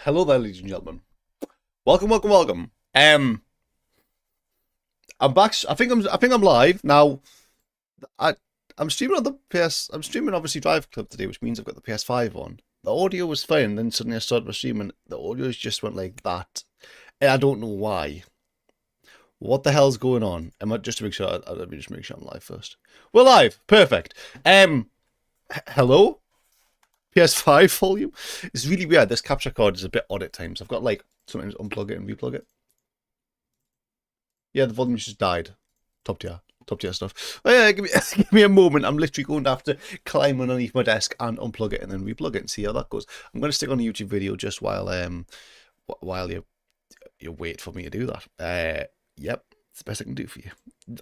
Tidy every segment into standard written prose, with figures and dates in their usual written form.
Hello there, ladies and gentlemen. Welcome. I'm back. I think I'm live now. I'm streaming on the PS. I'm streaming obviously Driveclub today, which means I've got the PS5 on. The audio was fine, then suddenly I started my stream and the audio just went like that. And I don't know why. What the hell's going on? Am I just to make sure? Let me just make sure I'm live first. We're live. Perfect. Hello. PS5 volume. It's really weird. This capture card is a bit odd at times. I've got like sometimes unplug it and replug it. Yeah, the volume's just died. Top tier stuff. Oh yeah, give me a moment. I'm literally going to have to climb underneath my desk and unplug it and then replug it and see how that goes. I'm going to stick on a YouTube video just while you wait for me to do that. Yep, it's the best I can do for you.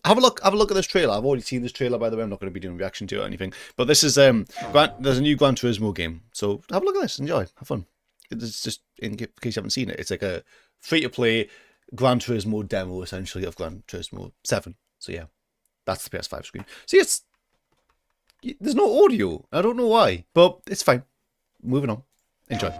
Have a look at this trailer. I've already seen this trailer, by the way. I'm not going to be doing a reaction to it or anything. But this is there's a new Gran Turismo game. So have a look at this. Enjoy. Have fun. It's just in case you haven't seen it. It's like a free-to-play Gran Turismo demo, essentially, of Gran Turismo 7. So yeah, that's the PS5 screen. See, there's no audio. I don't know why, but it's fine. Moving on. Enjoy.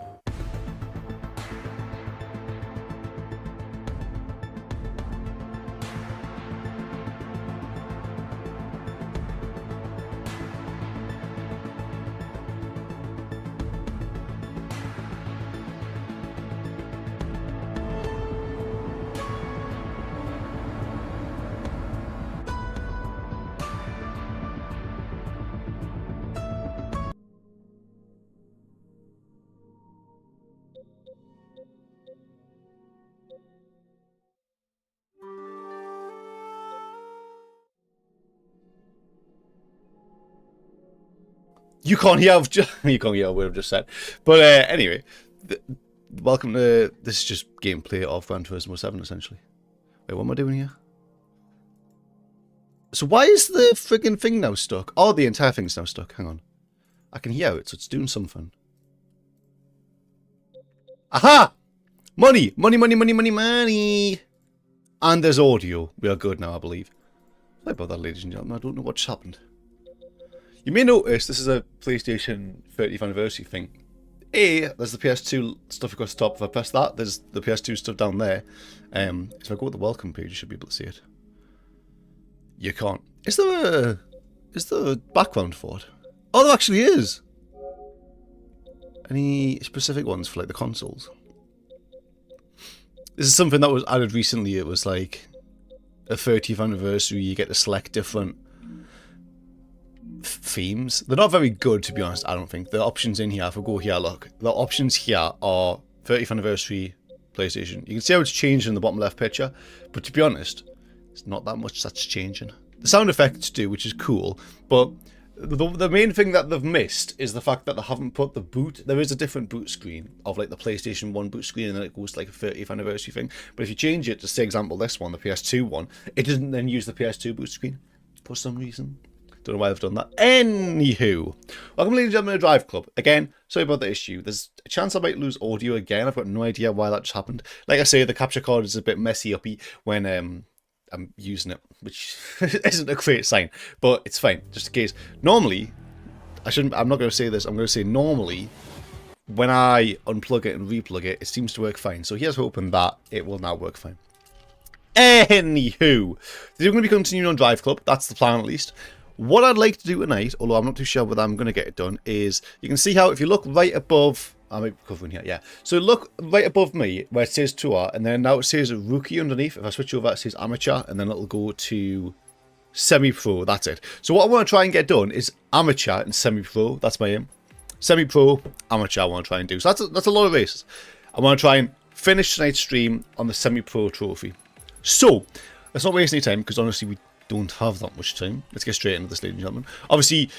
You can't hear what I've just said. But anyway, welcome to this is just gameplay of Gran Turismo 7 essentially. Wait, what am I doing here? So why is the friggin' thing now stuck? Oh, the entire thing's now stuck. Hang on. I can hear it, so it's doing something. Aha! Money! And there's audio. We are good now, I believe. Sorry about that, ladies and gentlemen. I don't know what just happened. You may notice this is a PlayStation 30th anniversary thing. There's the PS2 stuff across the top. If I press that, there's the PS2 stuff down there. If I go to the welcome page, you should be able to see it. You can't. Is there a background for it? Oh, there actually is. Any specific ones for like the consoles? This is something that was added recently. It was like a 30th anniversary. You get to select different themes. They're not very good, to be honest. I don't think the options in here, if I go here, look, the options here are 30th anniversary PlayStation. You can see how it's changed in the bottom left picture, but to be honest, it's not that much that's changing. The sound effects do, which is cool, but the main thing that they've missed is the fact that they haven't put the boot. There is a different boot screen of like the PlayStation 1 boot screen, and then it goes to like a 30th anniversary thing. But if you change it to, say, example, this one, the PS2 one, it doesn't then use the PS2 boot screen for some reason. Don't know why they've done that. Anywho, welcome, ladies and gentlemen, to Driveclub. Again, sorry about the issue. There's a chance I might lose audio again. I've got no idea why that just happened. Like I say, the capture card is a bit messy uppy when I'm using it, which isn't a great sign, but it's fine. Just in case. Normally, I'm not going to say this. I'm going to say normally, when I unplug it and replug it, it seems to work fine. So here's hoping that it will now work fine. Anywho, they're going to be continuing on Driveclub. That's the plan, at least. What I'd like to do tonight, although I'm not too sure whether I'm going to get it done, is you can see how if you look right above, I might be covering here, yeah. So look right above me where it says Tour, and then now it says Rookie underneath. If I switch over, it says Amateur, and then it'll go to Semi-Pro. That's it. So what I want to try and get done is Amateur and Semi-Pro. That's my aim. Semi-Pro, Amateur I want to try and do. So that's a lot of races. I want to try and finish tonight's stream on the Semi-Pro trophy. So, let's not waste any time, because honestly we don't have that much time. Let's get straight into this, ladies and gentlemen. Obviously,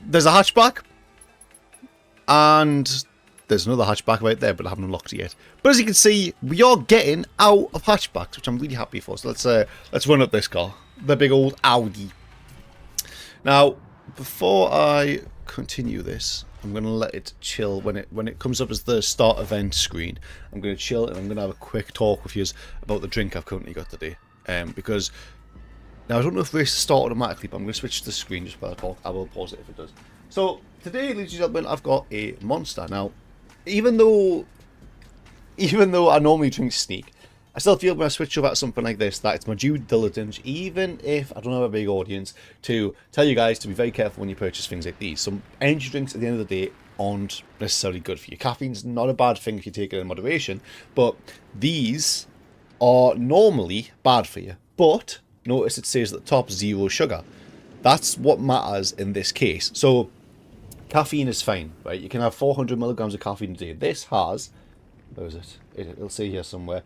there's a hatchback, and there's another hatchback right there, but I haven't unlocked it yet. But as you can see, we are getting out of hatchbacks, which I'm really happy for. So let's run up this car, the big old Audi. Now, before I continue this, I'm going to let it chill. When it comes up as the start event screen, I'm going to chill and I'm going to have a quick talk with you about the drink I've currently got today. Because now I don't know if races start automatically, but I'm going to switch the screen just while I talk. I will pause it if it does. So today, ladies and gentlemen, I've got a monster. Now even though I normally drink Sneak, I still feel when I switch over to something like this that it's my due diligence, even if I don't have a big audience, to tell you guys to be very careful when you purchase things like these. Some energy drinks at the end of the day aren't necessarily good for you. Caffeine's not a bad thing if you take it in moderation, but these are normally bad for you. But notice it says at the top 0 sugar. That's what matters in this case. So caffeine is fine, right? You can have 400 milligrams of caffeine a day. This has, where is it? It'll say here somewhere.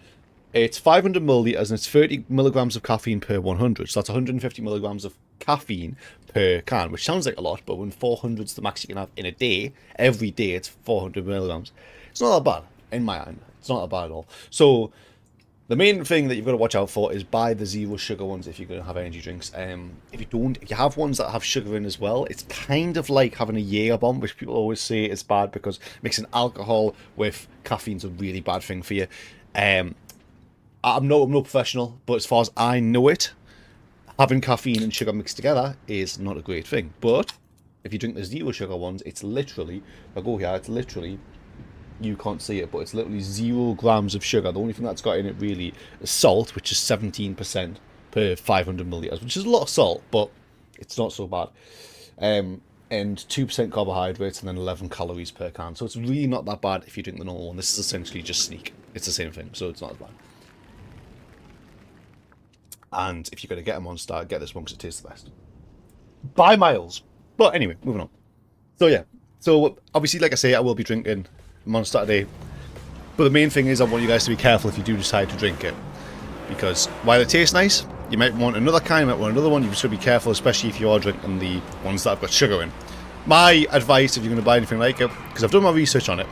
It's 500 milliliters and it's 30 milligrams of caffeine per 100. So that's 150 milligrams of caffeine per can, which sounds like a lot, but when 400 is the max you can have in a day, every day it's 400 milligrams. It's not that bad, in my mind. It's not that bad at all. So the main thing that you've got to watch out for is buy the 0 sugar ones if you're going to have energy drinks. If you have ones that have sugar in as well, it's kind of like having a Jaeger bomb, which people always say is bad because mixing alcohol with caffeine's a really bad thing for you. I'm no professional, but as far as I know it, having caffeine and sugar mixed together is not a great thing. But if you drink the 0 sugar ones, it's literally, if I go here, it's literally, you can't see it, but it's literally 0 grams of sugar. The only thing that's got in it really is salt, which is 17% per 500 milliliters, which is a lot of salt, but it's not so bad. And 2% carbohydrates and then 11 calories per can. So it's really not that bad if you drink the normal one. This is essentially just Sneak. It's the same thing, so it's not as bad. And if you're going to get a Monster, get this one because it tastes the best. By miles. But anyway, moving on. So yeah. So obviously, like I say, I will be drinking Monster today. But the main thing is I want you guys to be careful if you do decide to drink it. Because while it tastes nice, you might want another kind, you might want another one. You should be careful, especially if you are drinking the ones that have got sugar in. My advice, if you're going to buy anything like it, because I've done my research on it,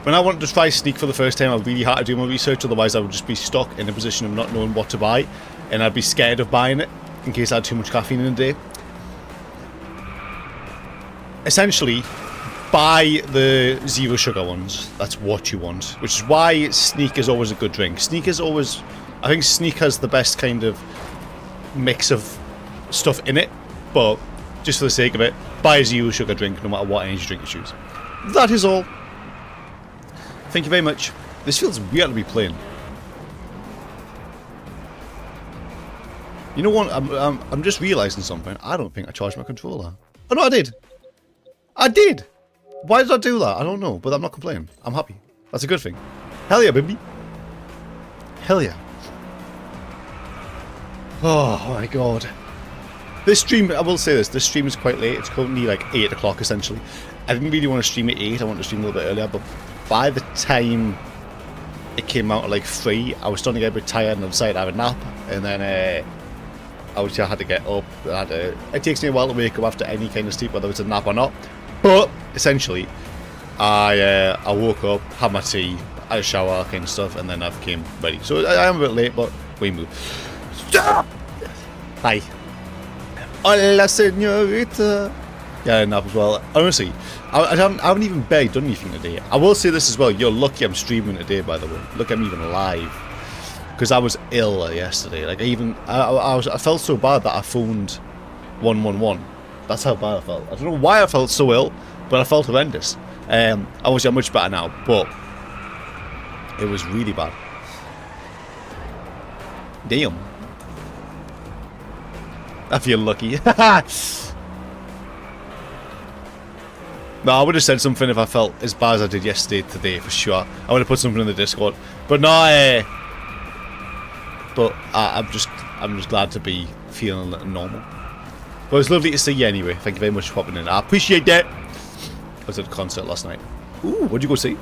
when I wanted to try Sneak for the first time, I really had to do my research, otherwise I would just be stuck in a position of not knowing what to buy, and I'd be scared of buying it in case I had too much caffeine in a day. Essentially, buy the 0 sugar ones. That's what you want, which is why Sneak is always a good drink. Sneak is always, I think Sneak has the best kind of mix of stuff in it, but just for the sake of it, buy a 0 sugar drink no matter what energy drink you choose. That is all. Thank you very much. This feels weird to be playing. You know what? I'm just realising something. I don't think I charged my controller. Oh no, I did. I did. Why did I do that? I don't know, but I'm not complaining. I'm happy. That's a good thing. Hell yeah, baby. Hell yeah. Oh my god. This stream, I will say this stream is quite late. It's currently like 8 o'clock essentially. I didn't really want to stream at 8. I wanted to stream a little bit earlier, but by the time it came out at like 3, I was starting to get a bit tired and I decided to have a nap. And then obviously I had to get up. It takes me a while to wake up after any kind of sleep, whether it's a nap or not. But essentially, I woke up, had my tea, had a shower, kind of stuff, and then I became ready. So I am a bit late, but we move. Stop! Hi. Hola, señorita. Yeah, nap as well. Honestly, I haven't even barely done anything today. I will say this as well. You're lucky I'm streaming today, by the way. Look, I'm even live. Because I was ill yesterday. Like, I felt so bad that I phoned 111. That's how bad I felt. I don't know why I felt so ill, but I felt horrendous. Obviously, I'm much better now, but it was really bad. Damn. I feel lucky. No, I would have said something if I felt as bad as I did yesterday today, for sure. I would have put something in the Discord. But no, I'm just glad to be feeling a little normal. But it's lovely to see you anyway. Thank you very much for popping in. I appreciate that. I was at a concert last night. Ooh, what'd you go see?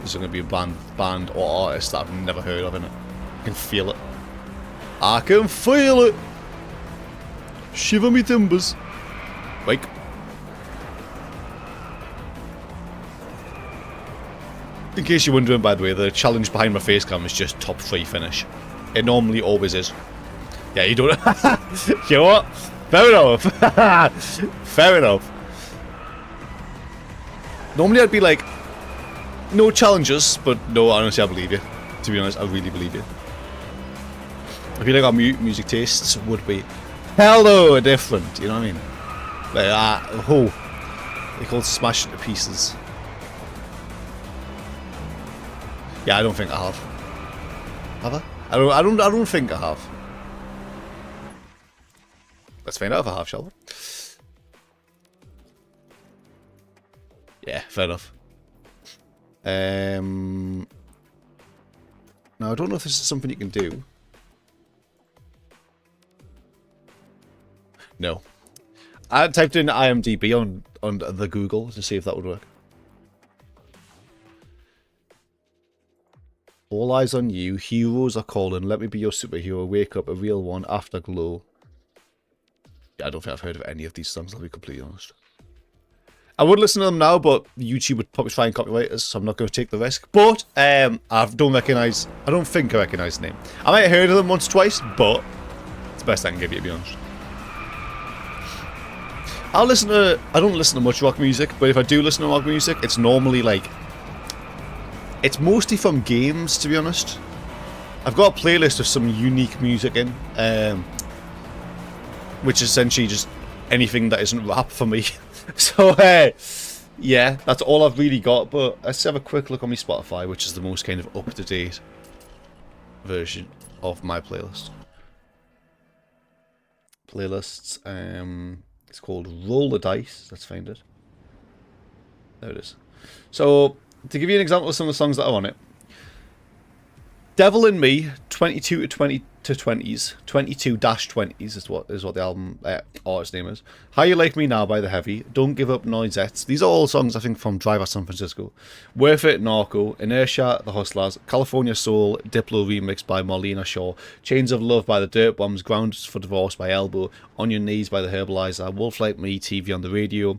This is going to be a band or artist that I've never heard of, innit? I can feel it. I can feel it. Shiver me timbers. Wake. In case you're wondering, by the way, the challenge behind my face cam is just top 3 finish. It normally always is. Yeah, you don't. You know what? Fair enough. Fair enough. Normally I'd be like, no challenges, but no, honestly, I believe you. To be honest, I really believe you. I feel like our music tastes would be hello different, you know what I mean? Like, They're called Smash to Pieces. Yeah, I don't think I have. Have I? I don't think I have. Let's find out if I have, shall we? Yeah, fair enough. Now I don't know if this is something you can do. No. I typed in IMDb on the Google to see if that would work. All eyes on you. Heroes are calling. Let me be your superhero. Wake up, a real one. Afterglow. Yeah, I don't think I've heard of any of these songs, I'll be completely honest. I would listen to them now, but YouTube would probably try and copyright us, so I'm not going to take the risk. But I don't think I recognise the name. I might have heard of them once or twice, but it's the best I can give you, to be honest. I don't listen to much rock music, but if I do listen to rock music, it's normally like... It's mostly from games, to be honest. I've got a playlist of some unique music in, which is essentially just anything that isn't rap for me. So, yeah, that's all I've really got, but let's have a quick look on my Spotify, which is the most kind of up-to-date version of my playlist. Playlists, it's called Roll the Dice. Let's find it. There it is. So, to give you an example of some of the songs that are on it. Devil in Me, 22 to 20s, 22-20s is what the album artist name is. How You Like Me Now by The Heavy, Don't Give Up Noisettes. These are all songs I think from Driver San Francisco. Worth It, Narco, Inertia, The Hustlers, California Soul, Diplo remix by Marlena Shaw, Chains of Love by The Dirt Bombs, Grounds for Divorce by Elbow, On Your Knees by The Herbalizer, Wolf Like Me, TV on the Radio.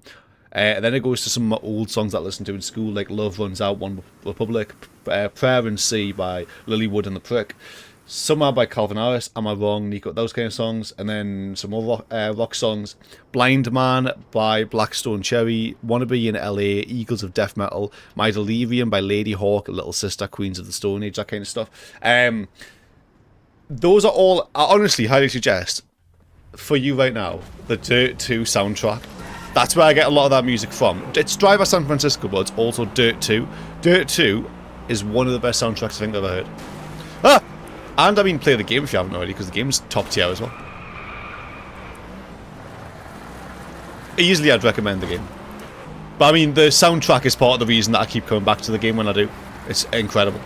And then it goes to some old songs that I listened to in school, like Love Runs Out, One Republic, Prayer and Sea by Lilywood and the Prick, Summer by Calvin Harris, Am I Wrong, Nico, those kind of songs. And then some more rock songs, Blind Man by Blackstone Cherry, Wanna Be in LA, Eagles of Death Metal, My Delirium by Lady Hawk, Little Sister, Queens of the Stone Age, that kind of stuff. Those are all, I honestly highly suggest, for you right now, the Dirt 2 soundtrack. That's where I get a lot of that music from. It's Driver San Francisco, but it's also Dirt 2. Dirt 2 is one of the best soundtracks I think I've ever heard. Ah! And I mean, play the game if you haven't already, because the game's top tier as well. Easily I'd recommend the game. But I mean, the soundtrack is part of the reason that I keep coming back to the game when I do. It's incredible.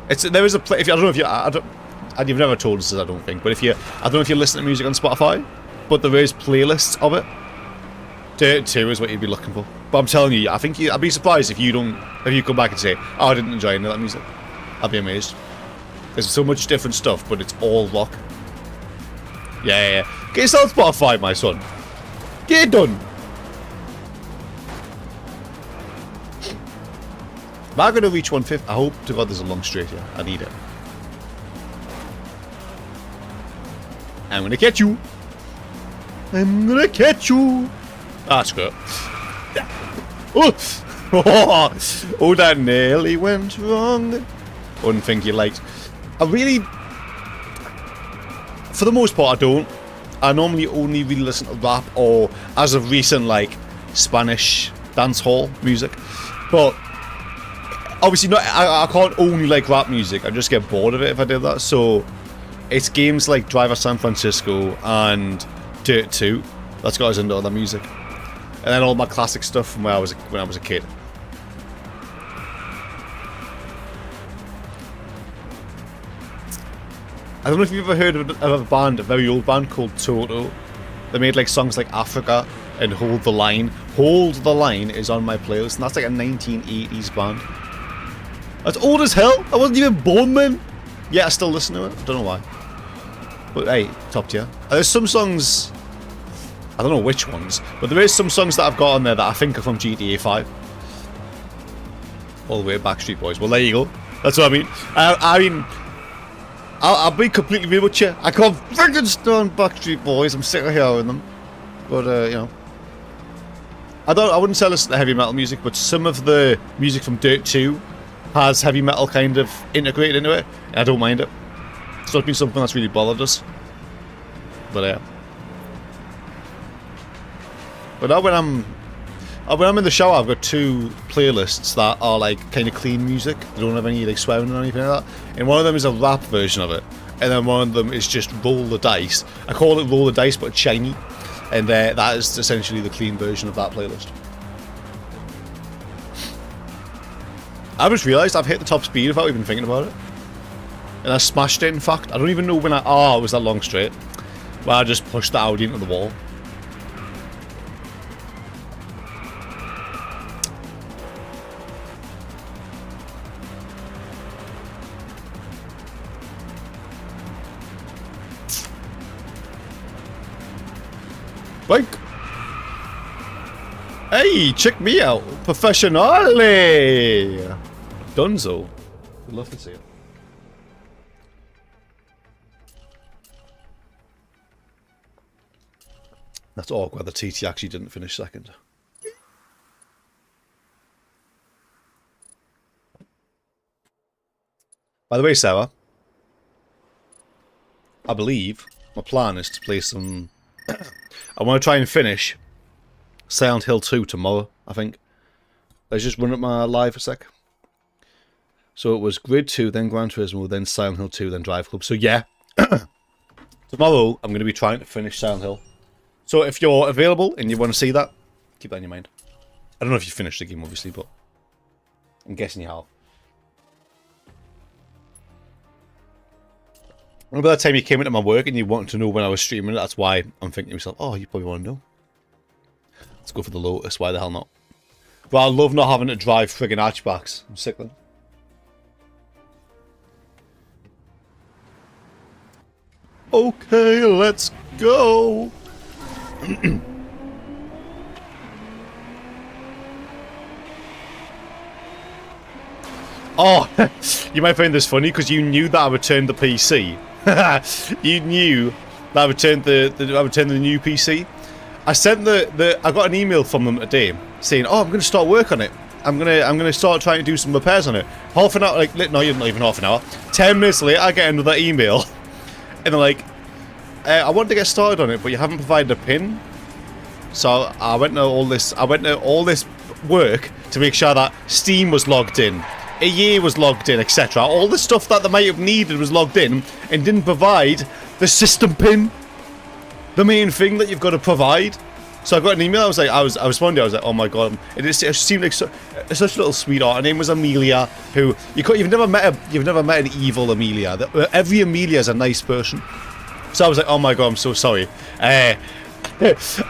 There is a play. I don't know if you... And you've never told us this, I don't think. But I don't know if you listen to music on Spotify, but there is playlists of it. Dirt 2 is what you'd be looking for. But I'm telling you, I think I'd be surprised if you come back and say, oh, I didn't enjoy any of that music. I'd be amazed. There's so much different stuff, but it's all rock. Yeah. Get yourself Spotify, my son. Get it done. Am I going to reach 150? I hope to God there's a long straight here. I need it. I'm gonna catch you. I'm gonna catch you. Ah, screw it. Yeah. Oh, that nearly went wrong. One thing you liked. I really, for the most part, I don't. I normally only really listen to rap or, as of recent, like Spanish dancehall music. But obviously, not. I can't only like rap music. I just get bored of it if I did that. So. It's games like Driver San Francisco and Dirt 2 that's got us into other music, and then all my classic stuff from when I was a kid. I don't know if you've ever heard of a band, a very old band called Toto. They made like songs like Africa and Hold the Line. Hold the Line is on my playlist, and that's like a 1980s band. That's old as hell. I wasn't even born then. Yeah, I still listen to it. I don't know why. But hey, top tier. There's some songs, I don't know which ones, but there is some songs that I've got on there that I think are from GTA 5. All the way Backstreet Boys. Well, there you go. That's what I mean. I'll be completely real with you. I can't freaking stand Backstreet Boys. I'm sick of hearing them. But, you know. I wouldn't say listen to heavy metal music, but some of the music from Dirt 2 has heavy metal kind of integrated into it, and I don't mind it. It's not been something that's really bothered us. But yeah. But now when I'm in the shower, I've got 2 playlists that are like kind of clean music. They don't have any like swearing or anything like that. And one of them is a rap version of it, and then one of them is just roll the dice. I call it roll the dice, but it's shiny, and that is essentially the clean version of that playlist. I just realised I've hit the top speed without even thinking about it, and I smashed it. In fact, I don't even know when it was that long straight. Well, I just pushed the Audi into the wall. Like, hey, check me out, professionally. Dunzo, would love to see it. That's awkward. The TT actually didn't finish second. By the way, Sarah, I believe my plan is to play some. I want to try and finish Silent Hill 2 tomorrow, I think. Let's just run up my live a sec. So it was Grid 2, then Gran Turismo, then Silent Hill 2, then Driveclub. So yeah, tomorrow I'm going to be trying to finish Silent Hill. So if you're available and you want to see that, keep that in your mind. I don't know if you finished the game, obviously, but I'm guessing you have. Remember that time you came into my work and you wanted to know when I was streaming it? That's why I'm thinking to myself, oh, you probably want to know. Let's go for the Lotus, why the hell not? But I love not having to drive friggin' hatchbacks. I'm sick of them. Okay, let's go! Oh, you might find this funny because you knew that I returned the PC. You knew that I returned the new PC. I sent I got an email from them today saying, "Oh, I'm going to start work on it. I'm gonna start trying to do some repairs on it." Half an hour, like no, not even half an hour. 10 minutes later, I get another email, and they're like, "I want to get started on it, but you haven't provided a PIN." So I went to all this work to make sure that Steam was logged in, EA was logged in, etc. All the stuff that they might have needed was logged in, and didn't provide the system PIN, the main thing that you've got to provide. So I got an email. I was responding. I was like, oh my god! It seemed like such a little sweetheart. Her name was Amelia. Who you've never met an evil Amelia. Every Amelia is a nice person. So I was like, oh my god, I'm so sorry. I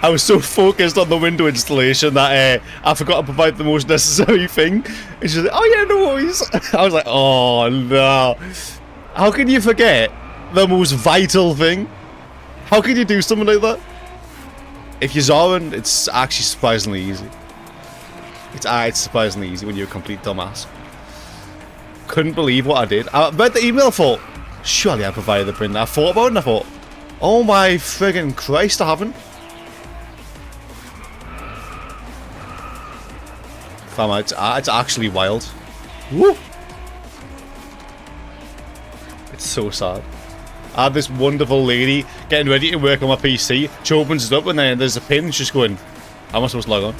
was so focused on the window installation that I forgot to provide the most necessary thing. And she's like, oh yeah, no worries. I was like, oh no. How can you forget the most vital thing? How can you do something like that? If you're Zoran, it's actually surprisingly easy. It's surprisingly easy when you're a complete dumbass. Couldn't believe what I did. I read the email, thought, surely I provided the print. I thought about it and I thought, oh my friggin' Christ, I haven't. Fam, it's actually wild. Woo! It's so sad. I had this wonderful lady getting ready to work on my PC. She opens it up and then there's a pin. She's going, how am I supposed to log on?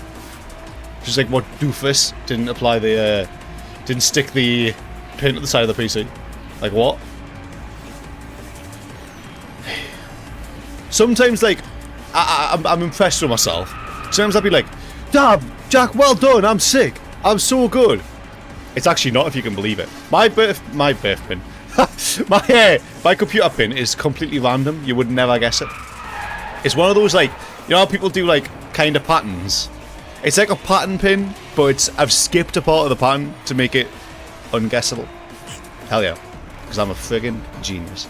She's like, what doofus didn't apply the, didn't stick the pin at the side of the PC? Like, what? Sometimes, like, I'm impressed with myself. Sometimes I'll be like, damn, Jack, well done, I'm sick. I'm so good. It's actually not, if you can believe it. My birth pin. my computer pin is completely random. You would never guess it. It's one of those, like, you know how people do, like, kind of patterns? It's like a pattern pin, but I've skipped a part of the pattern to make it unguessable. Hell yeah. Because I'm a friggin' genius.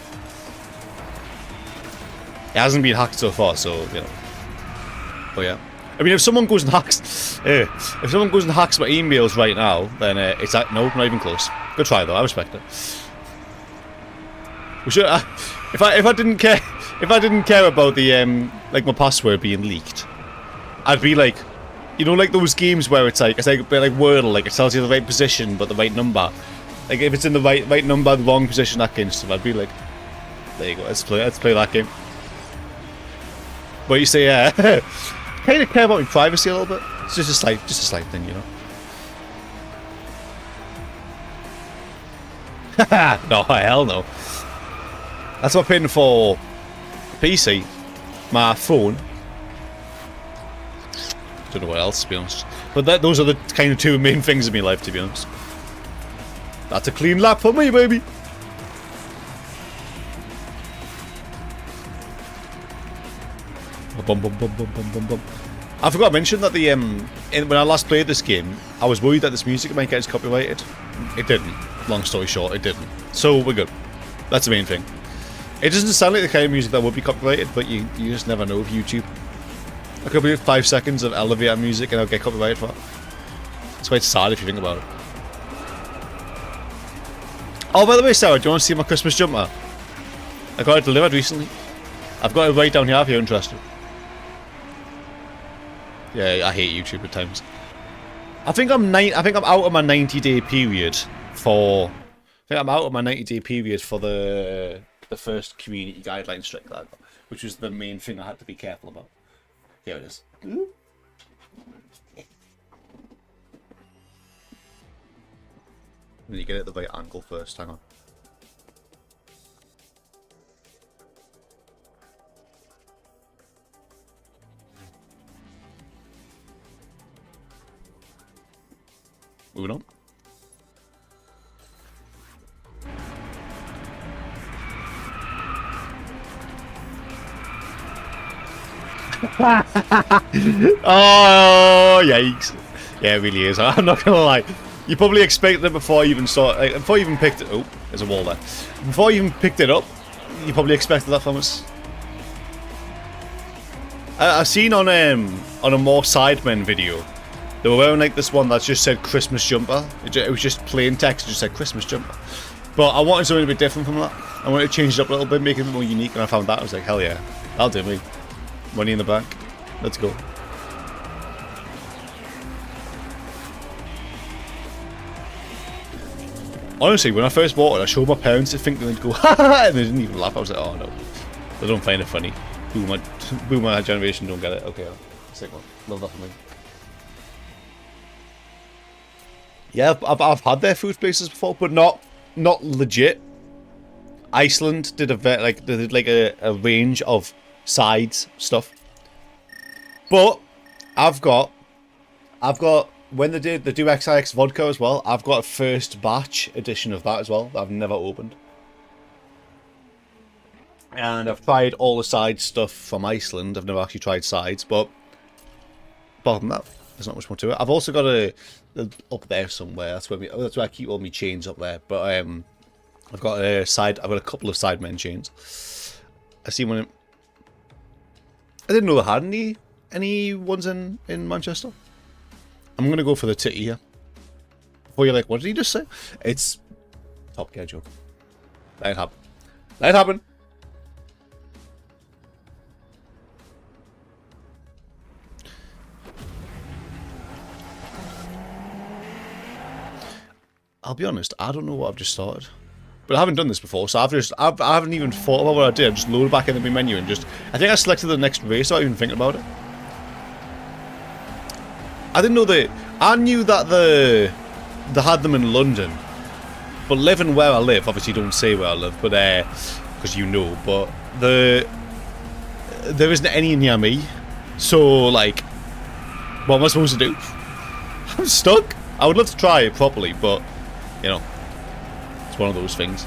It hasn't been hacked so far, so, you know. But yeah. I mean, if someone goes and hacks... if someone goes and hacks my emails right now, then it's like, no, not even close. Good try, though. I respect it. We should, if I didn't care about the like my password being leaked, I'd be like, you know, like those games where it's like a bit like Wordle, like it tells you the right position but the right number. Like if it's in the right number, the wrong position, that kind of stuff. I'd be like, there you go, let's play that game. But you say, kind of care about my privacy a little bit. It's just a slight thing, you know. No, hell no. That's what I'm paying for PC, my phone. Don't know what else, to be honest. But those are the kind of two main things in my life, to be honest. That's a clean lap for me, baby. Bum, bum, bum, bum, bum, bum, bum. I forgot to mention that the when I last played this game, I was worried that this music might get copyrighted. It didn't. Long story short, it didn't. So we're good. That's the main thing. It doesn't sound like the kind of music that would be copyrighted, but you just never know with YouTube. I could be 5 seconds of elevator music and I'll get copyrighted for it. It's quite sad if you think about it. Oh, by the way, Sarah, do you want to see my Christmas jumper? I got it delivered recently. I've got it right down here if you're interested. Yeah, I hate YouTube at times. I think I'm out of my 90-day period for. I think I'm out of my 90-day period for the first community guideline strike that I got, which was the main thing I had to be careful about. Here it is. Then you get it at the right angle first. Hang on. Moving on. Oh, yikes. Yeah, it really is. I'm not gonna lie. You probably expected it before you even saw it. Before you even picked it. Oh, there's a wall there. Before you even picked it up, you probably expected that from us. I've seen on a more Sidemen video. They were wearing like this one that just said Christmas jumper. It was just plain text, it just said Christmas jumper. But I wanted something a bit different from that. I wanted to change it up a little bit, make it a bit more unique, and I found that. I was like, hell yeah, that'll do me. Money in the bank. Let's go. Honestly, when I first bought it, I showed my parents to think they'd go, ha ha ha, and they didn't even laugh. I was like, oh no. They don't find it funny. Boomer generation don't get it. Okay, sick one. Love that for me. Yeah, I've had their food places before, but not legit. Iceland did a range of sides stuff. But I've got when they do XIX vodka as well, I've got a first batch edition of that as well that I've never opened. And I've tried all the side stuff from Iceland. I've never actually tried sides, but apart from that, there's not much more to it. I've also got a up there somewhere. That's where I keep all my chains up there. But I've got a couple of Sidemen chains. I see one. I didn't know they had any ones in Manchester. I'm gonna go for the titty here. Before you're like, what did he just say? It's Top Gear joke. Let it happen. Let it happen. I'll be honest, I don't know what I've just started. But I haven't done this before, so I haven't even thought about what I did. I just loaded back into my menu and I think I selected the next race without even thinking about it. I didn't know I knew that they had them in London. But living where I live, obviously don't say where I live, but because you know, but there isn't any near me. So like, what am I supposed to do? I'm stuck. I would love to try it properly, but you know, it's one of those things.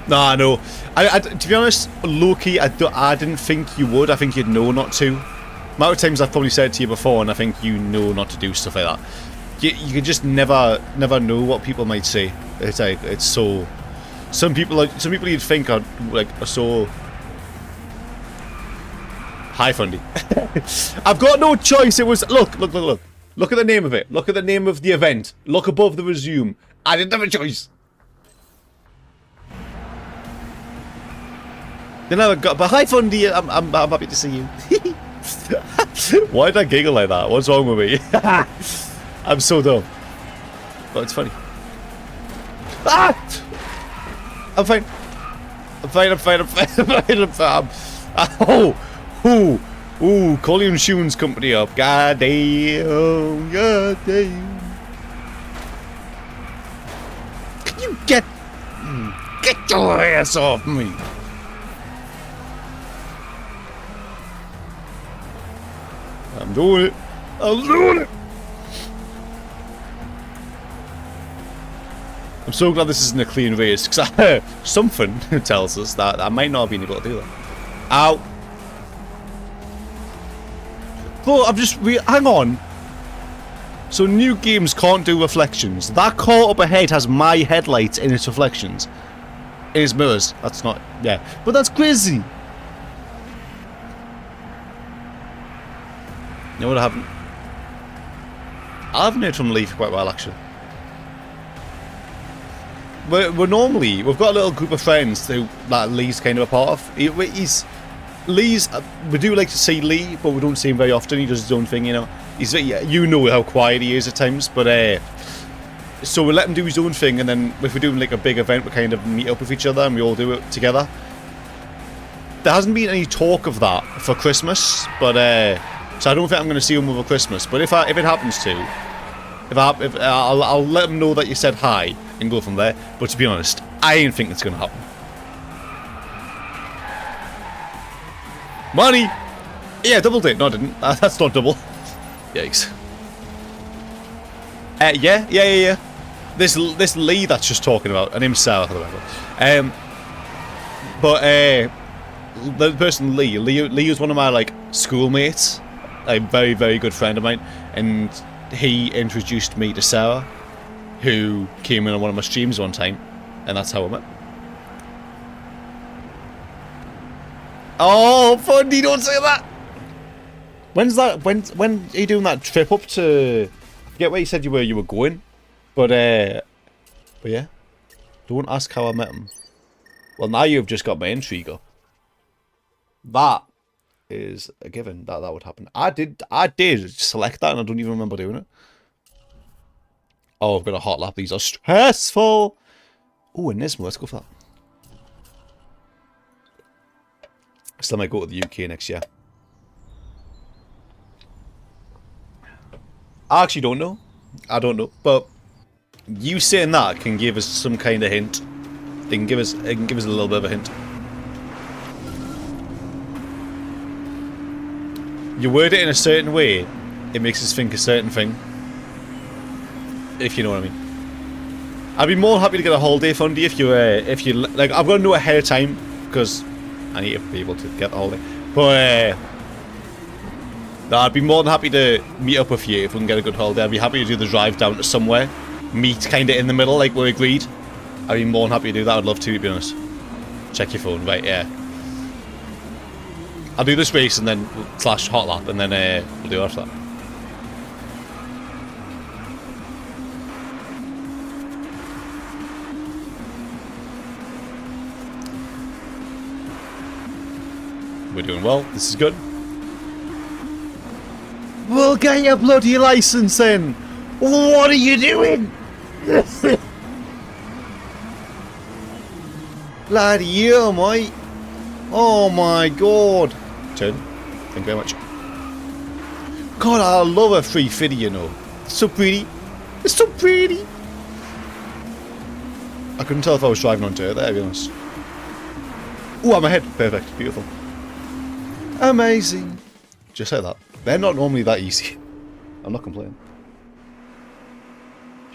Nah, no. To be honest, low-key, I didn't think you would. I think you'd know not to. Amount of times I've probably said to you before, and I think you know not to do stuff like that. You can just never know what people might say. It's like, it's so. Some people you'd think are so. Hi, Fundy. I've got no choice. It was look. Look at the name of it. Look at the name of the event. Look above the resume. I didn't have a choice. Then I got. But hi, Fundy. I'm happy to see you. Why did I giggle like that? What's wrong with me? I'm so dumb. But it's funny. Ah! I'm fine. I'm fine. Oh! Ooh, call your insurance company up. God damn. God damn. Can you get your ass off me? I'm doing it. I'm doing it. I'm so glad this isn't a clean race, because something tells us that I might not have been able to do that. Ow. But I'm just... hang on. So new games can't do reflections. That car up ahead has my headlights in its reflections. In its mirrors. That's not... yeah. But that's crazy. You know what I haven't... I haven't heard from Lee for quite a while, actually. We're normally... we've got a little group of friends who that Lee's kind of a part of. Lee's... we do like to see Lee, but we don't see him very often. He does his own thing, you know. You know how quiet he is at times, but... so we let him do his own thing, and then if we're doing like a big event, we kind of meet up with each other and we all do it together. There hasn't been any talk of that for Christmas, but... so I don't think I'm going to see him over Christmas. But if it happens to... I'll let him know that you said hi and go from there. But to be honest, I ain't think it's going to happen. Money! Yeah, doubled it. No, I didn't. That's not double. Yikes. Yeah. This Lee that's just talking about, her name's Sarah, but the person Lee was one of my like schoolmates, a very, very good friend of mine, and he introduced me to Sarah, who came in on one of my streams one time, and that's how I met. Oh, Fundy, don't say that! When's that? When are you doing that trip up to? I forget where you said you were going, but yeah. Don't ask how I met him. Well, now you've just got my intrigue up. That is a given that would happen. I did select that, and I don't even remember doing it. Oh, I've got a hot lap. These are stressful. Oh, and Nismo, let's go for that. Still might go to the UK next year. I actually don't know. I don't know, but you saying that can give us some kind of hint. It can give us a little bit of a hint. You word it in a certain way, it makes us think a certain thing. If you know what I mean. I'd be more happy to get a holiday, Fundy, if you like. I've got to know ahead of time because I need to be able to get the holiday. But I'd be more than happy to meet up with you if we can get a good holiday. I'd be happy to do the drive down to somewhere, meet kind of in the middle, like we agreed. I'd be more than happy to do that. I'd love to be honest. Check your phone, right? Yeah. I'll do this race and then slash hot lap, and then we'll do after that. We're doing well. This is good. Well, get your bloody license in. What are you doing? Bloody hell, mate. Oh my god. Turn. Thank you very much. God, I love a free fiddy, you know. It's so pretty. It's so pretty. I couldn't tell if I was driving on dirt there, to be honest. Oh, I'm ahead. Perfect. Beautiful. Amazing. Just like that. They're not normally that easy. I'm not complaining.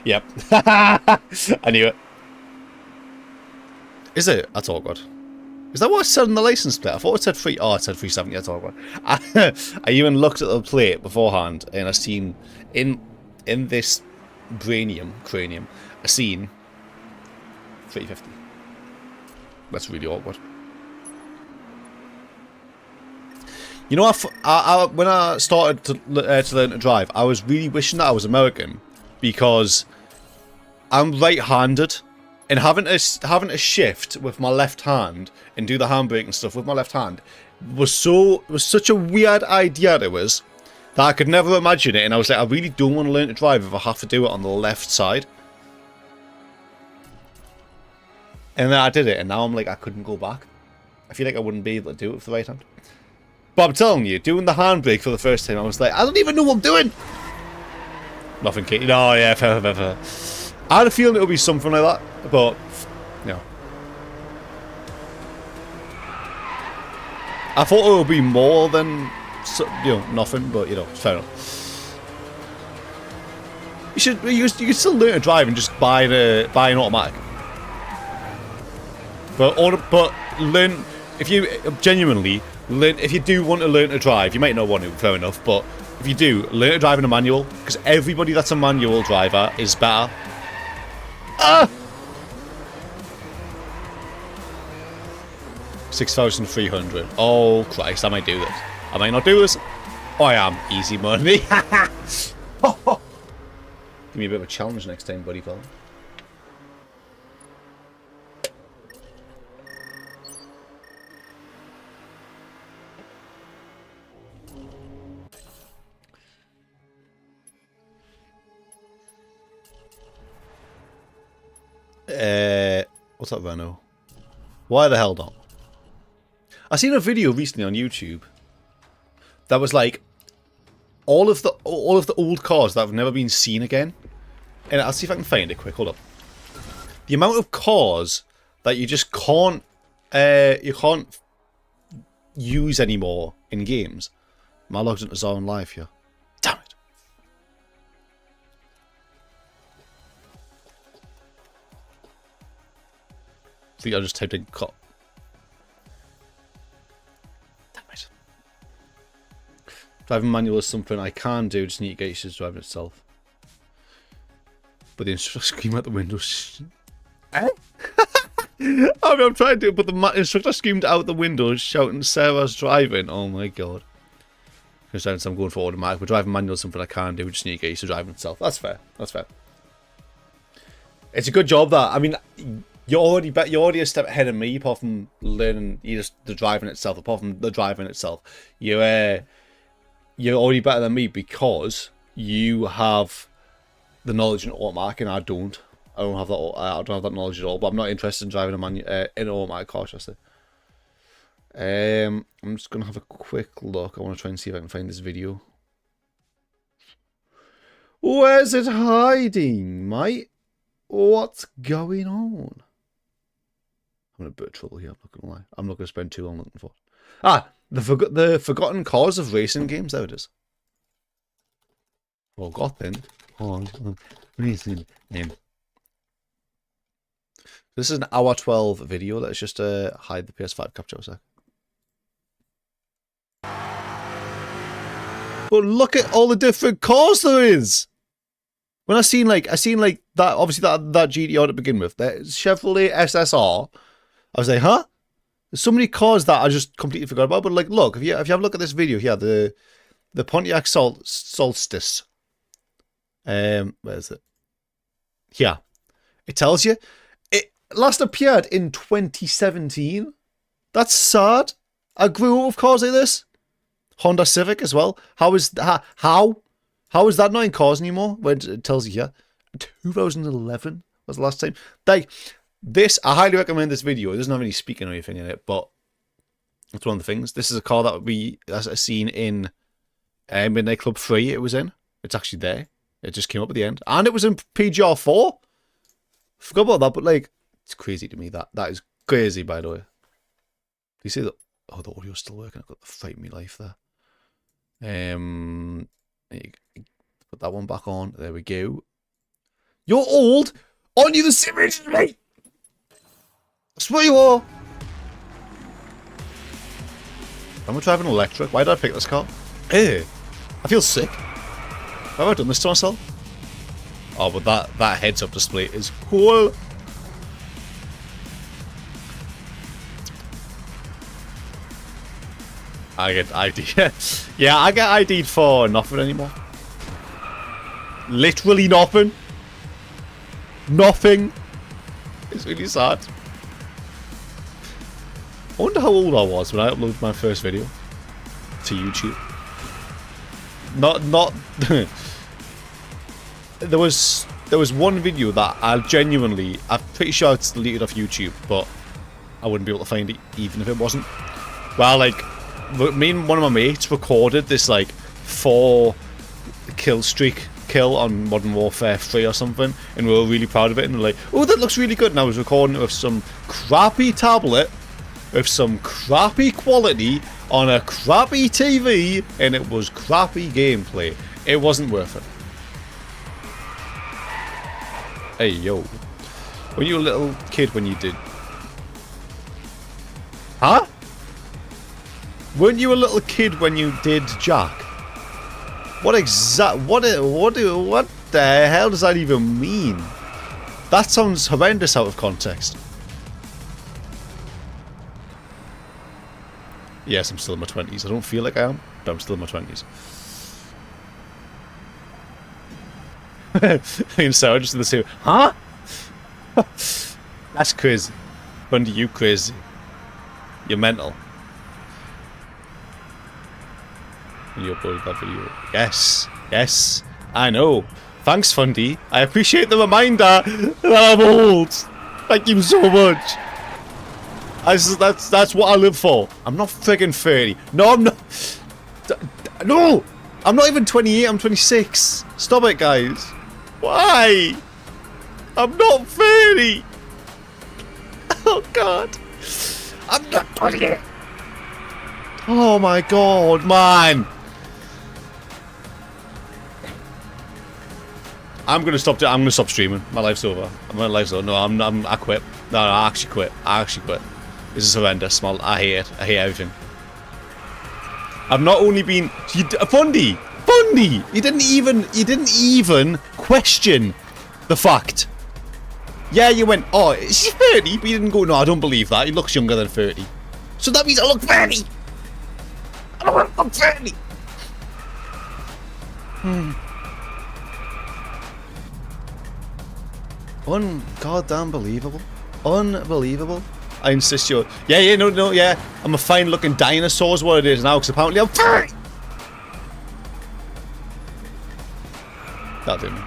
Yep. I knew it. Is it? That's all good. Is that what it said on the license plate? I thought it said 3... oh, it said 370. That's all good. I even looked at the plate beforehand, and I seen in this cranium, I seen 350. That's really awkward. You know, when I started to learn to drive, I was really wishing that I was American, because I'm right-handed, and having to shift with my left hand and do the handbrake and stuff with my left hand was such a weird idea. It was that I could never imagine it, and I was like, I really don't want to learn to drive if I have to do it on the left side. And then I did it, and now I'm like, I couldn't go back. I feel like I wouldn't be able to do it with the right hand. But I'm telling you, doing the handbrake for the first time, I was like, I don't even know what I'm doing. Nothing. No, yeah, fair. I had a feeling it would be something like that, but no. I thought it would be more than, nothing, but fair enough. You could still learn to drive and just buy an automatic. But learn, if you genuinely learn, if you do want to learn to drive, you might not want to, fair enough, but if you do, learn to drive in a manual, because everybody that's a manual driver is better. 6,300. Oh Christ, I might do this. I might not do this. Oh, I am. Easy money. Give me a bit of a challenge next time, buddy fella. What's up, Renault? Why the hell not? I seen a video recently on YouTube that was like all of the old cars that have never been seen again. And I'll see if I can find it quick. Hold up. The amount of cars that you just can't use anymore in games. Am I logged into Zone Live here? Damn it. I think I just typed in car. Damn it. Driving manual is something I can do, just need to get used to driving itself. But the instructor screamed out the window. Eh? I'm trying to do it, but the instructor screamed out the window shouting Sarah's driving. Oh my god. Because I'm going for automatic, but driving manual is something I can do, just need to get used to driving itself. That's fair. That's fair. It's a good job that, I mean, you're already a step ahead of me, apart from learning the driving itself. Apart from the driving itself, you're already better than me because you have the knowledge in automatic, and I don't. I don't have that knowledge at all. But I'm not interested in driving in an automatic car, shall I say. I'm just gonna have a quick look. I want to try and see if I can find this video. Where's it hiding, mate? What's going on? I'm in a bit of trouble here, I'm not gonna lie. I'm not gonna spend too long looking for it. Ah, the forgotten cause of racing games. There it is. Forgotten. Hold on. Racing game. This is an hour 12 video. Let's just hide the PS5 capture a sec. But look at all the different cars there is. When I seen like that, obviously that GTR to begin with, that Chevrolet SSR. I was like, huh? There's so many cars that I just completely forgot about. But like, look, if you have a look at this video here, the Pontiac Solstice. Where is it? Here, it tells you it last appeared in 2017. That's sad. I grew up with cars like this. Honda Civic as well. How is that not in cars anymore? When it tells you here, 2011 was the last time. Like. This, I highly recommend this video. It doesn't have any speaking or anything in it, but that's one of the things. This is a car that's a scene in Midnight Club 3 it was in. It's actually there. It just came up at the end. And it was in PGR 4. Forgot about that, but like, it's crazy to me. That is crazy, by the way. Do you see that? Oh, the audio's still working. I've got the Fight Me Life there. Put that one back on. There we go. You're old. Aren't you the same age as me? I swear you are. I'm driving electric. Why did I pick this car? I feel sick. Have I done this to myself? Oh, but that heads-up display is cool. I get ID. Yeah, I get ID'd for nothing anymore. Literally nothing. Nothing. It's really sad. I wonder how old I was when I uploaded my first video to YouTube. Not there was one video that I'm pretty sure it's deleted off YouTube, but I wouldn't be able to find it even if it wasn't. Well, like me and one of my mates recorded this like 4 kill streak on Modern Warfare 3 or something, and we were really proud of it, and we're like, oh, that looks really good. And I was recording it with some crappy tablet with some crappy quality on a crappy TV, and it was crappy gameplay. It wasn't worth it. Hey, yo. Were you a little kid when you did? Huh? Weren't you a little kid when you did Jack? What the hell does that even mean? That sounds horrendous out of context. Yes, I'm still in my 20s. I don't feel like I am, but I'm still in my 20s. And Sarah just in the same, huh? That's crazy. Bundy, you crazy. You're mental. And you uploaded that video. Yes, yes, I know. Thanks, Fundy. I appreciate the reminder that I'm old. Thank you so much. That's what I live for. I'm not friggin' 30. No, I'm not. No! I'm not even 28, I'm 26. Stop it, guys. Why? I'm not 30. Oh, God. I'm not 28. Oh, my God, man. I'm gonna stop streaming. My life's over. My life's over. No, I quit. No, I actually quit. This is horrendous, man. I hate it. I hate everything. I've not only been Bundy, you didn't even question the fact. Yeah, you went, oh, is he 30? But you didn't go, no, I don't believe that. He looks younger than 30. So that means I look 30. I don't look 30. Goddamn believable. Unbelievable. I insist you're... Yeah, no, yeah. I'm a fine-looking dinosaur is what it is now, because apparently I'm 30! That'll do me.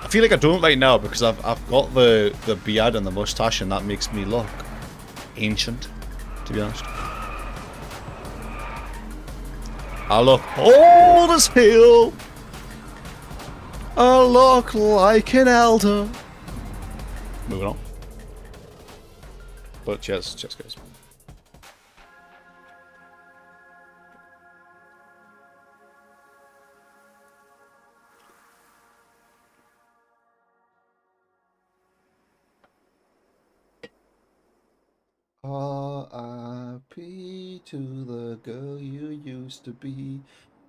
I feel like I don't right now, because I've got the beard and the mustache, and that makes me look ancient, to be honest. I look old as hell! I look like an elder. Moving on. But cheers guys. R.I.P. to the girl you used to be.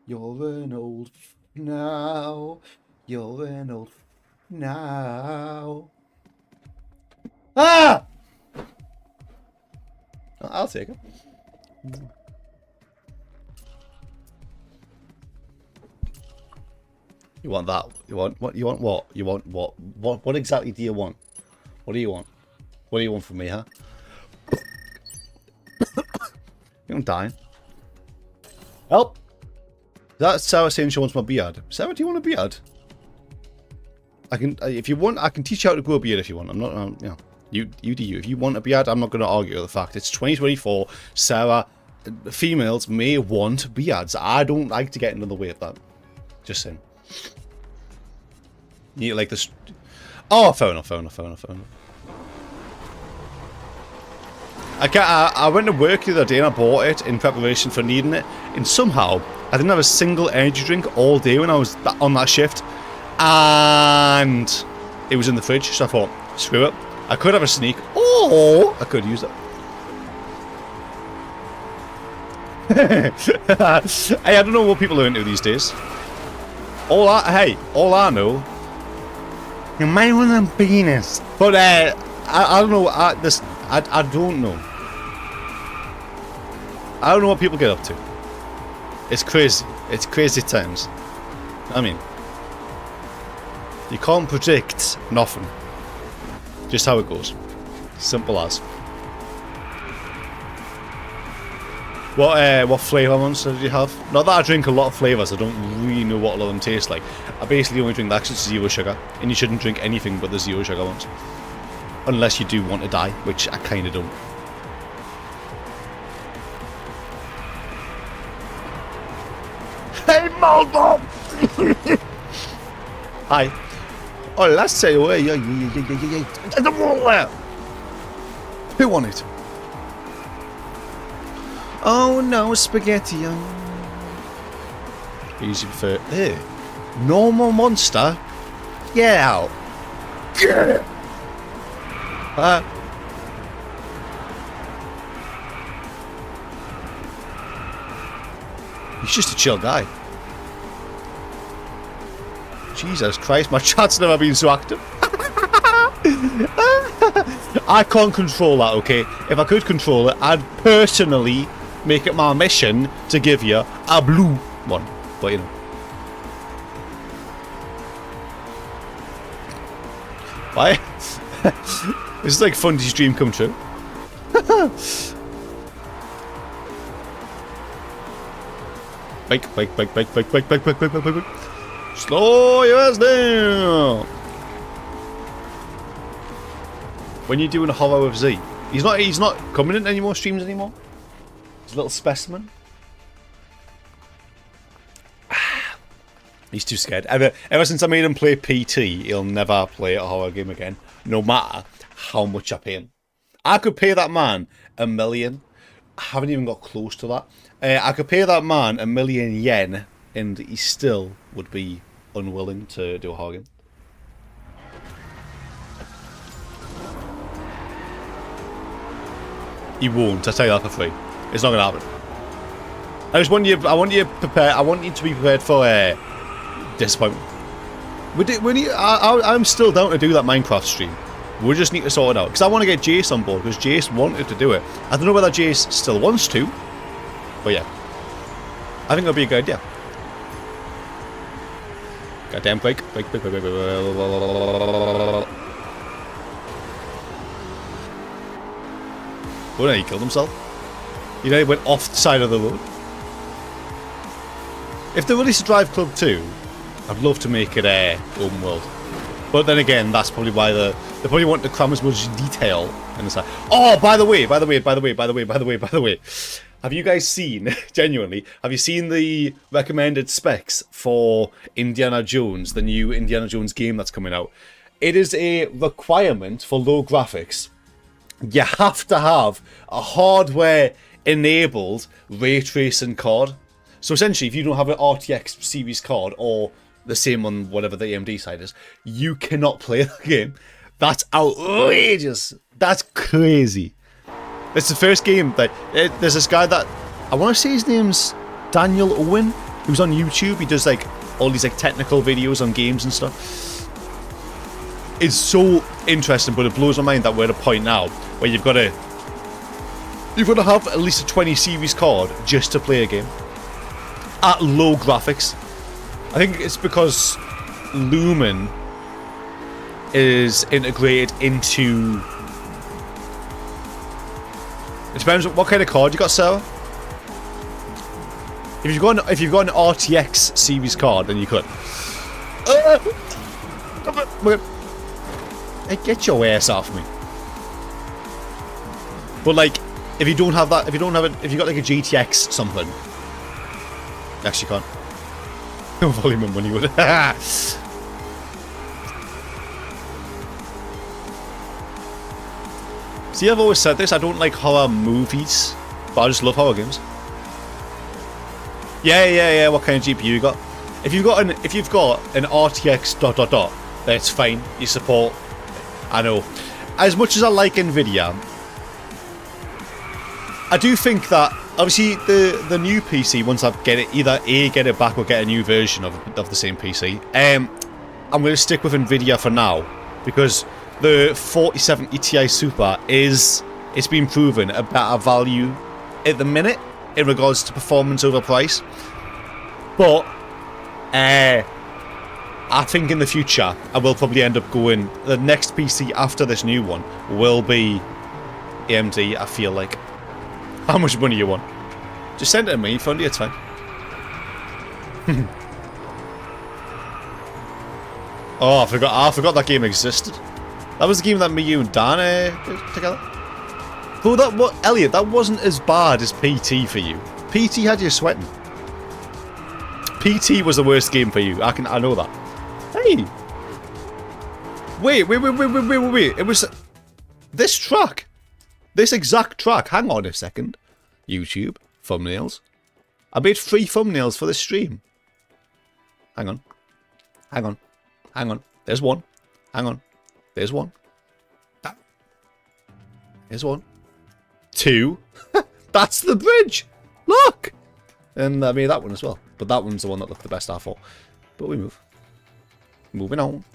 You're an old now. You're an old now. Ah! I'll take it. You want that? You want what? You want what? You want what? What exactly do you want? What do you want? What do you want from me, huh? You're dying. Help! That's Sarah saying she wants my beard. Sarah, do you want a beard? I can, if you want, I can teach you how to grow a beard if you want. I'm not, you know, you do you. If you want a beard, I'm not going to argue with the fact. It's 2024. Sarah, females may want beards. I don't like to get in the way of that. Just saying. You like this? Oh, fair enough. I went to work the other day and I bought it in preparation for needing it, and somehow I didn't have a single energy drink all day when I was on that shift, and it was in the fridge, so I thought, screw it, I could have a sneak, or I could use it. Hey, I don't know what people are into these days. All I know, you might want a penis, but I don't know. I don't know. I don't know what people get up to. It's crazy. It's crazy times. I mean, you can't predict nothing. Just how it goes. Simple as. What flavour monster did you have? Not that I drink a lot of flavours, I don't really know what a lot of them taste like. I basically only drink that because it's 0 sugar. And you shouldn't drink anything but the 0 sugar ones. Unless you do want to die, which I kind of don't. Hey, Maldo! Hi. Oh, let's say away. Yeah. The wall there. Who won it? Oh no, spaghetti. Easy for normal monster. Get out. Get. He's just a chill guy. Jesus Christ, my chat's never been so active. I can't control that, okay? If I could control it, I'd personally make it my mission to give you a blue one. But you know. Why? This is like Fundy's dream come true. Bike. Slow your ass down. When you're doing a horror with Z, he's not coming in any more streams anymore. He's a little specimen. He's too scared. Ever since I made him play PT, he'll never play a horror game again, no matter how much I pay him. I could pay that man $1 million. I haven't even got close to that. I could pay that man $1 million yen, and he still would be unwilling to do a horror game. He won't. I tell you that for free. It's not gonna happen. I want you to be prepared for disappointment. I'm still down to do that Minecraft stream. We just need to sort it out because I want to get Jace on board because Jace wanted to do it. I don't know whether Jace still wants to, but yeah, I think it'll be a good idea. Goddamn break. Oh no, he killed himself. You know, he went off the side of the road. If they release a Driveclub 2, I'd love to make it open world. But then again, that's probably why they probably want to cram as much detail in the side. Oh, by the way. Have you guys seen, genuinely, have you seen the recommended specs for Indiana Jones, the new Indiana Jones game that's coming out? It is a requirement for low graphics. You have to have a hardware-enabled ray tracing card. So essentially, if you don't have an RTX series card or the same on whatever the AMD side is, you cannot play the game. That's outrageous. That's crazy. It's the first game that there's this guy that I want to say his name's Daniel Owen, who's on YouTube. He does like all these like technical videos on games and stuff. It's so interesting, but it blows my mind that we're at a point now where you've got to have at least a 20 series card just to play a game at low graphics. I think it's because Lumen is integrated into. It depends on what kind of card you got, Sarah. If you've got an RTX series card, then you could. Hey, get your ass off me. But like, if you don't have that, if you got like a GTX something, actually can't. No volume and money would. See, I've always said this. I don't like horror movies, but I just love horror games. Yeah. What kind of GPU you got? If you've got an RTX ... then it's fine. You support. I know. As much as I like Nvidia, I do think that obviously the new PC, once I get it, either get it back or get a new version of the same PC. I'm going to stick with Nvidia for now because the 4070 Ti Super it's been proven a better value at the minute in regards to performance over price. But I think in the future I will probably end up going. The next PC after this new one will be AMD. I feel like. How much money you want? Just send it to me, Fundy. It's fine. Oh, I forgot that game existed. That was the game that me, you, and Dan did together. But Elliot, that wasn't as bad as PT for you. PT had you sweating. PT was the worst game for you. I know that. Hey! Wait. It was this track. This exact track. Hang on a second. YouTube. Thumbnails. I made 3 thumbnails for this stream. Hang on. There's one. Hang on. There's one. There's one. 2. That's the bridge. Look. And I made that one as well. But that one's the one that looked the best I thought. But we move. Moving on.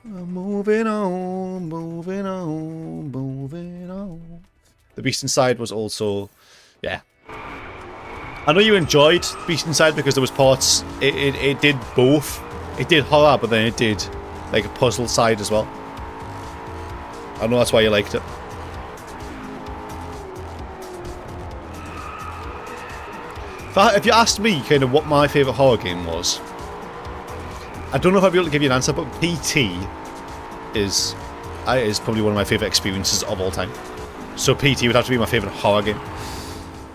Moving on. The Beast Inside was also... Yeah. I know you enjoyed Beast Inside because there was parts... It did both. It did horror, but then it did like a puzzle side as well. I know that's why you liked it. If you asked me kind of what my favourite horror game was, I don't know if I'd be able to give you an answer, but PT is probably one of my favourite experiences of all time. So PT would have to be my favourite horror game.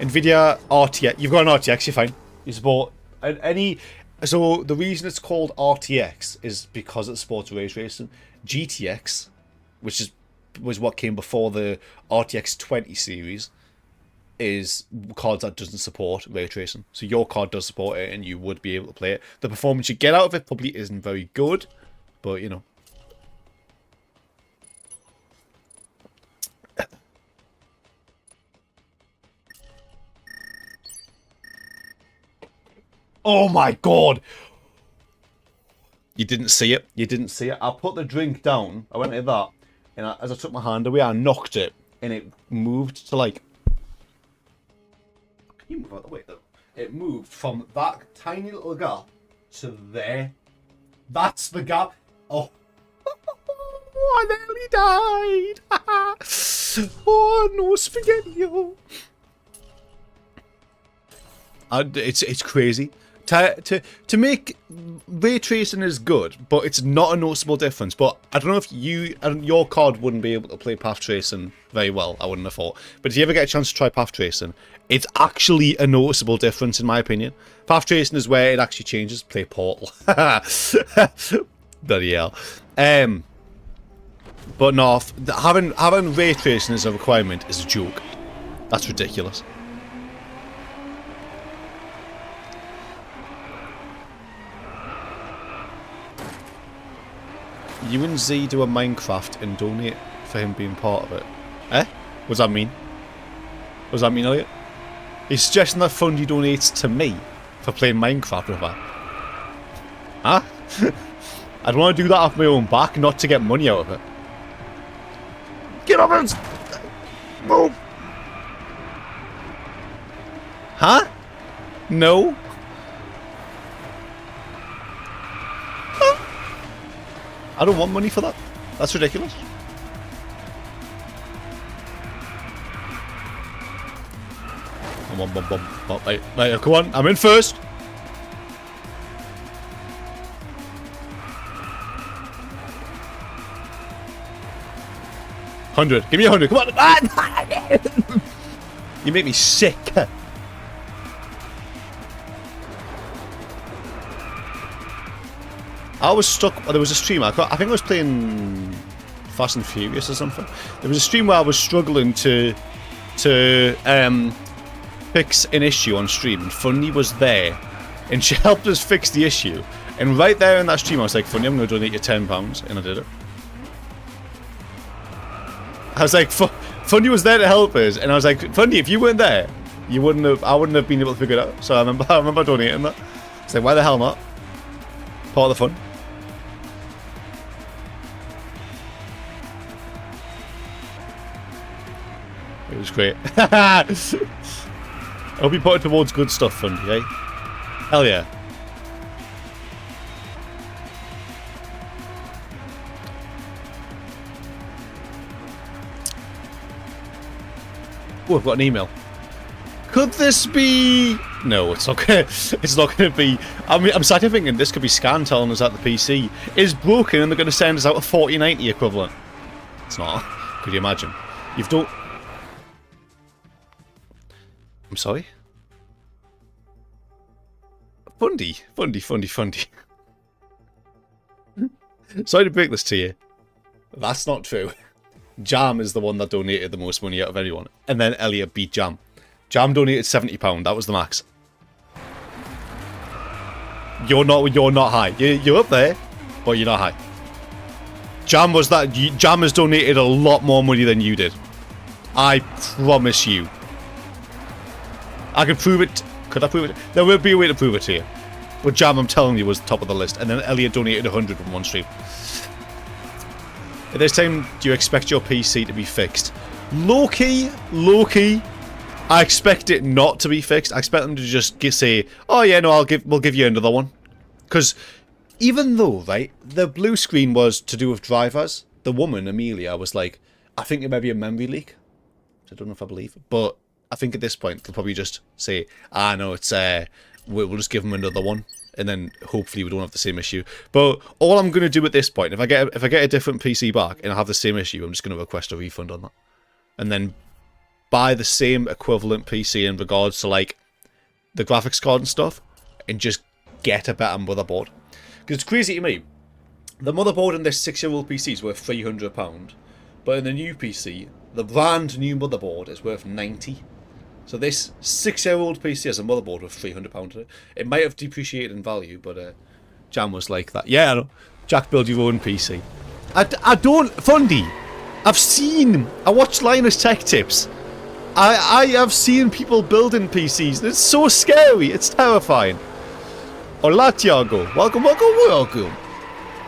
Nvidia RTX, you've got an RTX, you're fine. You support any... So the reason it's called RTX is because it supports ray tracing. GTX, which was what came before the RTX 20 series, is cards that doesn't support ray tracing. So your card does support it and you would be able to play it. The performance you get out of it probably isn't very good, but you know. Oh my god! You didn't see it. You didn't see it. I put the drink down. I went like that. And as I took my hand away, I knocked it. And it moved to like... Can you move out the way though? It moved from that tiny little gap to there. That's the gap. Oh. I nearly died. Oh, no spaghetti-o. It's crazy. To make ray tracing is good, but it's not a noticeable difference. But I don't know if your card wouldn't be able to play path tracing very well. I wouldn't have thought. But if you ever get a chance to try path tracing, it's actually a noticeable difference in my opinion. Path tracing is where it actually changes. Play Portal. Bloody hell. But no, having ray tracing as a requirement is a joke. That's ridiculous. You and Z do a Minecraft and donate for him being part of it. Eh? What does that mean? What does that mean, Elliot? He's suggesting that Fundy donates to me for playing Minecraft with her. Huh? I'd want to do that off my own back, not to get money out of it. Get up and... Move! Huh? No? I don't want money for that. That's ridiculous. Come on, bum. Right, come on. I'm in first. $100. Give me $100. Come on. You make me sick. I was stuck. There was a stream. I think I was playing Fast and Furious or something. There was a stream where I was struggling to fix an issue on stream, and Funny was there, and she helped us fix the issue. And right there in that stream, I was like, "Funny, I'm going to donate you £10," and I did it. I was like, Funny was there to help us, and I was like, Funny, if you weren't there, I wouldn't have been able to figure it out. So I remember donating that. It's like, why the hell not? Part of the fun. It was great. I hope you put it towards good stuff, Fundy, eh? Hell yeah. Oh, I've got an email. Could this be... No, it's not gonna. It's not gonna be. I mean, I'm sat here thinking this could be Scan telling us that the PC is broken and they're gonna send us out a 4090 equivalent. It's not. Could you imagine? You've done. I'm sorry. Fundy. Sorry to break this to you. That's not true. Jam is the one that donated the most money out of anyone. And then Elliot beat Jam. Jam donated £70. That was the max. You're not high. You're up there, but you're not high. Jam was that. Jam has donated a lot more money than you did. I promise you. I could prove it. Could I prove it? There will be a way to prove it to you. But Jam, I'm telling you, was top of the list. And then Elliot donated 100 in one stream. At this time, do you expect your PC to be fixed? Low-key, I expect it not to be fixed. I expect them to just say, oh yeah, no, we'll give you another one. Because even though, right, the blue screen was to do with drivers, the woman, Amelia, was like, I think it may be a memory leak. I don't know if I believe it, but I think at this point, they'll probably just say, no, it's, we'll just give them another one. And then hopefully we don't have the same issue. But all I'm going to do at this point, if I get a different PC back and I have the same issue, I'm just going to request a refund on that. And then buy the same equivalent PC in regards to like the graphics card and stuff, and just get a better motherboard. Because it's crazy to me. The motherboard in this 6-year-old PC is worth £300, but in the new PC, the brand new motherboard is worth £90. So this 6-year-old PC has a motherboard with £300. It might have depreciated in value, but Jam was like that. Yeah, I know. Jack, build your own PC. I don't... Fundy. I watch Linus Tech Tips. I have seen people building PCs. It's so scary. It's terrifying. Hola, Tiago. Welcome. Welcome,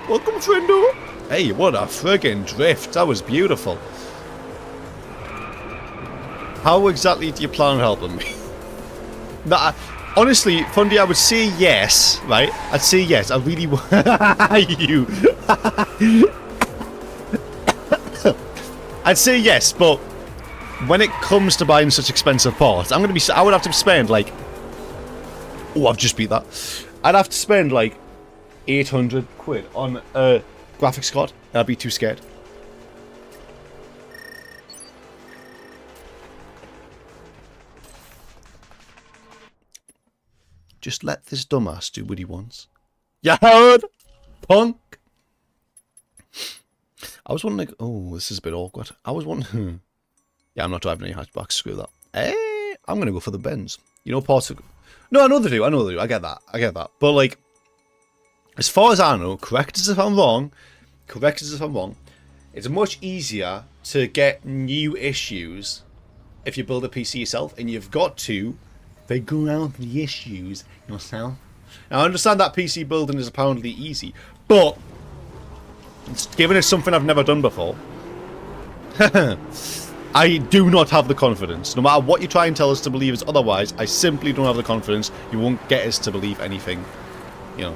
friendo. Hey, what a friggin' drift. That was beautiful. How exactly do you plan on helping me? Nah, honestly, Fundy, I would say yes, right? I'd say yes. I really want you. I'd say yes, but when it comes to buying such expensive parts, I would have to spend like, I've just beat that. I'd have to spend like 800 quid on a graphics card, and I'd be too scared. Just let this dumbass do what he wants. You heard? Punk! I was wondering, this is a bit awkward. I was wondering, yeah, I'm not driving any hatchbacks, screw that. Hey, I'm going to go for the Benz. You know, parts of... No, I know they do, I get that. But, like, as far as I know, correct us if I'm wrong, it's much easier to get new issues if you build a PC yourself, and you've got to figure out the issues yourself. Now, I understand that PC building is apparently easy, but given it's something I've never done before, I do not have the confidence. No matter what you try and tell us to believe is otherwise, I simply don't have the confidence. You won't get us to believe anything, you know.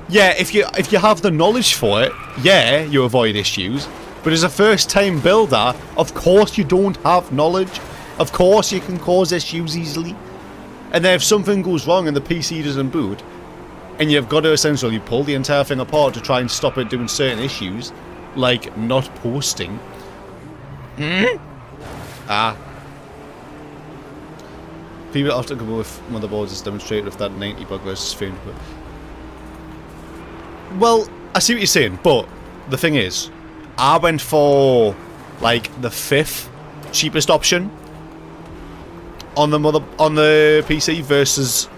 Yeah, if you have the knowledge for it, yeah, you avoid issues. But as a first-time builder, of course you don't have knowledge. Of course you can cause issues easily. And then if something goes wrong and the PC doesn't boot, and you've got to essentially pull the entire thing apart to try and stop it doing certain issues, like not posting. People often come up with motherboards as demonstrated with that 90 bug versus 300 bug. Well, I see what you're saying, but the thing is, I went for like the 5th cheapest option on the PC versus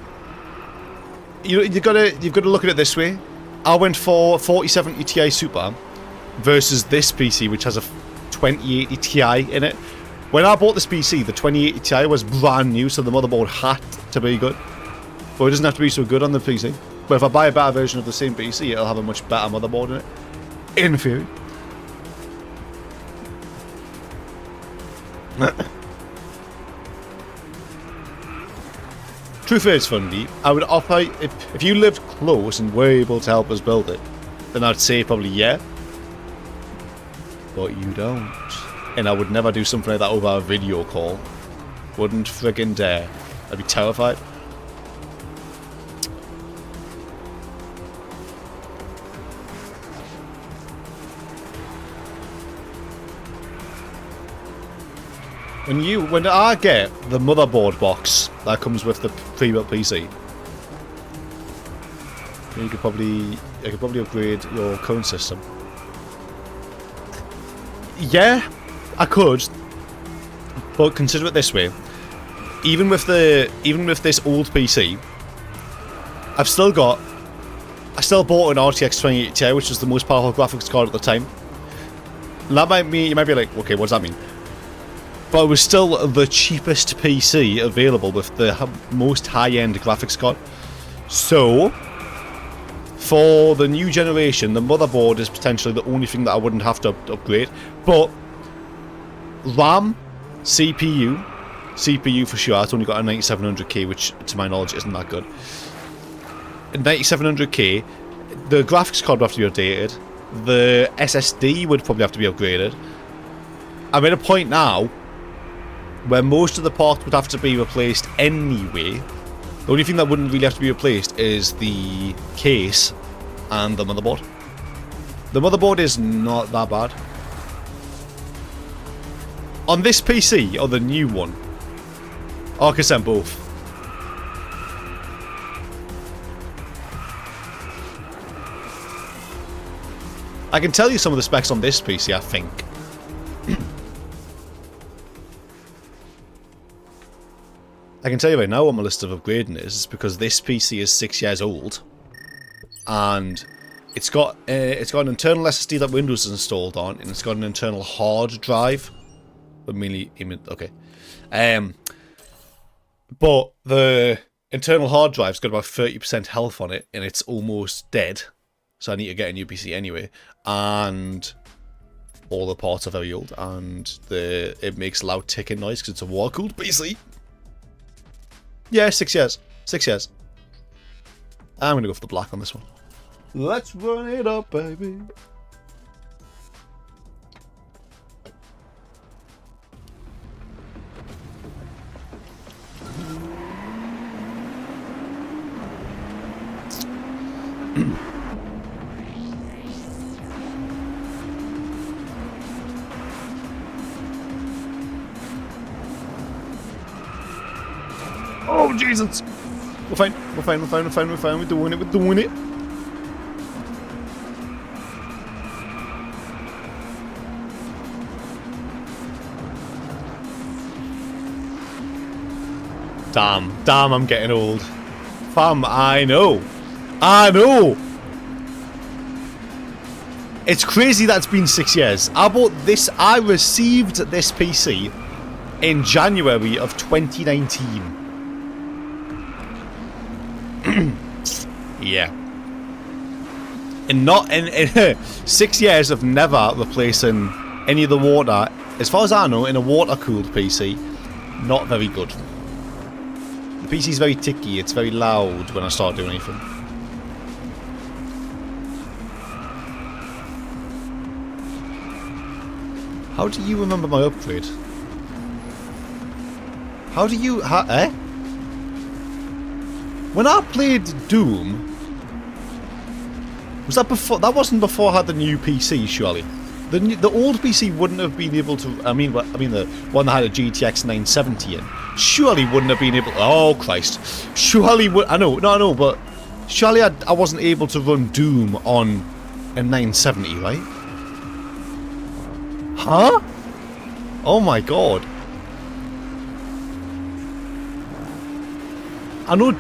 you've got to look at it this way. I went for 4070 Ti Super versus this PC, which has a 2080 Ti in it. When I bought this PC, the 2080 Ti was brand new, so the motherboard had to be good. But it doesn't have to be so good on the PC. But if I buy a better version of the same PC, it'll have a much better motherboard in it. In theory. Truth is, Fundy, I would offer, if you lived close and were able to help us build it, then I'd say probably yeah. But you don't. And I would never do something like that over a video call. Wouldn't friggin' dare. I'd be terrified. When I get the motherboard box that comes with the pre-built PC, I could probably upgrade your current system. Yeah, I could, but consider it this way: even with this old PC, I still bought an RTX 2080 Ti, which was the most powerful graphics card at the time. And that might mean, you might be like, okay, what does that mean? But it was still the cheapest PC available with the most high-end graphics card. So, for the new generation, the motherboard is potentially the only thing that I wouldn't have to upgrade. But RAM, CPU for sure. It's only got a 9700K, which to my knowledge isn't that good. 9700K, the graphics card would have to be updated. The SSD would probably have to be upgraded. I'm at a point now where most of the parts would have to be replaced anyway. The only thing that wouldn't really have to be replaced is the case and the motherboard. The motherboard is not that bad. On this PC, or the new one? Oh, I can send both. I can tell you some of the specs on this PC, I think. I can tell you right now what my list of upgrading is, because this PC is 6 years old, and it's got an internal SSD that Windows is installed on, and it's got an internal hard drive. But mainly, okay. But the internal hard drive's got about 30% health on it, and it's almost dead. So I need to get a new PC anyway, and all the parts are very old, and it makes loud ticking noise because it's a water-cooled PC. Yeah, 6 years. 6 years. I'm going to go for the black on this one. Let's run it up, baby. Oh, Jesus! We're fine. We're fine. We're fine. We're fine. We're fine. We're doing it. We're doing it. Damn. Damn, I'm getting old. Fam, I know. I know! It's crazy that it's been 6 years. I received this PC in January of 2019. Yeah. And not in 6 years of never replacing any of the water, as far as I know, in a water-cooled PC, not very good. The PC's very ticky, it's very loud when I start doing anything. How do you remember my upgrade? How do you... When I played Doom... Was that before... That wasn't before I had the new PC, surely. The old PC wouldn't have been able to... I mean, the one that had a GTX 970 in. Surely wouldn't have been able... Oh, Christ. Surely would... I know, but... Surely I wasn't able to run Doom on a 970, right? Huh? Oh my god. I know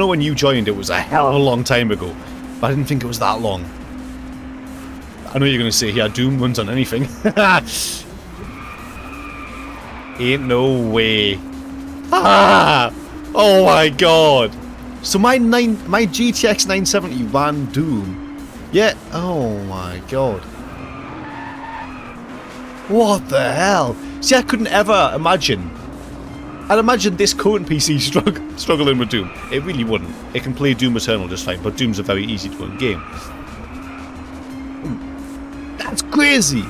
when you joined it was a hell of a long time ago, but I didn't think it was that long. I know you're going to say, yeah, Doom runs on anything. Ain't no way. Ah! Oh my god. So my GTX 970 ran Doom. Yeah. Oh my god. What the hell? See, I couldn't ever imagine. I'd imagine this current PC struggling with Doom. It really wouldn't. It can play Doom Eternal just fine, but Doom's a very easy to run game. That's crazy!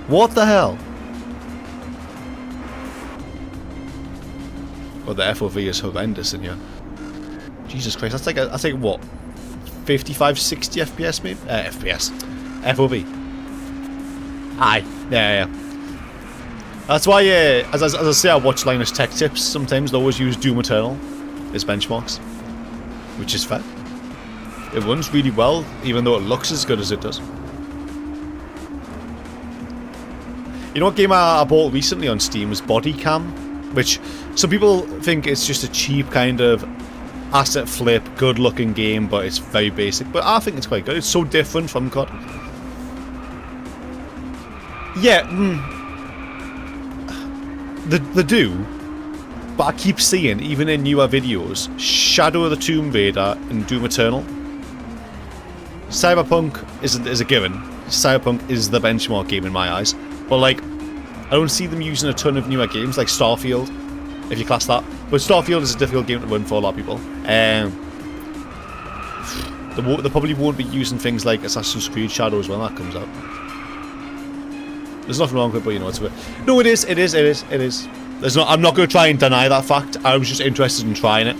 What the hell? Oh, the FOV is horrendous in here. Jesus Christ, that's like what? 55, 60 FPS maybe? FPS. FOV. Aye. Yeah. That's why, as I say, I watch Linus Tech Tips. Sometimes they always use Doom Eternal as benchmarks, which is fair. It runs really well, even though it looks as good as it does. You know what game I bought recently on Steam was Body Cam, which some people think it's just a cheap kind of asset flip, good-looking game, but it's very basic. But I think it's quite good. It's so different from COD. Yeah, They do, but I keep seeing, even in newer videos, Shadow of the Tomb Raider and Doom Eternal. Cyberpunk is a given. Cyberpunk is the benchmark game in my eyes. But, like, I don't see them using a ton of newer games, like Starfield, if you class that. But Starfield is a difficult game to run for a lot of people. They probably won't be using things like Assassin's Creed Shadows when that comes out. There's nothing wrong with it, but you know, it's a bit... No, it is. There's not. I'm not going to try and deny that fact. I was just interested in trying it.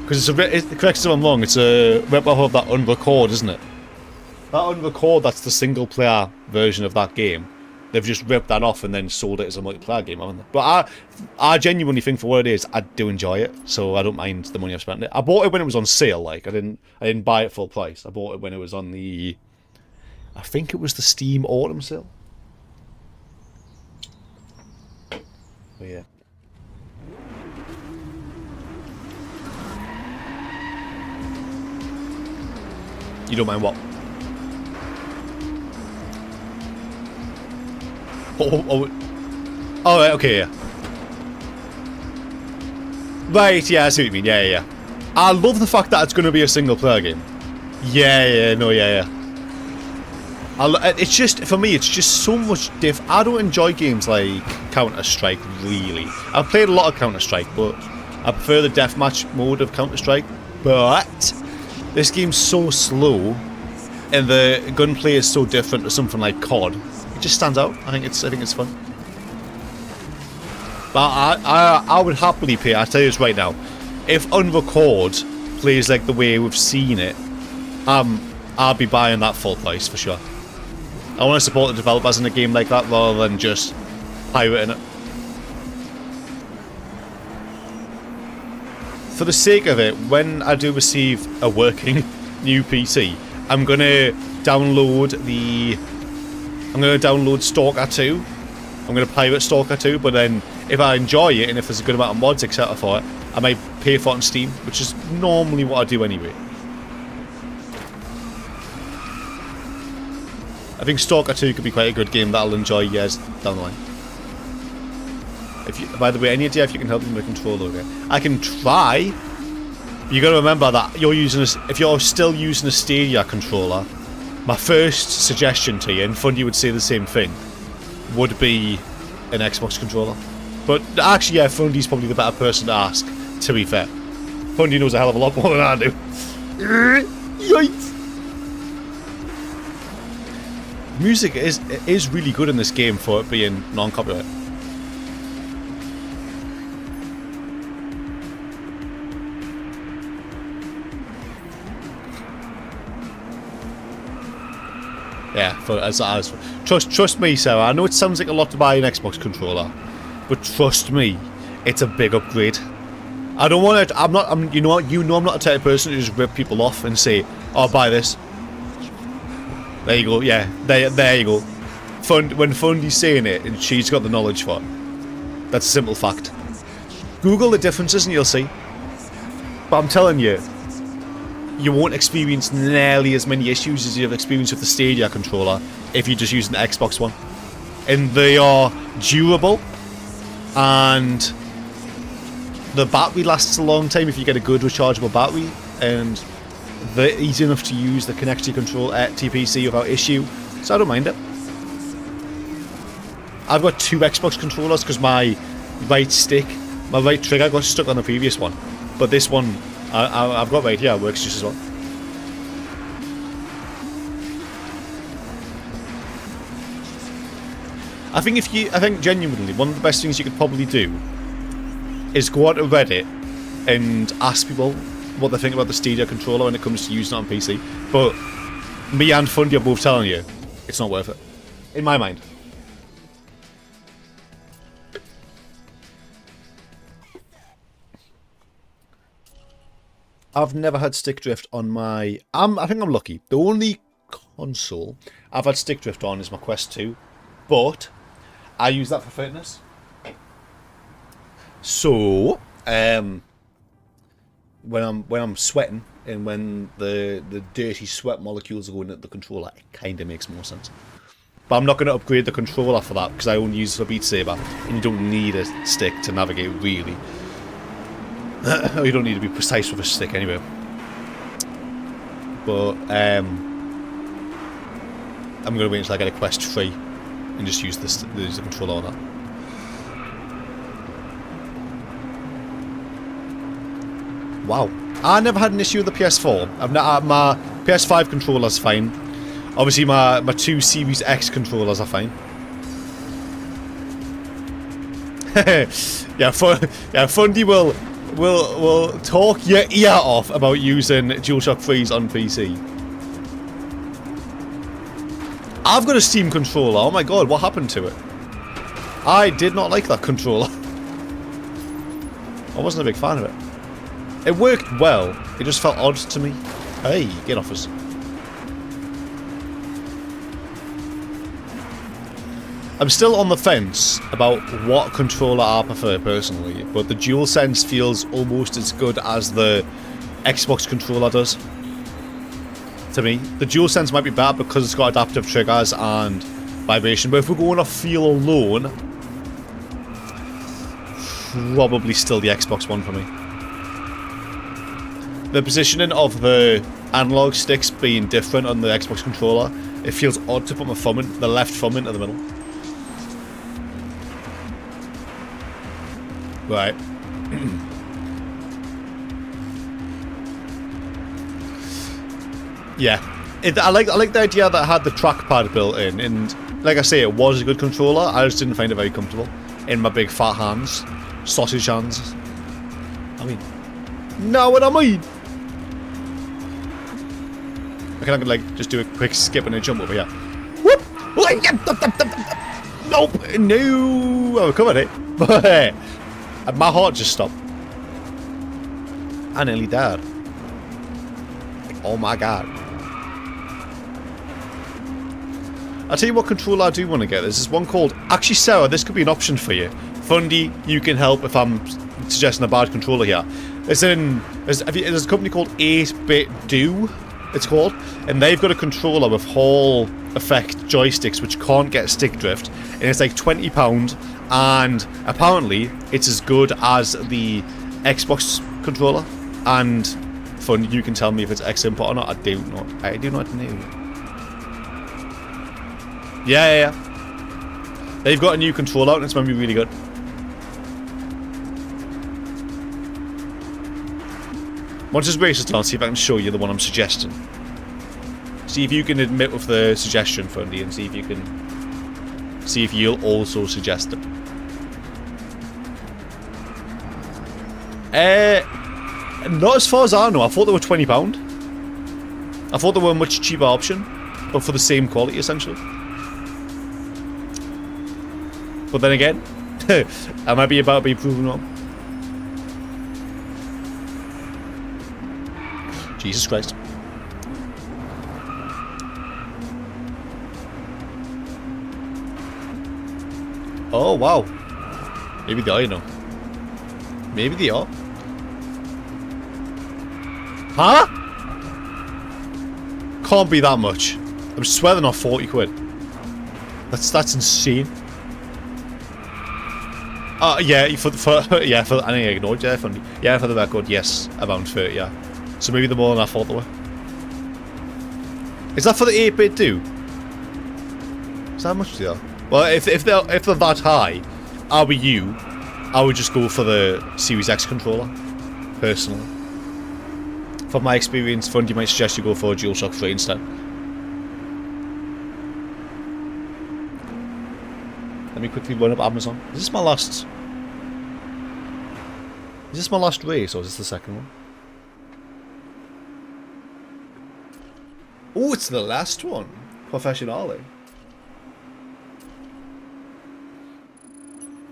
Because correct me if I'm wrong, it's a rip-off of that Unrecord, isn't it? That Unrecord, that's the single-player version of that game. They've just ripped that off and then sold it as a multiplayer game, haven't they? But I genuinely think for what it is, I do enjoy it. So I don't mind the money I've spent on it. I bought it when it was on sale, like, I didn't buy it full price. I bought it when it was on the... I think it was the Steam Autumn sale. But yeah. You don't mind what? Oh, right, okay, yeah. Right, yeah, I see what you mean. Yeah. I love the fact that it's going to be a single player game. Yeah. It's just, for me, it's just so much I don't enjoy games like Counter-Strike, really. I've played a lot of Counter-Strike, but I prefer the deathmatch mode of Counter-Strike. But this game's so slow, and the gunplay is so different to something like COD. It just stands out. I think it's fun. But I would happily pay. I'll tell you this right now. If Unrecord plays like the way we've seen it, I'll be buying that full price for sure. I want to support the developers in a game like that rather than just pirating it. For the sake of it, when I do receive a working new PC, I'm gonna download Stalker 2. I'm gonna pirate Stalker 2, but then if I enjoy it and if there's a good amount of mods etc. for it, I might pay for it on Steam, which is normally what I do anyway. I think Stalker 2 could be quite a good game that I'll enjoy years down the line. By the way, any idea if you can help me with the controller? Okay? I can try. You got to remember that if you're still using a Stadia controller, my first suggestion to you, and Fundy would say the same thing, would be an Xbox controller. But actually, yeah, Fundy's probably the better person to ask, to be fair. Fundy knows a hell of a lot more than I do. Yikes! Music is really good in this game for it being non-copyright. Yeah, trust me, Sarah. I know it sounds like a lot to buy an Xbox controller, but trust me, it's a big upgrade. I don't want it. You know I'm not the type of person who just rip people off and say, "Oh, buy this." There you go. Yeah, there you go. When Fundy's saying it, and she's got the knowledge for it. That's a simple fact. Google the differences and you'll see. But I'm telling you, you won't experience nearly as many issues as you've experienced with the Stadia controller if you're just using the Xbox One. And they are durable, and the battery lasts a long time if you get a good rechargeable battery, and they're easy enough to use. They connect to your control at TPC without issue, so I don't mind it. I've got two Xbox controllers because my right trigger got stuck on the previous one, but this one I've got right here works just as well. I think genuinely one of the best things you could probably do is go out to Reddit and ask people what they think about the Stadia controller when it comes to using it on PC. But me and Fundy are both telling you it's not worth it, in my mind. I've never had stick drift on my... I think I'm lucky. The only console I've had stick drift on is my Quest 2. But I use that for fitness. So, when I'm sweating and when the dirty sweat molecules are going at the controller, it kind of makes more sense. But I'm not going to upgrade the controller for that because I only use it for Beat Saber, and you don't need a stick to navigate really. You don't need to be precise with a stick anyway. But I'm going to wait until I get a Quest 3 and just use the controller on that. Wow. I never had an issue with the PS4. My PS5 controller's fine. Obviously my 2 Series X controllers are fine. Fundy will talk your ear off about using DualShock 3s on PC. I've got a Steam controller. Oh my god, what happened to it? I did not like that controller. I wasn't a big fan of it. It worked well, it just felt odd to me. Hey, get off us. I'm still on the fence about what controller I prefer personally, but the DualSense feels almost as good as the Xbox controller does. To me, the DualSense might be better because it's got adaptive triggers and vibration, but if we're going off feel alone, probably still the Xbox One for me. The positioning of the analog sticks being different on the Xbox controller, it feels odd to put my thumb in, the left thumb into the middle. Right. Yeah. I like the idea that it had the trackpad built in, and like I say, it was a good controller. I just didn't find it very comfortable in my big fat hands, sausage hands. I mean, know what I mean? I can like just do a quick skip and a jump over here. Whoop! Nope! No! I recovered it, but my heart just stopped. I nearly died. Oh my god. I'll tell you what controller I do want to get. There's this one called... Actually, Sarah, this could be an option for you. Fundy, you can help if I'm suggesting a bad controller here. There's a company called 8-Bit Do, it's called. And they've got a controller with Hall effect joysticks which can't get stick drift. And it's like £20. And apparently, it's as good as the Xbox controller. And Fundy, you can tell me if it's X input or not. I do not know. Yeah. They've got a new controller out and it's going to be really good. Once it's racist, I'll see if I can show you the one I'm suggesting. See if you can admit with the suggestion, Fundy, and see if you'll also suggest it. Not as far as I know. I thought they were £20. I thought they were a much cheaper option, but for the same quality, essentially. But then again, I might be about to be proven wrong. Jesus Christ. Oh, wow. Maybe they are, you know. Maybe they are. Huh? Can't be that much. I'm swearing off 40 quid. That's insane. Yeah, I think I ignored you, Fundy. Yeah, for the record, yes, around 30, yeah. So maybe the more than I thought they were. Is that for the 8-Bit Do? Is that how much they are? Well, if they're that high, I would just go for the Series X controller, personally. From my experience, Fundy might suggest you go for a DualShock 3 instead. Let me quickly run up Amazon. Is this my last race, or is this the second one? Oh, it's the last one. Professionally.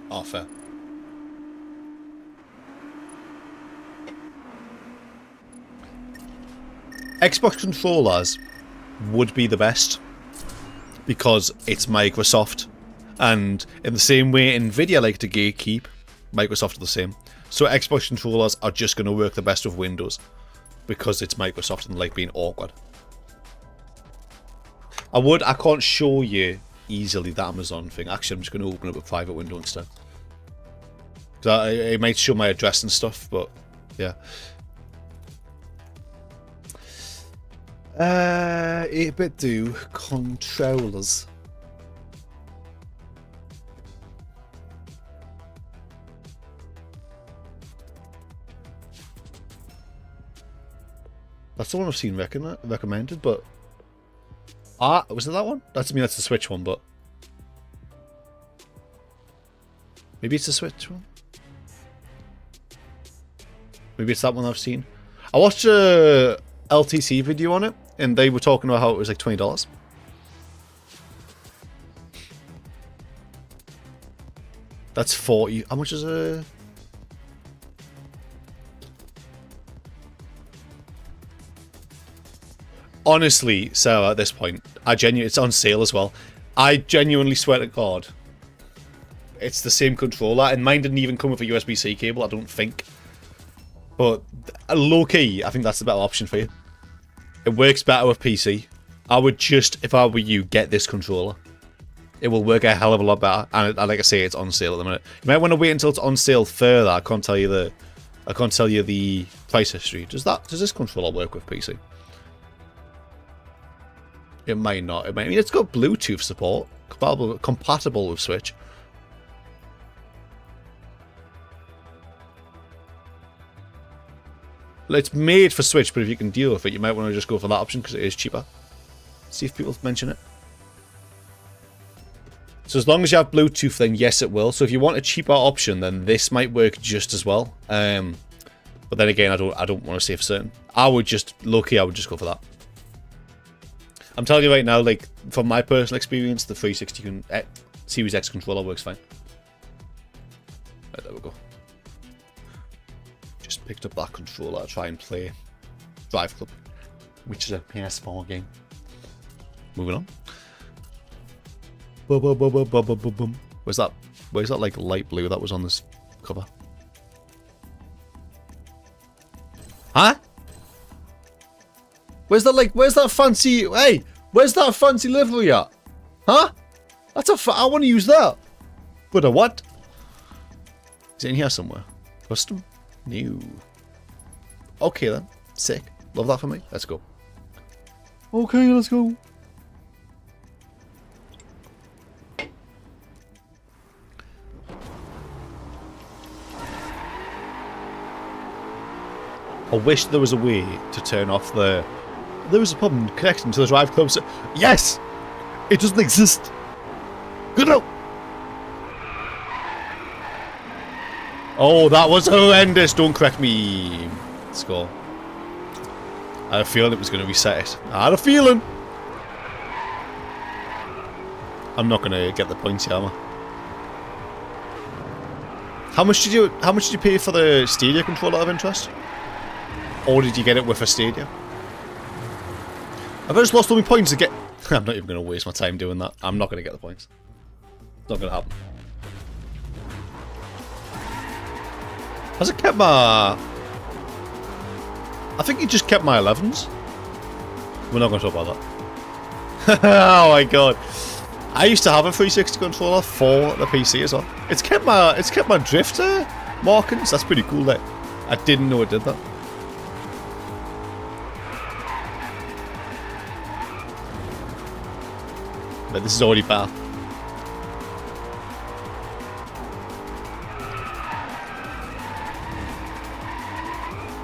Oh, fair. Xbox controllers would be the best because it's Microsoft, and in the same way Nvidia like to gatekeep, Microsoft are the same. So Xbox controllers are just going to work the best with Windows because it's Microsoft and like being awkward. I can't show you easily the Amazon thing. Actually, I'm just going to open up a private window instead. Because it might show my address and stuff, but yeah. 8-bit do controllers. That's the one I've seen recommended, but was it that one? That's the Switch one, but maybe it's the Switch one. Maybe it's that one I've seen. I watched a LTC video on it, and they were talking about how it was like $20. That's 40. How much is a? Honestly, Sarah, at this point, it's on sale as well. I genuinely swear to God, it's the same controller, and mine didn't even come with a USB-C cable, I don't think. But low-key, I think that's the better option for you. It works better with PC. I would just, if I were you, get this controller. It will work a hell of a lot better, and like I say, it's on sale at the minute. You might want to wait until it's on sale further. I can't tell you the price history. Does this controller work with PC? It might not. I mean, it's got Bluetooth support, compatible with Switch. It's made for Switch, but if you can deal with it, you might want to just go for that option because it is cheaper. See if people mention it. So as long as you have Bluetooth, then yes, it will. So if you want a cheaper option, then this might work just as well. But then again, I don't want to say for certain. I would just go for that. I'm telling you right now, like, from my personal experience, the 360 Series X controller works fine. Right, there we go. Just picked up that controller to try and play Driveclub, which is a PS4 game. Moving on. Where's that like light blue that was on this cover? Huh? Where's that fancy, hey, where's that fancy livery at? Huh? I want to use that. But a what? Is it in here somewhere? Custom? New. Okay then. Sick. Love that for me. Let's go. Okay, let's go. I wish there was a way to turn off the... There was a problem connecting to the Driveclub. So yes! It doesn't exist! Good no! Oh, that was horrendous! Don't correct me! Let's go. I had a feeling it was going to reset it. I had a feeling! I'm not going to get the points here, am I? How much did you pay for the Stadia controller of interest? Or did you get it with a Stadia? I've just lost all my points to get... I'm not even going to waste my time doing that. I'm not going to get the points. It's not going to happen. Has it kept my... I think it just kept my 11s. We're not going to talk about that. Oh my god. I used to have a 360 controller for the PC as well. It's kept my drifter markings. That's pretty cool, that. I didn't know it did that. But this is already better.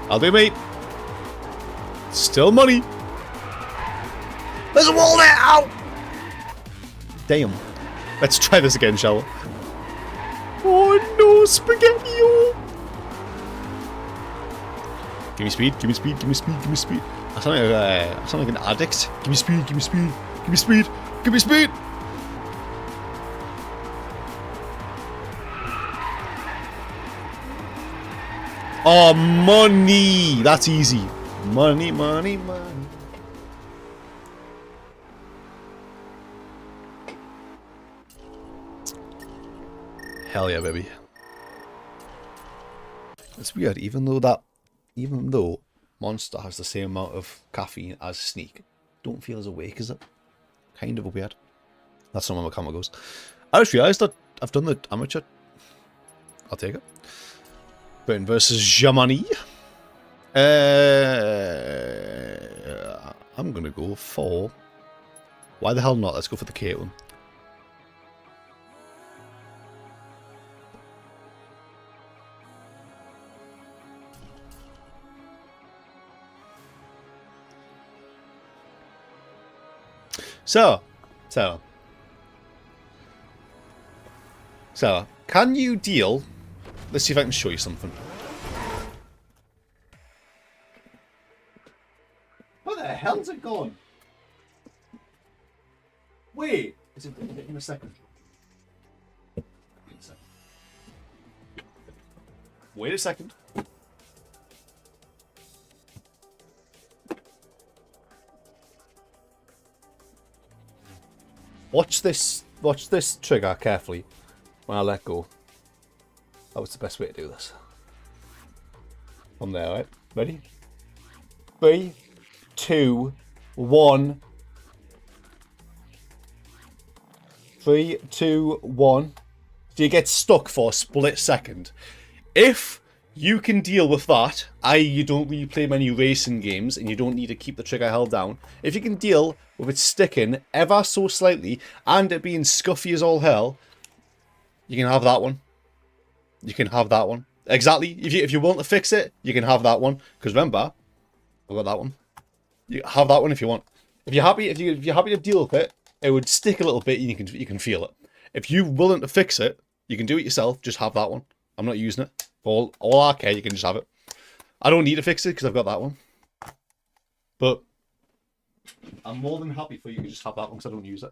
I'll do, mate. Still money. There's a wall there! Ow! Damn. Let's try this again, shall we? Oh no, spaghetti! Give me speed, give me speed, give me speed, give me speed. I sound like an addict. Give me speed, give me speed, give me speed. Give me speed! Oh, money! That's easy. Money, money, money. Hell yeah, baby. It's weird, even though Monster has the same amount of caffeine as Sneak, don't feel as awake as it. Kind of weird. That's not where my camera goes. I just realised that I've done the amateur. I'll take it. Britain versus Germany. I'm gonna go for... Why the hell not? Let's go for the K one. So, can you deal... Let's see if I can show you something. Where the hell's it gone? Wait, is it in a second? Wait a second. Watch this trigger carefully when I let go. That was the best way to do this. From there, right? Ready? 3, 2, 1. 3, 2, 1. So you get stuck for a split second. If you can deal with that, i.e. you don't really play many racing games and you don't need to keep the trigger held down. If you can deal with it sticking ever so slightly and it being scuffy as all hell, you can have that one. You can have that one. Exactly. If you want to fix it, you can have that one. Because remember, I've got that one. You have that one if you want. If you're happy to deal with it, it would stick a little bit and you can feel it. If you're willing to fix it, you can do it yourself. Just have that one. I'm not using it. All I care, you can just have it. I don't need to fix it because I've got that one. But I'm more than happy for you to just have that one because I don't use it.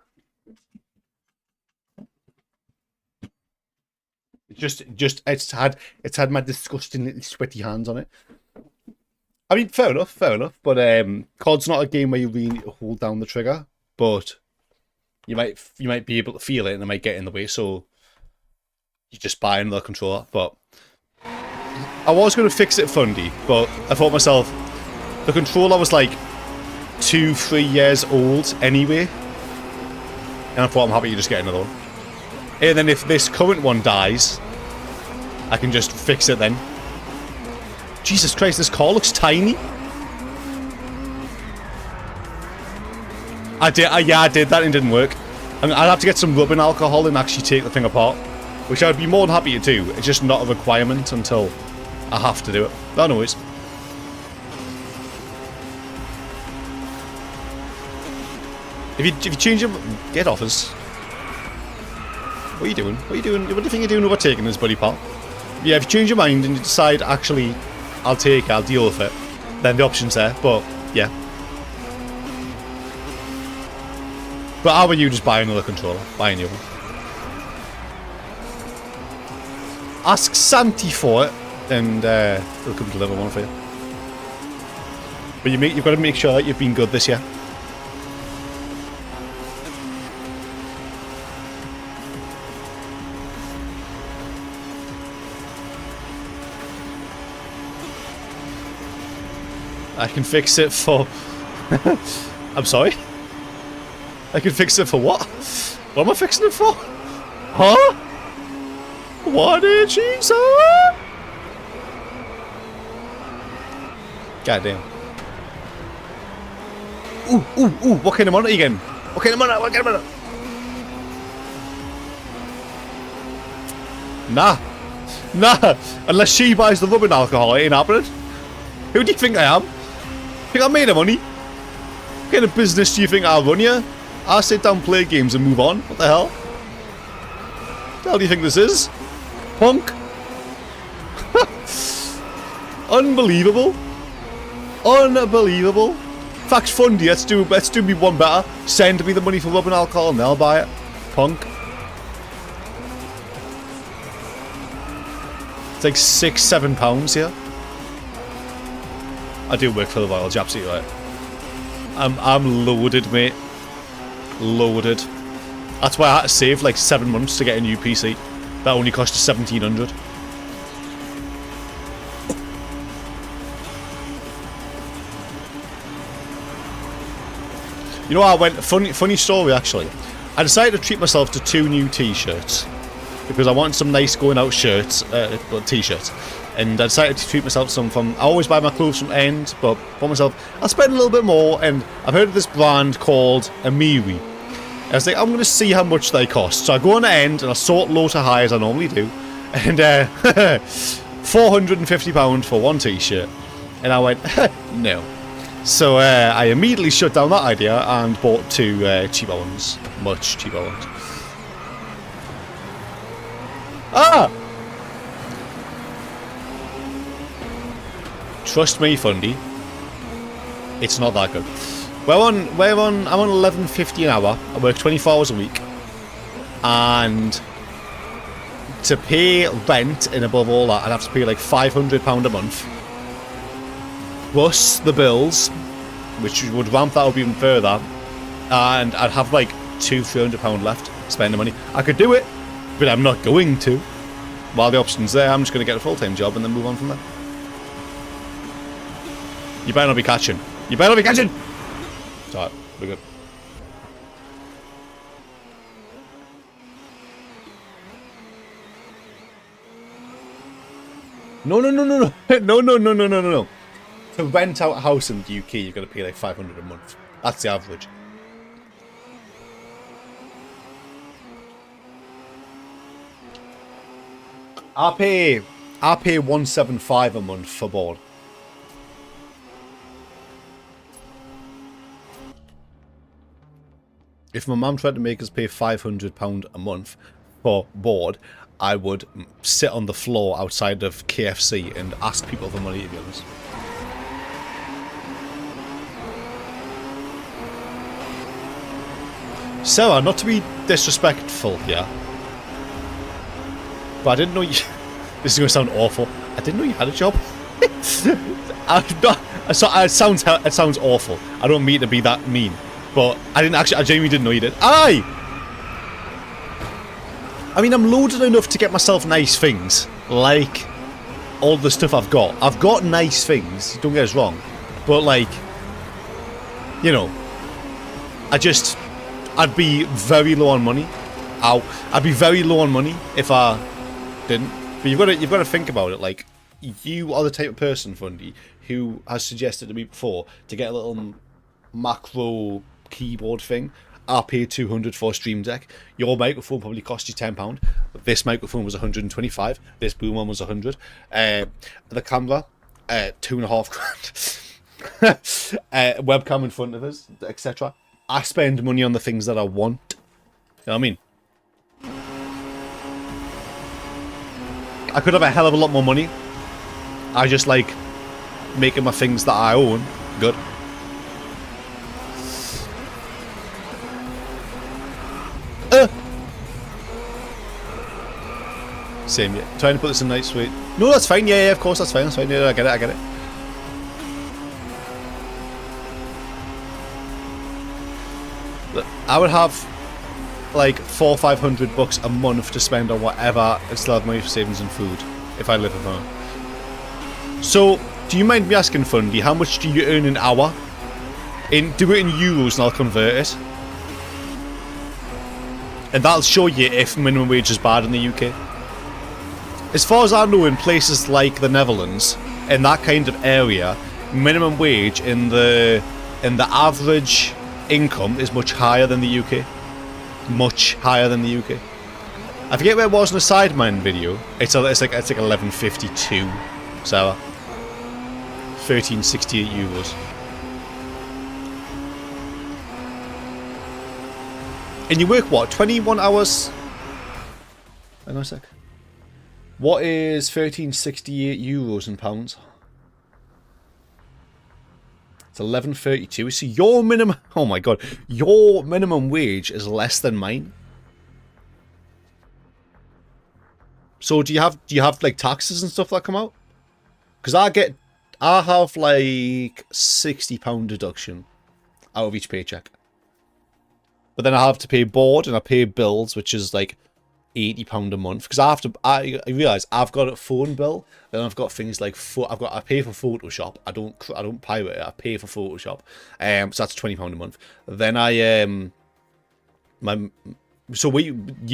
It's had my disgusting little sweaty hands on it. I mean, fair enough. But COD's not a game where you really need to hold down the trigger, but you might be able to feel it and it might get in the way, so you just buy another controller. But I was going to fix it Fundy, but I thought to myself, the controller was like 2-3 years old anyway, and I thought I'm happy to just get another one. And then if this current one dies, I can just fix it then. Jesus Christ, this car looks tiny. I did that and it didn't work. I'd have to get some rubbing alcohol and actually take the thing apart, which I'd be more than happy to do. It's just not a requirement until I have to do it. No worries. If you change your... Get off us. What are you doing? What do you think you're doing overtaking this, buddy pal? Yeah, if you change your mind and you decide, actually, I'll deal with it, then the option's there, but, yeah. But how about you just buy another controller? Buy a new one. Ask Santi for it, and he'll come deliver one for you. But you've got to make sure that you've been good this year. I can fix it for... I'm sorry? I can fix it for what? What am I fixing it for? Huh? What did she say? Goddamn. Ooh, what kind of monitor again? What kind of monitor? Nah. Unless she buys the rubbing alcohol, it ain't happening. Who do you think I am? Think I made of money? What kind of business do you think I run here? I sit down, play games and move on. What the hell? What the hell do you think this is? Punk? Unbelievable. Unbelievable. Fact Fundy, let's do me one better. Send me the money for rubbing alcohol and they'll buy it. Punk. It's like £6-7 here. I do work for the miles, you're absolutely right. I'm loaded, mate. Loaded. That's why I had to save like 7 months to get a new PC. That only cost us 1,700. You know what, I went, funny story actually. I decided to treat myself to 2 new t-shirts. Because I wanted some nice going out shirts, t-shirts. And I decided to treat myself to some from, I always buy my clothes from End, but for myself, I'll spend a little bit more. And I've heard of this brand called Amiri. I was like, I'm going to see how much they cost. So I go on End and I sort low to high as I normally do. And £450 for 1 t-shirt. And I went, no. So I immediately shut down that idea and bought 2 cheaper ones. Much cheaper ones. Ah! Trust me, Fundy. It's not that good. I'm on 11.50 an hour. I work 24 hours a week. And to pay rent and above all that, I'd have to pay like £500 a month. Plus the bills, which would ramp that up even further. And I'd have like £200-300 left spending money. I could do it, but I'm not going to. While the option's there, I'm just going to get a full-time job and then move on from there. You better not be catching. You better not be catching! It's alright, we're good. No. No. To rent out a house in the UK, you've got to pay like $500 a month. That's the average. I pay $175 a month for board. If my mum tried to make us pay £500 a month for board, I would sit on the floor outside of KFC and ask people for money, to be honest. Sarah, not to be disrespectful here, but I didn't know you... This is going to sound awful. I didn't know you had a job. It sounds awful. I don't mean to be that mean. But I genuinely didn't know you did. I mean, I'm loaded enough to get myself nice things. Like, all the stuff I've got. I've got nice things, don't get us wrong. But, like, you know, I'd be very low on money. I'd be very low on money if I didn't. But you've got to think about it. Like, you are the type of person, Fundy, who has suggested to me before to get a little macro keyboard thing. I paid $200 for a Stream Deck. Your microphone probably cost you £10. This microphone was $125. This boom one was $100. The camera, $2.5 grand. Webcam in front of us, etc. I spend money on the things that I want. You know what I mean? I could have a hell of a lot more money. I just like making my things that I own good. Same, yeah. Trying to put this in nice weight. No, that's fine. Yeah, of course, that's fine. That's fine. Yeah, I get it. Look, I would have like $400 or $500 a month to spend on whatever and still have money for savings and food if I live at home. So, do you mind me asking, Fundy, how much do you earn an hour? Do it in euros and I'll convert it. And that'll show you if minimum wage is bad in the UK. As far as I know, in places like the Netherlands, in that kind of area, minimum wage in the average income is much higher than the UK. Much higher than the UK. I forget where it was in the Sideman video. It's like 11.52, Sarah. 13.68 euros. And you work what? 21 hours? Hang on a sec. What is 13.68 euros in pounds? It's 11.32. So your minimum... Oh my god. Your minimum wage is less than mine. So do you have like taxes and stuff that come out? Because I get I have like £60 deduction out of each paycheck. But then I have to pay board and I pay bills, which is like £80 a month. Because I realise I've got a phone bill, then I've got things like I pay for Photoshop. I don't pirate it. I pay for Photoshop. So that's £20 a month. Then we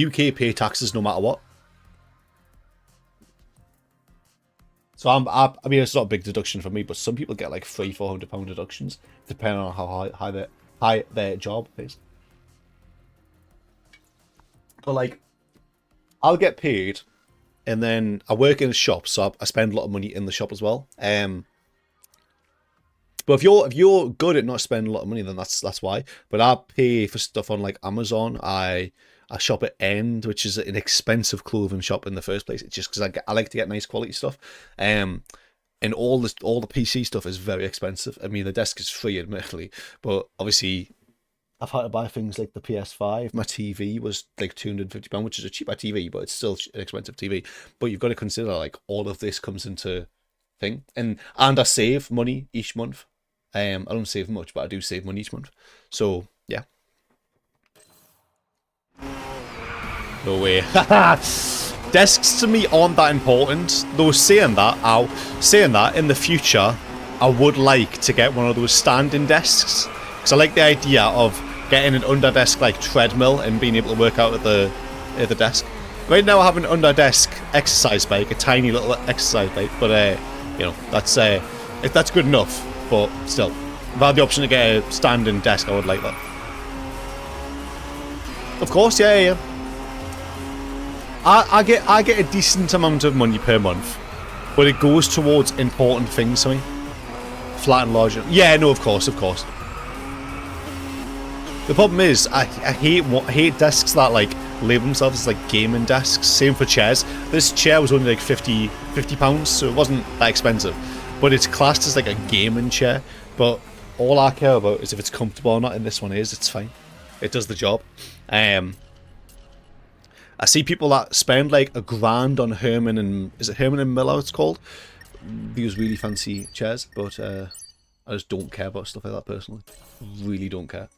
UK pay taxes no matter what. So I mean, it's not a big deduction for me, but some people get like £300-400 deductions depending on how high their job is. But like, I'll get paid, and then I work in a shop, so I spend a lot of money in the shop as well. But if you're good at not spending a lot of money, then that's why. But I pay for stuff on like Amazon. I shop at End, which is an expensive clothing shop in the first place. It's just because I like to get nice quality stuff. And all the PC stuff is very expensive. I mean, the desk is free, admittedly, but obviously I've had to buy things like the PS5. My TV was like £250, which is a cheaper TV, but it's still an expensive TV. But you've got to consider like all of this comes into thing, and I save money each month. I don't save much, but I do save money each month. So yeah. No way. Desks to me aren't that important. Though saying that in the future, I would like to get one of those standing desks, because I like the idea of getting an under desk like treadmill and being able to work out at the desk. Right now I have an under desk exercise bike, a tiny little exercise bike, but you know, that's good enough. But still, if I had the option to get a standing desk, I would like that. Of course, yeah. I get a decent amount of money per month, but it goes towards important things to me. Flat and large. Yeah, no, of course. The problem is, I hate desks that like label themselves as like gaming desks. Same for chairs. This chair was only like £50, so it wasn't that expensive, but it's classed as like a gaming chair. But all I care about is if it's comfortable or not, and this one is. It's fine. It does the job. I see people that spend like £1,000 on Herman and... Is it Herman and Miller it's called? These really fancy chairs, but I just don't care about stuff like that personally. Really don't care.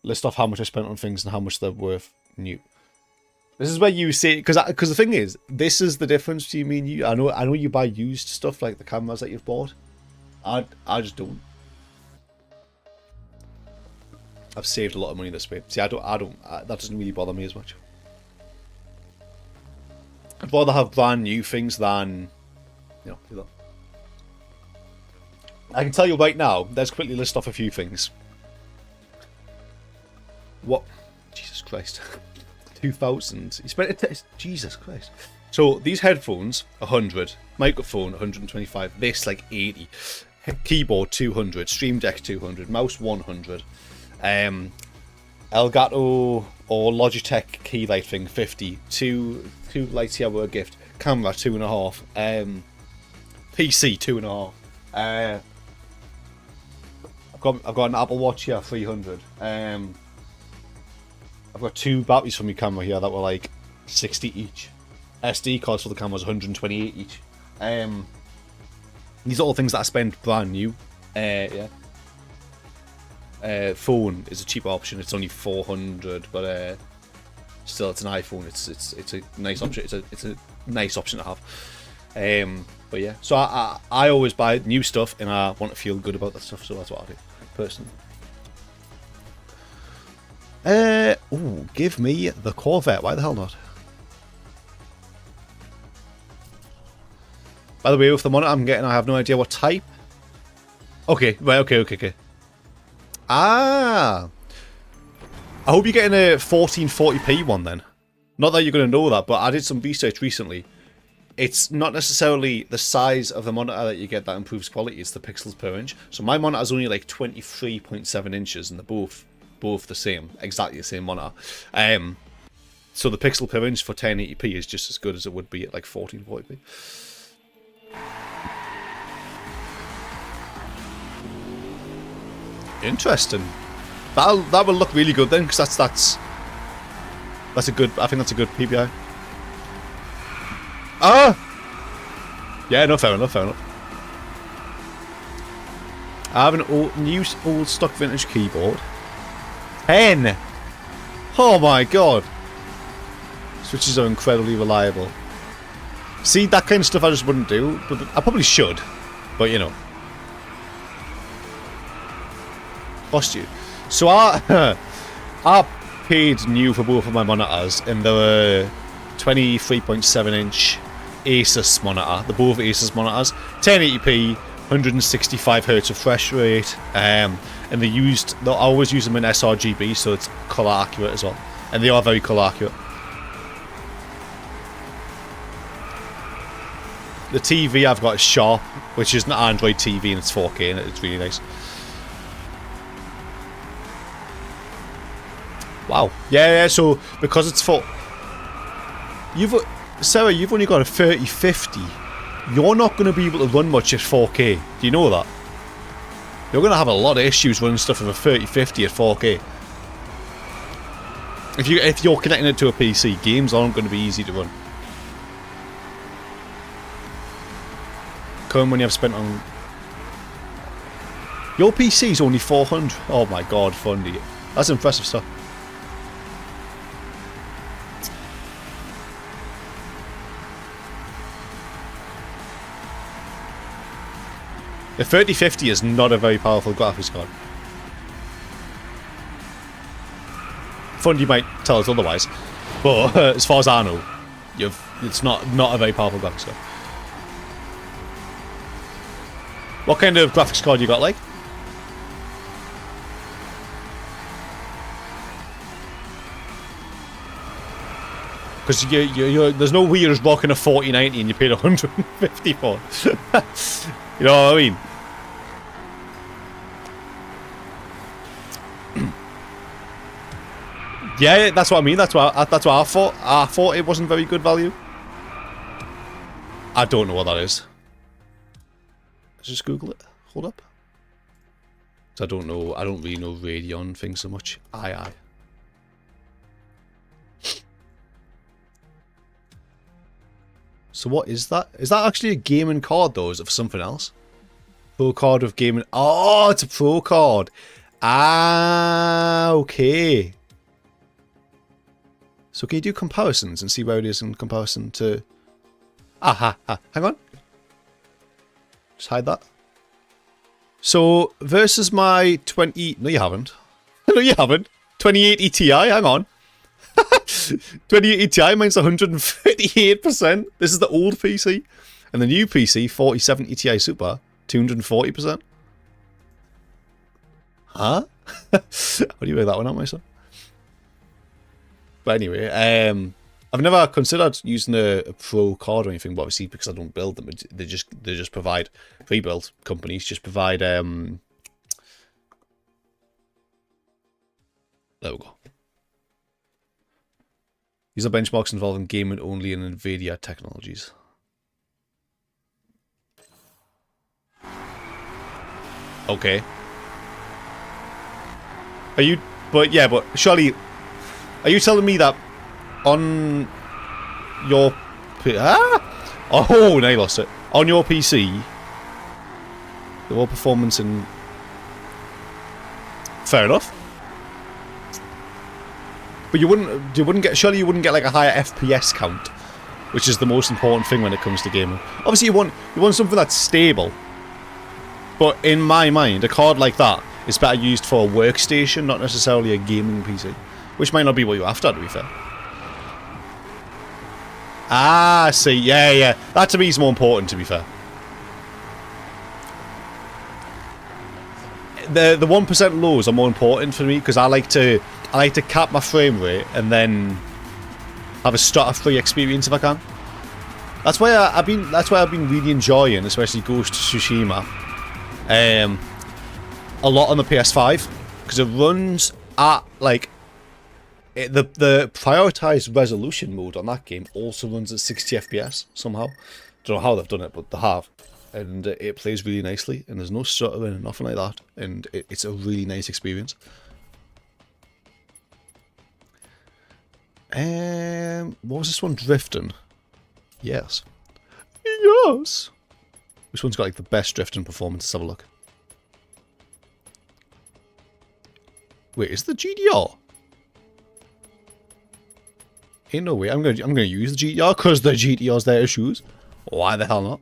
List off how much I spent on things and how much they're worth new. This is where you see... Because the thing is, this is the difference between me and you. I know you buy used stuff like the cameras that you've bought. I just don't. I've saved a lot of money this way. See, that doesn't really bother me as much. I'd rather have brand new things than, you know, do that. I can tell you right now, let's quickly list off a few things. What? Jesus Christ. 2,000. You spent it. Jesus Christ. So these headphones, 100. Microphone, 125. This, like 80. Keyboard, 200. Stream Deck, 200. Mouse, 100. Elgato or Logitech key light thing, 50. Two lights here were a gift. Camera, 2.5. PC, 2.5. I've got an Apple Watch here, 300. I've got 2 batteries for my camera here that were like 60 each. SD cards for the camera was 128 each. These are all things that I spend brand new. Yeah. Phone is a cheaper option. It's only 400, but still, it's an iPhone. It's a nice option. It's a nice option to have. But yeah, so I always buy new stuff, and I want to feel good about that stuff. So that's what I do personally. Ooh, give me the Corvette. Why the hell not? By the way, with the monitor I'm getting, I have no idea what type. Okay, right, okay. Ah! I hope you're getting a 1440p one then. Not that you're going to know that, but I did some research recently. It's not necessarily the size of the monitor that you get that improves quality, it's the pixels per inch. So my monitor is only like 23.7 inches, and they're both the same, exactly the same monitor. So the pixel per inch for 1080p is just as good as it would be at like 1440p. Interesting. That will look really good then, because that's a good. I think that's a good PPI. Ah. Yeah, no, fair enough. I have an new old stock vintage keyboard. 10! Oh my god! Switches are incredibly reliable. See, that kind of stuff I just wouldn't do, but I probably should. But, you know. Cost you. So I paid new for both of my monitors, and they were 23.7-inch Asus monitor. They're both Asus monitors. 1080p, 165Hz refresh rate, and they'll always use them in sRGB, so it's color accurate as well. And they are very color accurate. The TV I've got is Sharp, which is an Android TV, and it's 4K, and it's really nice. Wow. Yeah, so because it's for... Sarah, you've only got a 3050. You're not going to be able to run much at 4K. Do you know that? You're going to have a lot of issues running stuff with a 3050 at 4K. If you're connecting it to a PC, games aren't going to be easy to run. Come when you have spent on... Your PC's only 400. Oh my god, Fundy. That's impressive stuff. The 3050 is not a very powerful graphics card. Fundy might tell us otherwise, but as far as I know, it's not a very powerful graphics card. What kind of graphics card you got, like? Because there's no way you're just rocking a 4090 and you paid 150 for it. You know what I mean? Yeah, that's what I mean. That's what I thought. I thought it wasn't very good value. I don't know what that is. Let's just Google it. Hold up. I don't know. I don't really know Radeon things so much. Aye. So what is that? Is that actually a gaming card though? Is it for something else? Pro card of gaming. Oh, it's a pro card. Ah, okay. So can you do comparisons and see where it is in comparison to... Hang on. Just hide that. So versus my 20... No, you haven't. No, you haven't. 2080 Ti, hang on. 2080 Ti, mine's 138%. This is the old PC. And the new PC, 4070 Ti Super, 240%. Huh? How do you weigh that one out, myself? But anyway, I've never considered using a pro card or anything, but obviously because I don't build them, they just provide, pre-built companies just provide, there we go. These are benchmarks involving gaming only and NVIDIA technologies. Okay. Are you... But yeah, but surely... Are you telling me that on your... Oh, now you lost it. On your PC, the raw performance in... Fair enough. But you wouldn't get... Surely you wouldn't get like a higher FPS count, which is the most important thing when it comes to gaming. Obviously you want something that's stable. But in my mind, a card like that is better used for a workstation, not necessarily a gaming PC. Which might not be what you're after, to be fair. Ah, see, yeah. That to me is more important, to be fair. The 1% lows are more important for me because I like to cap my frame rate and then have a stutter-free experience if I can. That's why I've been really enjoying, especially Ghost of Tsushima, a lot on the PS5 because it runs at like the prioritized resolution mode on that game also runs at 60 FPS somehow. Don't know how they've done it, but they have. And it plays really nicely, and there's no stuttering and nothing like that, and it's a really nice experience. What was this one? Drifting. Yes. Yes! Which one's got like the best drifting performance? Let's have a look. Wait, is the GDR? Ain't no way. I'm gonna use the GDR because the GDR's their issues. Why the hell not?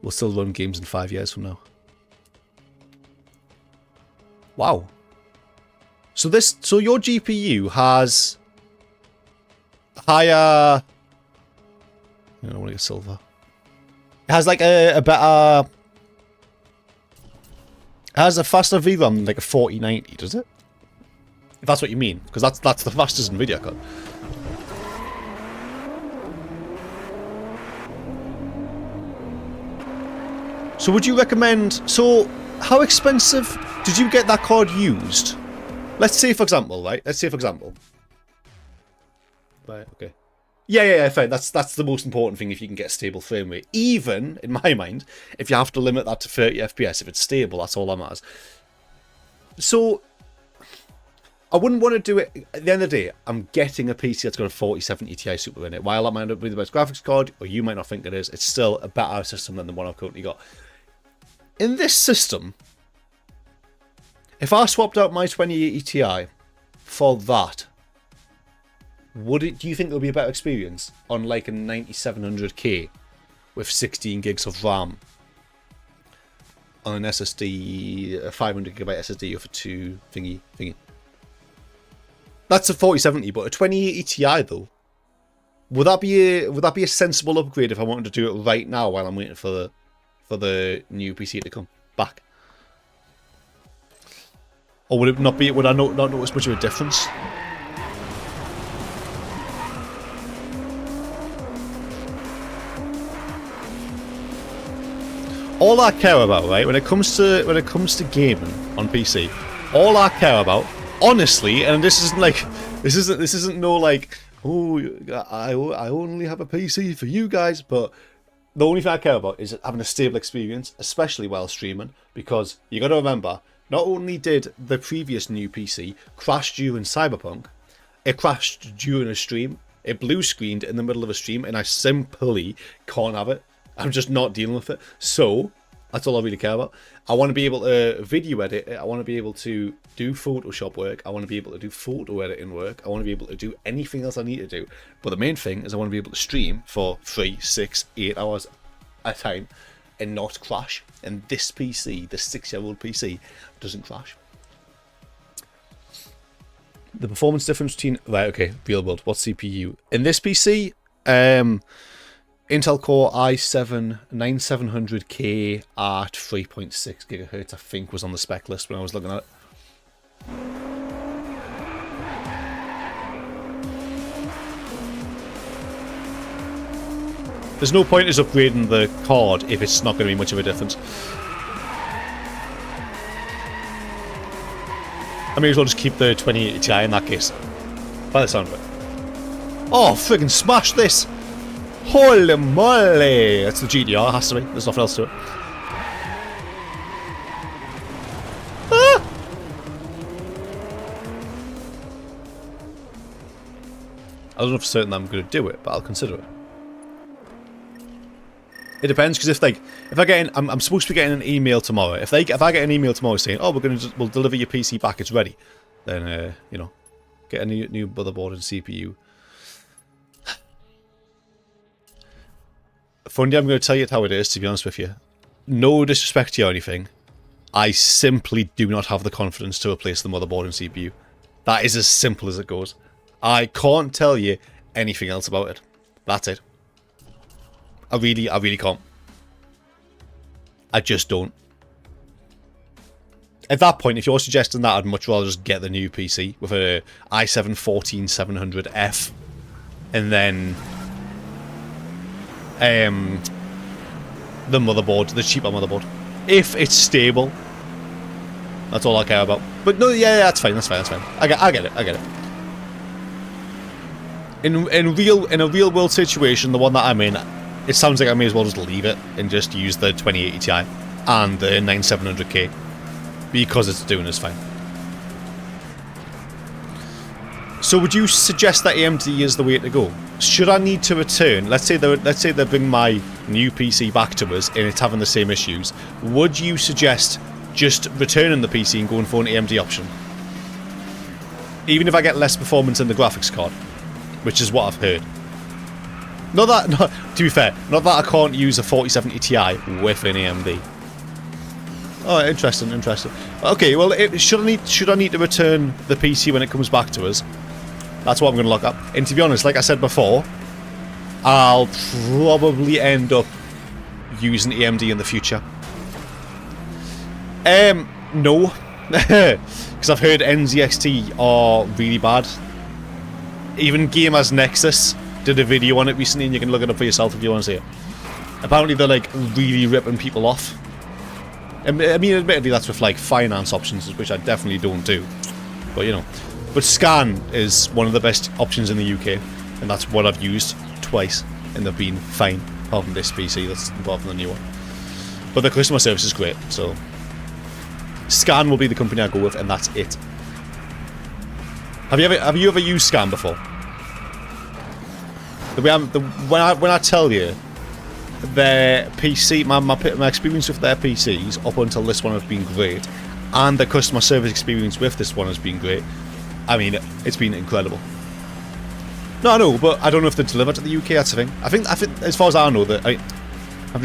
We'll still run games in 5 years from now. Wow. So your GPU has higher. I don't want to get silver. It has like a better. It has a faster VRAM than like a 4090, does it? If that's what you mean, because that's the fastest NVIDIA card. So would you recommend... So, how expensive did you get that card used? Let's say, for example, right? Let's say, for example. Right, okay. Yeah, fine. That's the most important thing if you can get a stable frame rate. Even, in my mind, if you have to limit that to 30 FPS, if it's stable, that's all that matters. So, I wouldn't want to do it... At the end of the day, I'm getting a PC that's got a 4070 Ti Super in it. While that might not be the best graphics card, or you might not think it is, it's still a better system than the one I've currently got. In this system, if I swapped out my 2080 Ti for that, do you think there'll be a better experience on like a 9700K with 16 gigs of RAM on an SSD, a 500 gigabyte SSD for 2 thingy? That's a 4070, but a 2080 Ti though, would that be a sensible upgrade if I wanted to do it right now while I'm waiting for the new PC to come back? Or would it not be? Would I not notice much of a difference? All I care about, right, when it comes to gaming on PC, all I care about, honestly, and this isn't no like, oh, I only have a PC for you guys, but the only thing I care about is having a stable experience, especially while streaming, because you got to remember, not only did the previous new PC crash during Cyberpunk, it crashed during a stream, it blue screened in the middle of a stream, and I simply can't have it. I'm just not dealing with it. So, that's all I really care about. I want to be able to video edit it. I want to be able to do Photoshop work. I want to be able to do photo editing work. I want to be able to do anything else I need to do. But the main thing is I want to be able to stream for 3, 6, 8 hours at a time and not crash. And this PC, the 6-year-old PC, doesn't crash. The performance difference between... Right, okay, real world. What's CPU? In this PC, Intel Core i7 9700K at 3.6 gigahertz, I think, was on the spec list when I was looking at it. There's no point in upgrading the card if it's not going to be much of a difference. I may as well just keep the 2080 Ti in that case, by the sound of it. Oh, friggin' smash this! Holy moly! That's the GDR, has to be. There's nothing else to it. Ah! I don't know for certain that I'm going to do it, but I'll consider it. It depends, because if I get I'm supposed to be getting an email tomorrow. If I get an email tomorrow saying, "Oh, we'll deliver your PC back, it's ready," then you know, get a new motherboard and CPU. Fundy, I'm going to tell you how it is, to be honest with you. No disrespect to you or anything. I simply do not have the confidence to replace the motherboard and CPU. That is as simple as it goes. I can't tell you anything else about it. That's it. I really can't. I just don't. At that point, if you're suggesting that, I'd much rather just get the new PC with a i7-14700F and then the motherboard, the cheaper motherboard. If it's stable, that's all I care about. But no, yeah, that's fine. I get it. In a real world situation, the one that I'm in, it sounds like I may as well just leave it and just use the 2080 Ti and the 9700K because it's doing this fine. So would you suggest that AMD is the way to go? Should I need to return? Let's say they bring my new PC back to us and it's having the same issues. Would you suggest just returning the PC and going for an AMD option? Even if I get less performance in the graphics card, which is what I've heard. Not that, to be fair, not that I can't use a 4070 Ti with an AMD. Oh, interesting, interesting. Okay, well, should I need to return the PC when it comes back to us? That's what I'm going to look up. And to be honest, like I said before, I'll probably end up using AMD in the future. No. Because I've heard NZXT are really bad. Even Gamers Nexus did a video on it recently, and you can look it up for yourself if you want to see it. Apparently they're like really ripping people off. I mean, admittedly that's with like finance options, which I definitely don't do. But you know. But Scan is one of the best options in the UK, and that's what I've used twice, and they've been fine. Apart from this PC that's involved in the new one. But the customer service is great, so Scan will be the company I go with, and that's it. Have you ever used Scan before? When I tell you their PC, my experience with their PCs up until this one has been great, and the customer service experience with this one has been great. I mean, it's been incredible. No, I know, but I don't know if they deliver to the UK. That's the thing. I think as far as I know, that I've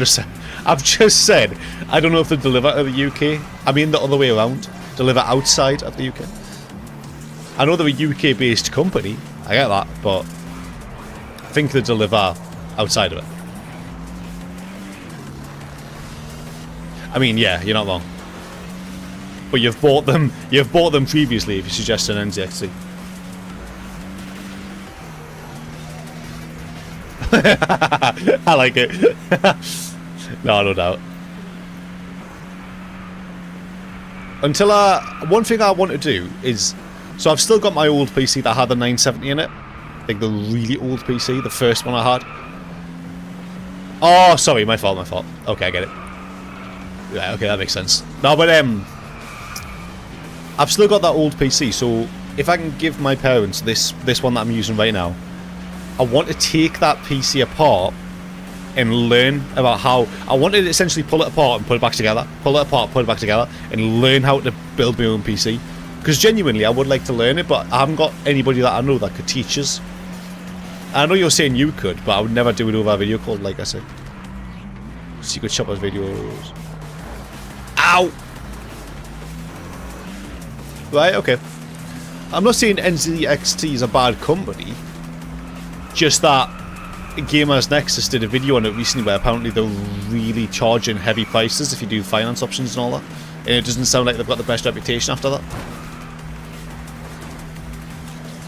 just said I don't know if they deliver to the UK. I mean the other way around, deliver outside of the UK. I know they're a UK-based company. I get that, but I think they deliver outside of it. I mean, yeah, you're not wrong. But you've bought them previously if you suggest an NZXT. I like it. No doubt. One thing I want to do is, so I've still got my old PC that had the 970 in it. Like the really old PC, the first one I had. Oh, sorry, my fault. Okay, I get it. Yeah, okay, that makes sense. No, but I've still got that old PC, so if I can give my parents this one that I'm using right now, I want to take that PC apart and learn about how... I want to essentially pull it apart and put it back together. Pull it apart, put it back together, and learn how to build my own PC. Because genuinely, I would like to learn it, but I haven't got anybody that I know that could teach us. I know you're saying you could, but I would never do it over a video call, like I said. Secret Shoppers videos. Ow! Right, okay. I'm not saying NZXT is a bad company. Just that Gamers Nexus did a video on it recently where apparently they're really charging heavy prices if you do finance options and all that. And it doesn't sound like they've got the best reputation after that.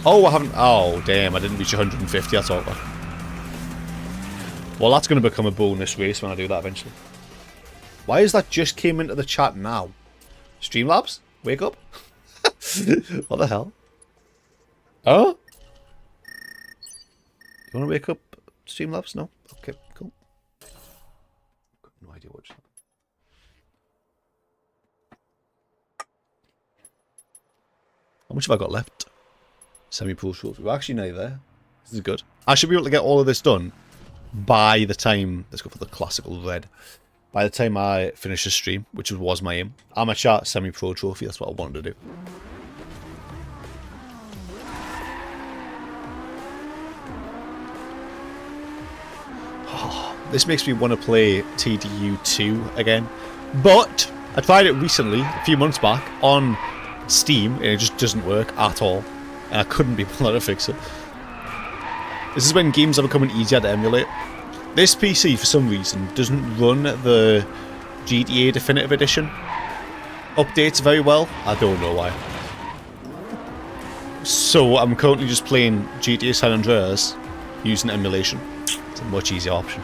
Oh, I haven't... Oh, damn, I didn't reach 150, that's awkward. Well, that's going to become a bonus race when I do that eventually. Why is that just came into the chat now? Streamlabs? Wake up? What the hell? Oh? You want to wake up, Streamlabs? No? Okay, cool. No idea what's that. How much have I got left? Semi-pro trophy. We're actually nearly there. This is good. I should be able to get all of this done by the time... Let's go for the classical red. By the time I finish the stream, which was my aim. Amateur semi-pro trophy, that's what I wanted to do. Oh, this makes me want to play TDU 2 again. But I tried it recently, a few months back, on Steam, and it just doesn't work at all. And I couldn't be bothered to fix it. This is when games are becoming easier to emulate. This PC, for some reason, doesn't run the GTA Definitive Edition updates very well. I don't know why. So I'm currently just playing GTA San Andreas using emulation. It's a much easier option.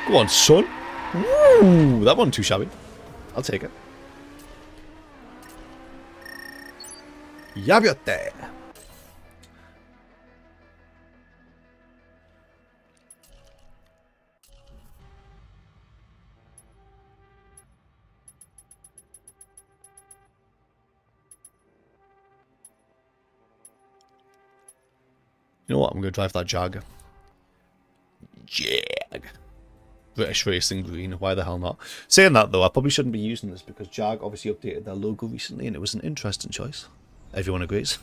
Go on, son. Woo! That wasn't too shabby. I'll take it. Yabiote. You know what? I'm going to drive that Jag. Jag. British racing green. Why the hell not? Saying that though, I probably shouldn't be using this because Jag obviously updated their logo recently, and it was an interesting choice. Everyone agrees.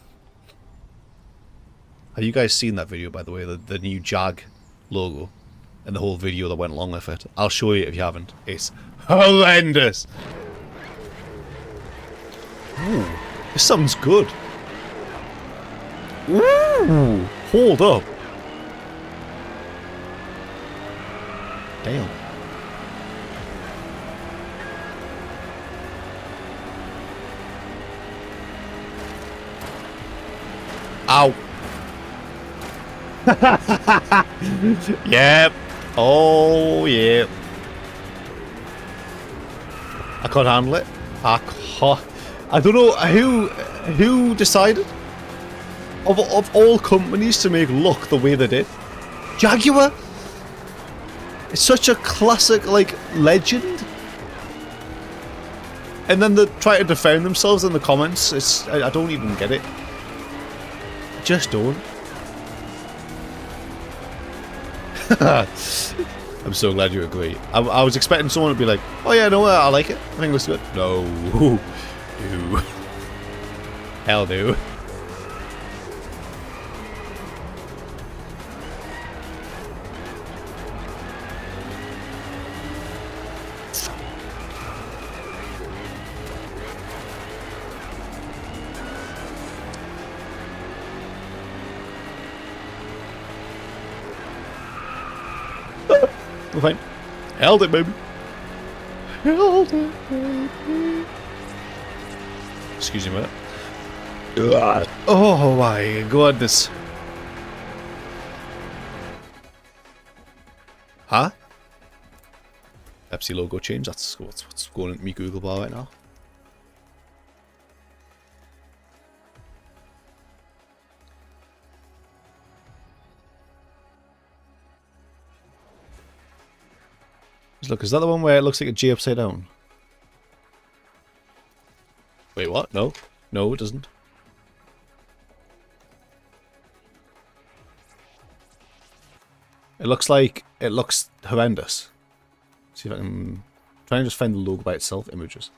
Have you guys seen that video, by the way? The new Jag logo and the whole video that went along with it. I'll show you if you haven't. It's horrendous. Ooh, this sounds good. Ooh, hold up. Damn. Ow. Yep. Oh, yeah. I can't handle it. I can't. I don't know who decided of all companies to make look the way they did. Jaguar. It's such a classic, like, legend. And then they try to defend themselves in the comments. I don't even get it. I just don't. I'm so glad you agree. I was expecting someone to be like, oh yeah, no, I like it. I think it looks good. No. No. Hell no. We're fine. Held it, baby. Held it, baby. Excuse me a minute. Oh my goodness. Huh? Pepsi logo change. That's what's going into my Google bar right now. Look, is that the one where it looks like a J upside down? Wait, what? No. No, it doesn't. It looks horrendous. See if I can try and just find the logo by itself. Images.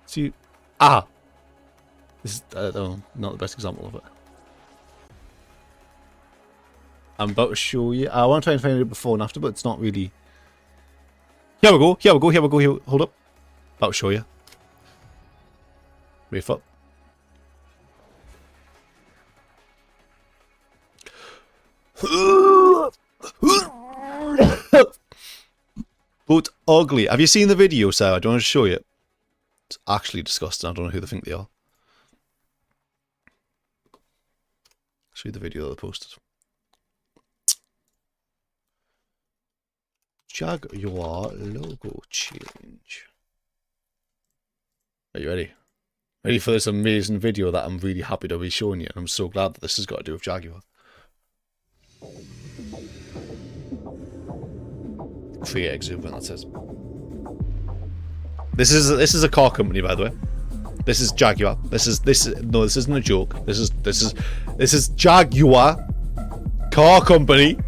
See, this is not the best example of it. I'm about to show you. I want to try and find it before and after, but it's not really. Here we go. Here we go. Here we go. Here. Hold up. About to show you. Wait up. But ugly. Have you seen the video, Sarah? Do you want to show you? It's actually disgusting. I don't know who they think they are. Show you the video that they posted. Jaguar logo change. Are you ready? Ready for this amazing video that I'm really happy to be showing you, and I'm so glad that this has got to do with Jaguar. 3 exuberant, that says. This is a car company, by the way. This is Jaguar. This isn't a joke. This is Jaguar car company.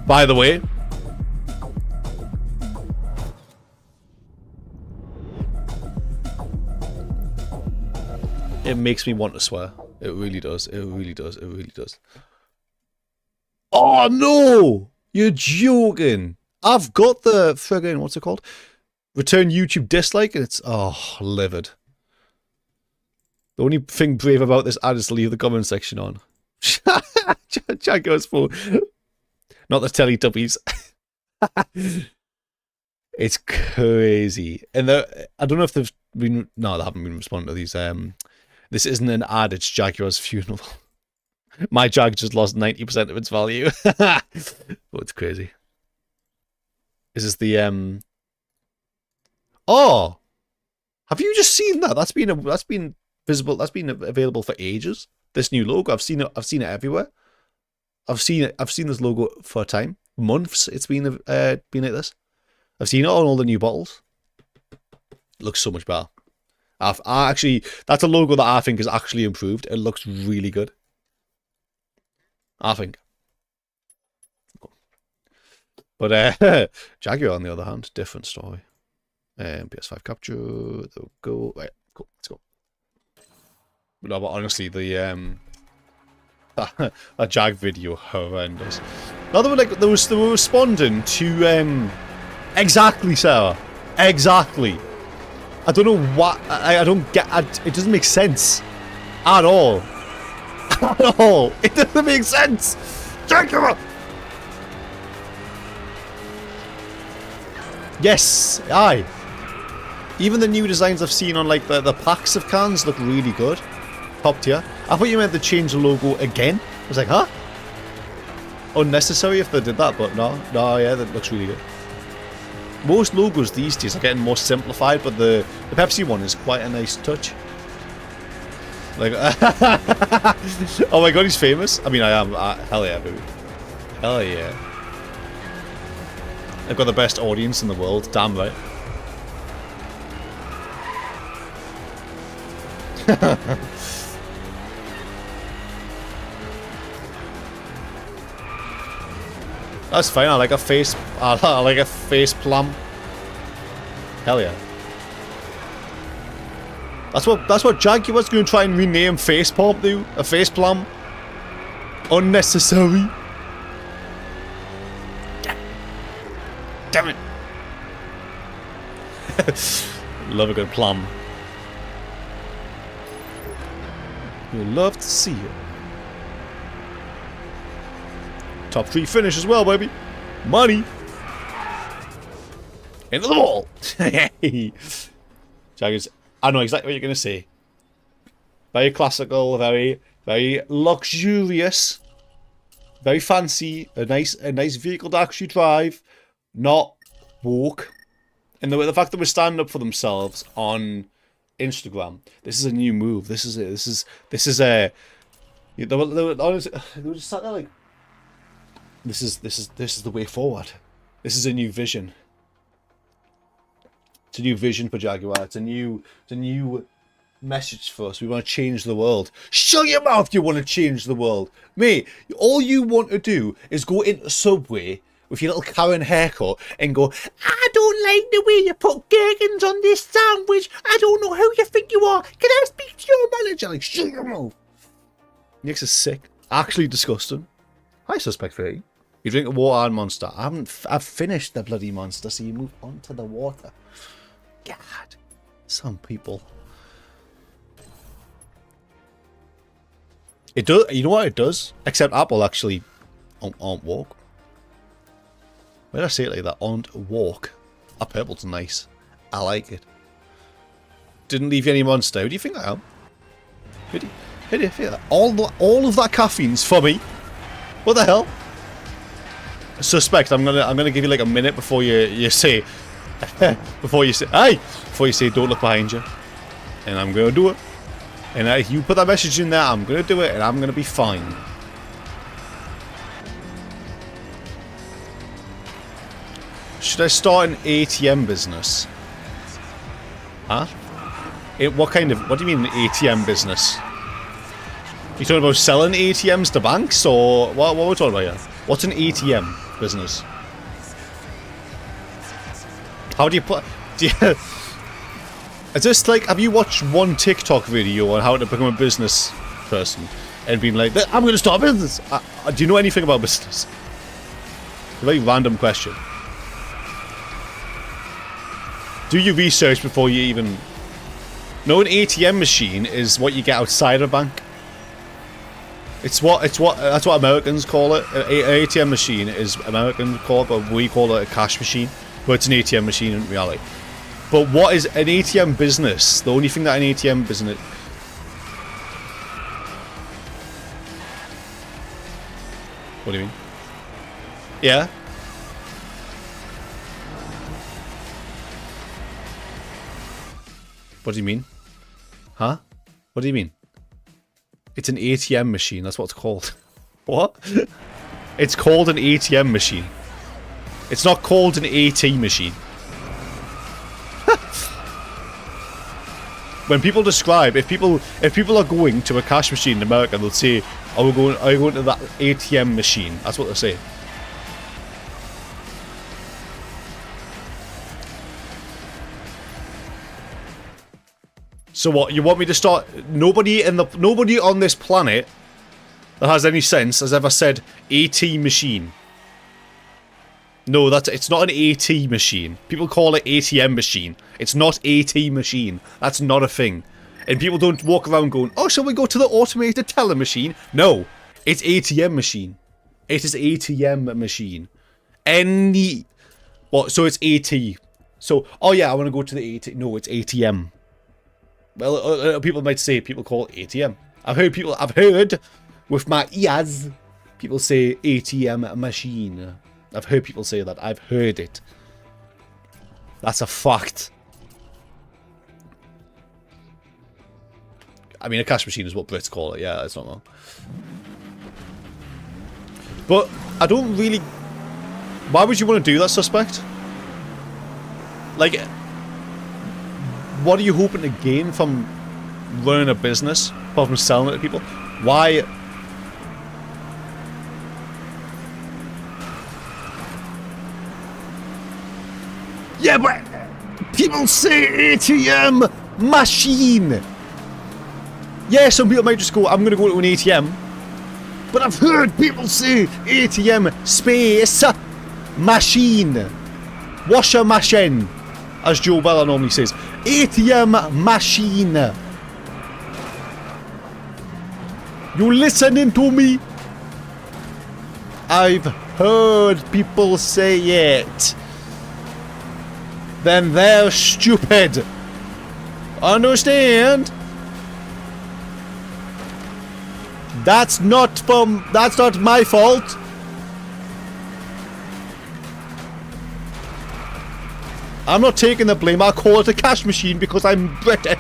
By the way. It makes me want to swear. It really does. It really does. It really does. Oh no! You're joking. I've got the friggin' what's it called? Return YouTube dislike, and it's livid. The only thing brave about this ad is to leave the comment section on. Jack goes for not the Teletubbies. It's crazy, and I don't know if they've been. No, they haven't been responding to these. This isn't an ad. It's Jaguar's funeral. My Jag just lost 90% of its value. Oh, it's crazy. Is this the Oh, have you just seen that? That's been visible. That's been available for ages. This new logo. I've seen it. I've seen it everywhere. I've seen this logo for a time. Months. It's been like this. I've seen it on all the new bottles. It looks so much better. I actually, that's a logo that I think is actually improved. It looks really good. I think. But Jaguar, on the other hand, different story. PS5 capture. There we go. Right, cool. Let's go. No, but honestly, the a Jag video horrendous. Now they were like they were responding to exactly, Sarah. Exactly. I don't know what I don't get. It doesn't make sense at all. At all. It doesn't make sense. Jaguar. Yes, aye. Even the new designs I've seen on like the packs of cans look really good. Top tier. I thought you meant to change the logo again. I was like, huh? Unnecessary if they did that, but no, yeah, that looks really good. Most logos these days are getting more simplified, but the Pepsi one is quite a nice touch. Like, oh my god, he's famous. I mean, I am. Hell yeah, baby. Hell yeah. I've got the best audience in the world. Damn right. That's fine. I like a face. I like a face plum. Hell yeah. That's what Jaguar's going to try and rename face palm to. A face plum. Unnecessary. Damn it. Love a good plum. You'll love to see it. Top 3 finish as well, baby. Money. Into the wall. Jaggers, I know exactly what you're going to say. Very classical, very luxurious, very fancy, a nice vehicle to actually drive, not woke. And the fact that we're standing up for themselves on Instagram, this is a new move. This is a. They were just sat there like, this is the way forward. This is a new vision. It's a new vision for Jaguar. It's a new message for us. We want to change the world. Shut your mouth! You want to change the world, mate. All you want to do is go into Subway with your little Karen haircut and go, I don't like the way you put gherkins on this sandwich. I don't know who you think you are. Can I speak to your manager? Like, shut your mouth. Makes us sick. Actually disgusting. I suspect for you. You drink a water and Monster. I've finished the bloody Monster, so you move on to the water. God. Some people. It does. You know what it does? Except Apple actually aren't woke. Why did I say it like that? Aren't woke. That purple's nice. I like it. Didn't leave you any Monster. Who do you think I am? Who do you feel that? All of that caffeine's for me. What the hell? Suspect. I'm gonna give you like a minute before you say before you say don't look behind you, and I'm gonna do it. And if you put that message in there, I'm gonna do it, and I'm gonna be fine. Should I start an ATM business? Huh? What do you mean an ATM business? You talking about selling ATMs to banks, or what are we talking about here? What's an ATM business? How do you put? Is this like? Have you watched one TikTok video on how to become a business person and been like, "I'm going to start a business"? Do you know anything about business? A very random question. Do your research before you even. No, an ATM machine is what you get outside a bank. That's what Americans call it. An ATM machine is American call it, but we call it a cash machine. But it's an ATM machine in reality. But what is an ATM business? The only thing that an ATM business. What do you mean? Yeah. What do you mean? Huh? What do you mean? It's an ATM machine, that's what it's called. What? It's called an ATM machine. It's not called an AT machine. When people describe, if people are going to a cash machine in America, they'll say, are you going to that ATM machine? That's what they say. So what? You want me to start? Nobody on this planet that has any sense has ever said AT machine. No, it's not an AT machine. People call it ATM machine. It's not AT machine. That's not a thing. And people don't walk around going, oh, shall we go to the automated teller machine? No, it's ATM machine. It is ATM machine. So it's AT. So, oh yeah, I want to go to the AT. No, it's ATM. Well, people might say people call it ATM. I've heard with my ears, people say ATM machine. I've heard people say that. I've heard it. That's a fact. I mean, a cash machine is what Brits call it. Yeah, it's not wrong. But I don't really... Why would you want to do that, suspect? Like, what are you hoping to gain from running a business, apart from selling it to people? Why... Yeah, but people say ATM machine. Yeah, some people might just go, I'm going to go to an ATM. But I've heard people say ATM space machine. Washer machine, as Joe Bella normally says. ATM machine. You listening to me? I've heard people say it. Then they're stupid. Understand? That's not my fault. I'm not taking the blame. I call it a cash machine because I'm British.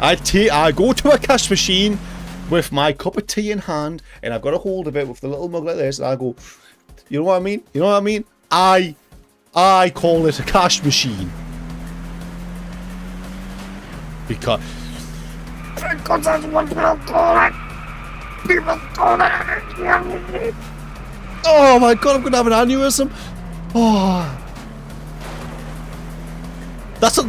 I go to a cash machine with my cup of tea in hand, and I've got a hold of it with the little mug like this, and I go, you know what I mean? You know what I mean? I call it a cash machine. Because that's what people call it. People call it. Oh my god, I'm gonna have an aneurysm. Oh. That's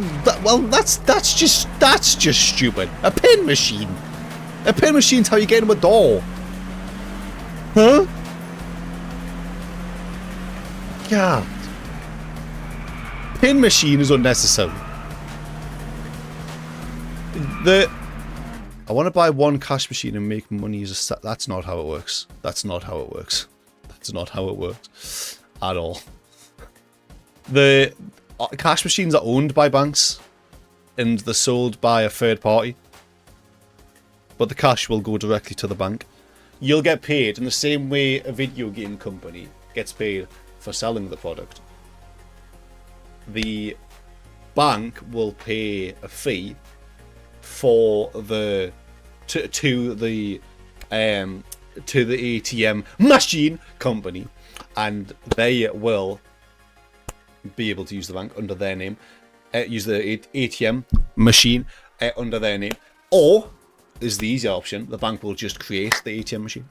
just stupid. A pin machine. A pin machine's how you get in a door. Huh? God. Pin machine is unnecessary. I want to buy one cash machine and make money as a set. That's not how it works. That's not how it works. That's not how it works. At all. The cash machines are owned by banks. And they're sold by a third party. But the cash will go directly to the bank. You'll get paid in the same way a video game company gets paid for selling the product. The bank will pay a fee for the to the ATM machine company, and they will be able to use the bank under their name, use the ATM machine under their name, or is the easier option, the bank will just create the ATM machine.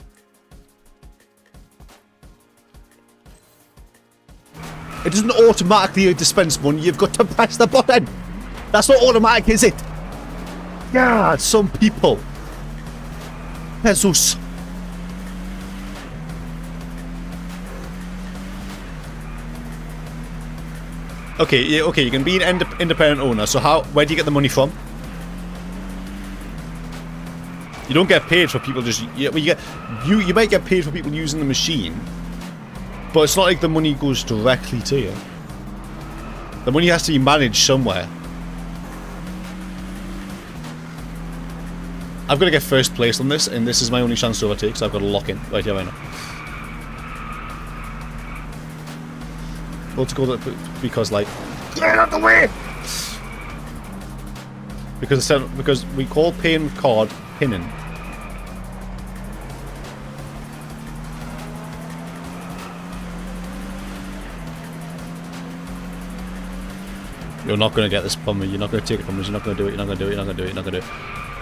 It doesn't automatically dispense money, you've got to press the button. That's not automatic, is it? God, some people. Jesus. Okay, you can be an independent owner, so where do you get the money from? You don't get paid for people just... You might get paid for people using the machine, but it's not like the money goes directly to you. The money has to be managed somewhere. I've got to get first place on this, and this is my only chance to overtake, so I've got to lock in right here, right now. Well, to go to, because, like... Get out of the way! Because we call paying with card pinning. You're not going to get this from me. You're not going to take it from us. You're not going to do it. You're not going to do it. You're not going to do it. You're not going to do it.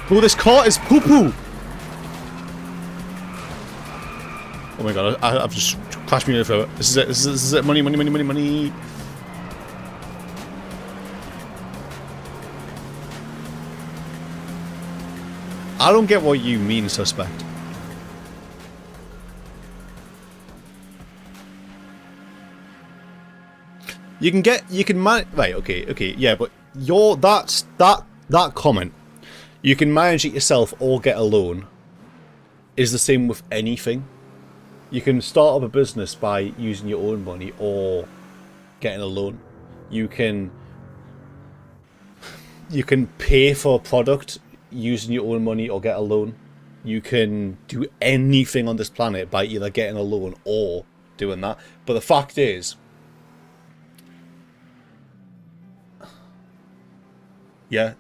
Bro, this car is poo-poo! Oh my god, I've just crashed me over. This is it. This is it. Money, money, money, money, money. I don't get what you mean, suspect. Right, okay, yeah, but that comment, you can manage it yourself or get a loan, is the same with anything. You can start up a business by using your own money or getting a loan. You can pay for a product using your own money or get a loan. You can do anything on this planet by either getting a loan or doing that. But the fact is, yeah,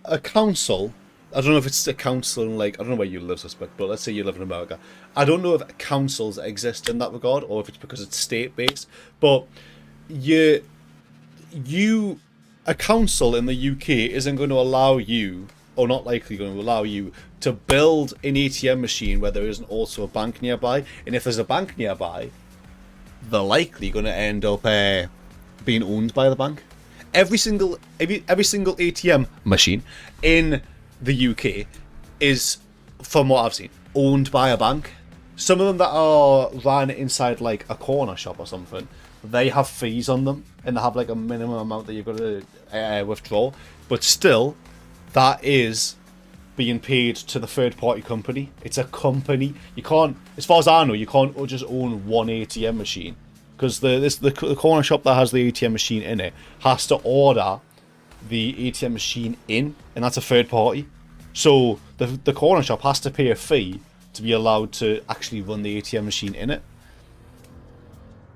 a council, I don't know if it's a council in, like, I don't know where you live, suspect, but let's say you live in America. I don't know if councils exist in that regard or if it's because it's state-based, but a council in the UK isn't going to allow you, or not likely going to allow you, to build an ATM machine where there isn't also a bank nearby. And if there's a bank nearby, they're likely going to end up being owned by the bank. Every single ATM machine in the UK is, from what I've seen, owned by a bank. Some of them that are ran inside like a corner shop or something, they have fees on them and they have like a minimum amount that you've got to withdraw. But still, that is being paid to the third party company. It's a company. You can't, as far as I know, you can't just own one ATM machine, because the corner shop that has the ATM machine in it has to order the ATM machine in, and that's a third party. So the corner shop has to pay a fee to be allowed to actually run the ATM machine in it.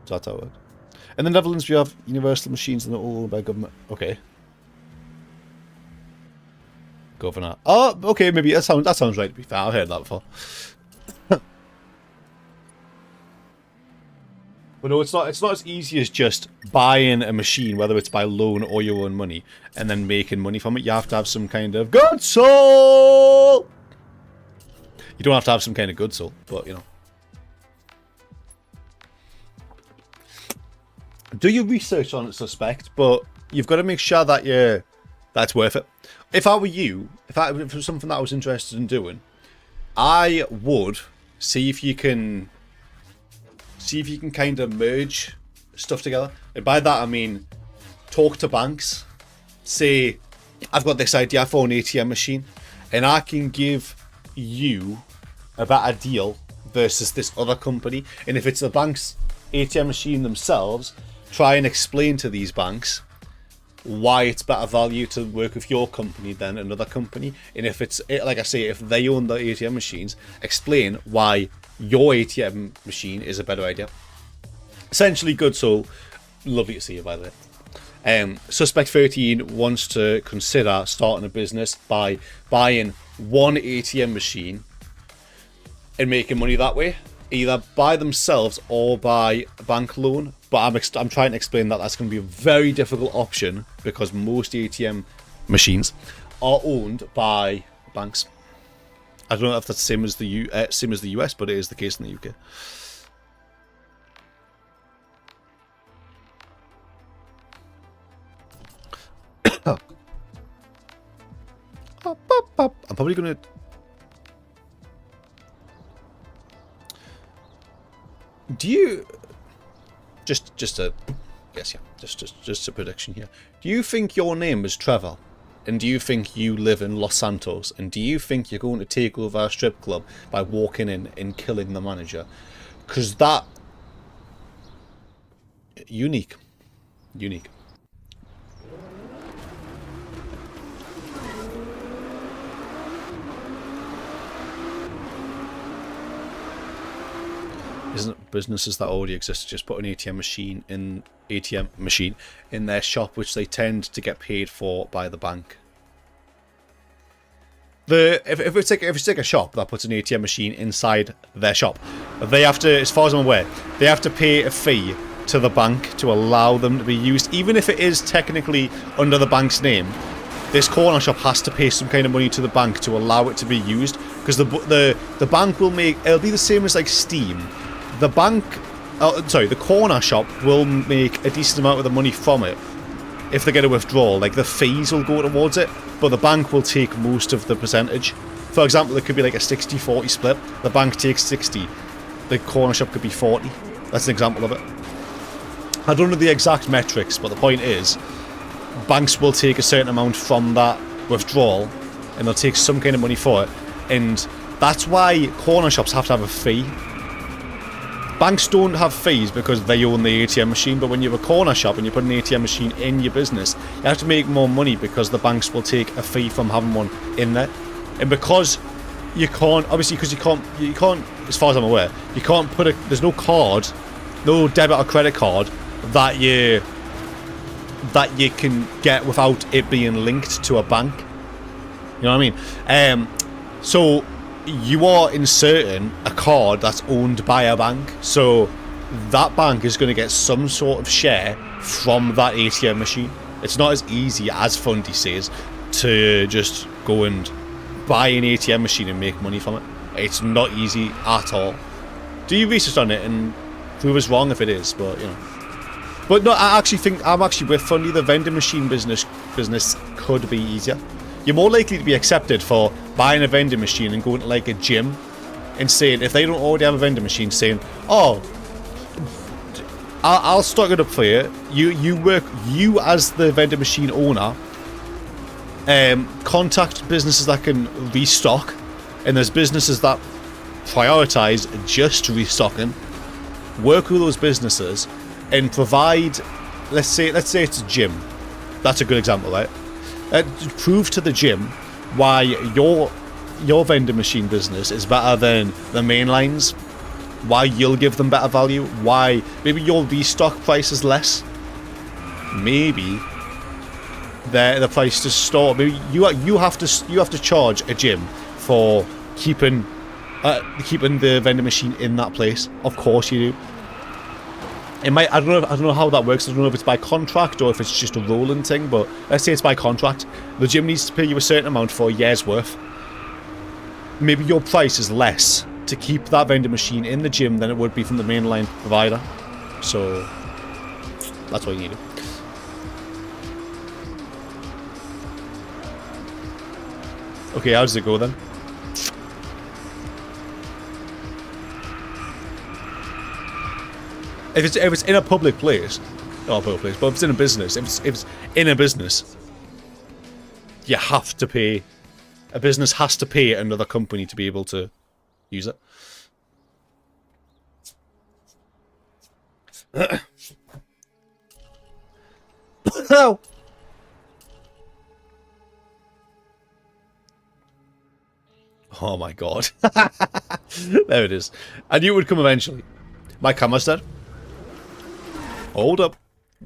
So that's how it works. In the Netherlands, we have universal machines and they're all owned by government. Okay. Governor. Oh, okay, maybe that sounds right, to be fair. I've heard that before. But no, it's not as easy as just buying a machine, whether it's by loan or your own money, and then making money from it. You have to have some kind of good soul! You don't have to have some kind of good soul, but, you know. Do your research on it, suspect, but you've got to make sure that that's worth it. If I were you, if it was something that I was interested in doing, I would see if you can kind of merge stuff together. And by that I mean talk to banks, say I've got this idea for an ATM machine and I can give you a better deal versus this other company. And if it's the bank's ATM machine themselves, try and explain to these banks why it's better value to work with your company than another company. And if it's, like I say, if they own the ATM machines, explain why your ATM machine is a better idea. Essentially, good soul. Lovely to see you, by the way. Suspect 13 wants to consider starting a business by buying one ATM machine and making money that way, either by themselves or by a bank loan. But I'm trying to explain that that's going to be a very difficult option because most ATM machines are owned by banks. I don't know if that's the same as the US, but it is the case in the UK. I'm probably gonna. Do you just a guess? Yeah, just a prediction here. Do you think your name is Trevor? And do you think you live in Los Santos? And do you think you're going to take over a strip club by walking in and killing the manager? Because that... Unique. Isn't businesses that already exist just put an ATM machine in their shop, which they tend to get paid for by the bank? If it's like a shop that puts an ATM machine inside their shop, they have to, as far as I'm aware, they have to pay a fee to the bank to allow them to be used, even if it is technically under the bank's name. This corner shop has to pay some kind of money to the bank to allow it to be used, because the bank will make, it'll be the same as like Steam. The corner shop will make a decent amount of the money from it, if they get a withdrawal, like the fees will go towards it, but the bank will take most of the percentage. For example, it could be like a 60-40 split. The bank takes 60, the corner shop could be 40. That's an example of it. I don't know the exact metrics, but the point is, banks will take a certain amount from that withdrawal, and they'll take some kind of money for it, and that's why corner shops have to have a fee. Banks don't have fees because they own the ATM machine, but when you have a corner shop and you put an ATM machine in your business, you have to make more money because the banks will take a fee from having one in there. And because you can't, obviously, because you can't, as far as I'm aware, you can't put there's no card, no debit or credit card that you can get without it being linked to a bank. You know what I mean? So you are inserting a card that's owned by a bank, so that bank is going to get some sort of share from that ATM machine. It's not as easy as Fundy says to just go and buy an ATM machine and make money from it. It's not easy at all. Do your research on it and prove us wrong if it is, but you know. But no, I actually think I'm actually with Fundy. The vending machine business could be easier. You're more likely to be accepted for buying a vending machine and going to like a gym and saying, if they don't already have a vending machine, saying, oh, I'll stock it up for you. You as the vending machine owner, contact businesses that can restock, and there's businesses that prioritize just restocking. Work with those businesses and provide, let's say it's a gym. That's a good example, right? Prove to the gym why your vending machine business is better than the main lines, why you'll give them better value, why maybe your restock price is less, maybe the price to store, maybe you have to charge a gym for keeping the vending machine in that place. Of course you do. It might, I don't know how that works. I don't know if it's by contract or if it's just a rolling thing, but let's say it's by contract. The gym needs to pay you a certain amount for a year's worth. Maybe your price is less to keep that vending machine in the gym than it would be from the mainline provider. So that's what you need to do. Okay, how does it go then? If it's in a public place, not a public place, but if it's in a business, if it's in a business, you have to pay. A business has to pay another company to be able to use it. Oh. Oh my god. There it is. I knew it would come eventually. My camera's dead. Hold up.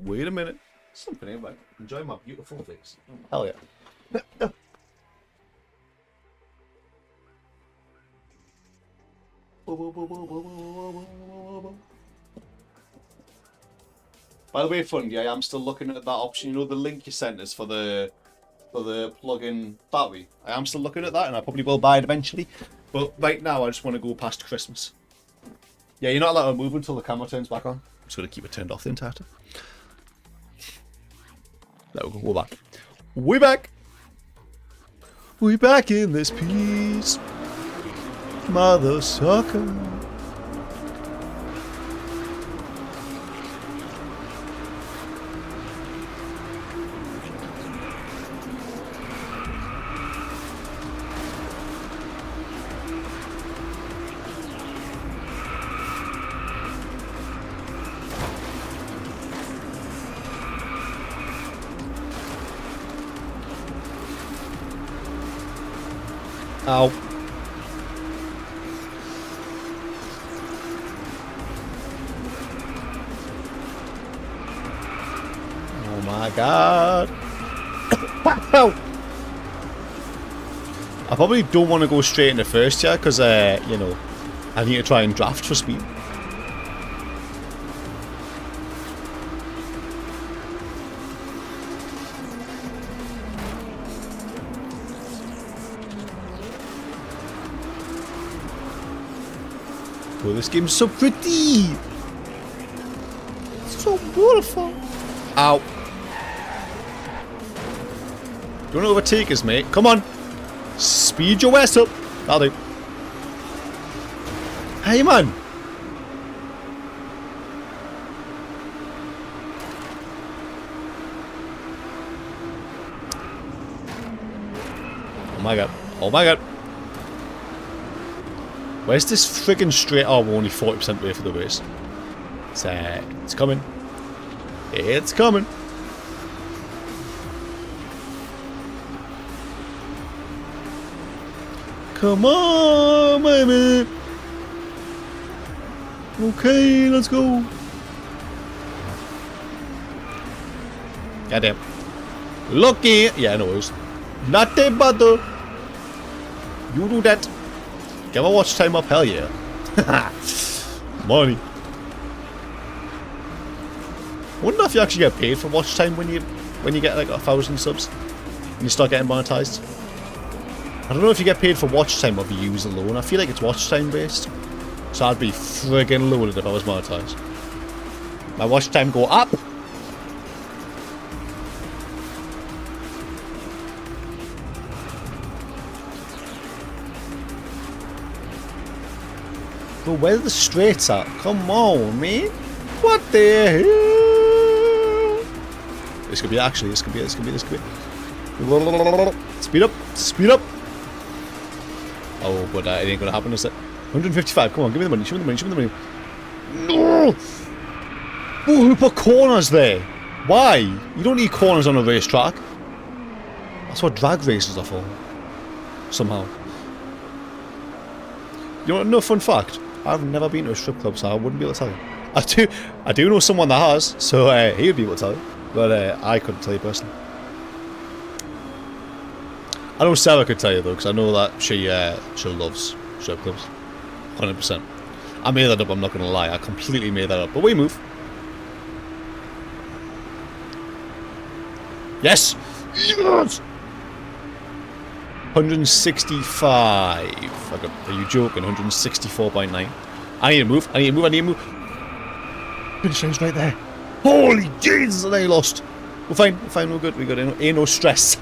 Wait a minute. Something about enjoy my beautiful face. Hell yeah. By the way, Fundy, I am still looking at that option. You know the link you sent us for the plug-in battery. I am still looking at that, and I probably will buy it eventually. But right now, I just want to go past Christmas. Yeah, you're not allowed to move until the camera turns back on. I'm just going to keep it turned off the entire time. There we go. We're back. We're back. We're back in this piece. Mother sucker. Ow. Oh my god. I probably don't want to go straight into first here because, you know, I need to try and draft for speed. Oh, this game's so pretty! It's so beautiful! Ow. Don't overtake us, mate. Come on. Speed your ass up. That'll do. Hey, man. Oh my god. Oh my god. Where's this friggin' straight? Oh, we're only 40% way for the race. It's coming. It's coming. Come on, baby. Okay, let's go. Goddamn. Lucky. Yeah, no worries. Nothing but the. You do that. Get my watch time up, hell yeah. Money. I wonder if you actually get paid for watch time when you get like 1,000 subs. When you start getting monetized. I don't know if you get paid for watch time or views alone. I feel like it's watch time based. So I'd be friggin' loaded if I was monetized. My watch time go up. But where are the straights at? Come on, man. What the hell? This could be actually, this could be. Speed up, speed up. Oh, but it ain't gonna happen, is it? 155, come on, give me the money, show me the money, show me the money. No! Oh, who put corners there? Why? You don't need corners on a racetrack. That's what drag races are for. Somehow. You know, no fun fact. I've never been to a strip club, so I wouldn't be able to tell you. I do know someone that has, so he would be able to tell you. But I couldn't tell you personally. I know Sarah could tell you though, because I know that she loves strip clubs. 100%. I made that up, I'm not going to lie. I completely made that up. But we move. Yes! Yes! 165. Are you joking? 164.9. I need to move. I need to move. I need to move. Finish line's right there. Holy Jesus! And I lost. We're fine. We're fine. We're good. We're good. Ain't no stress.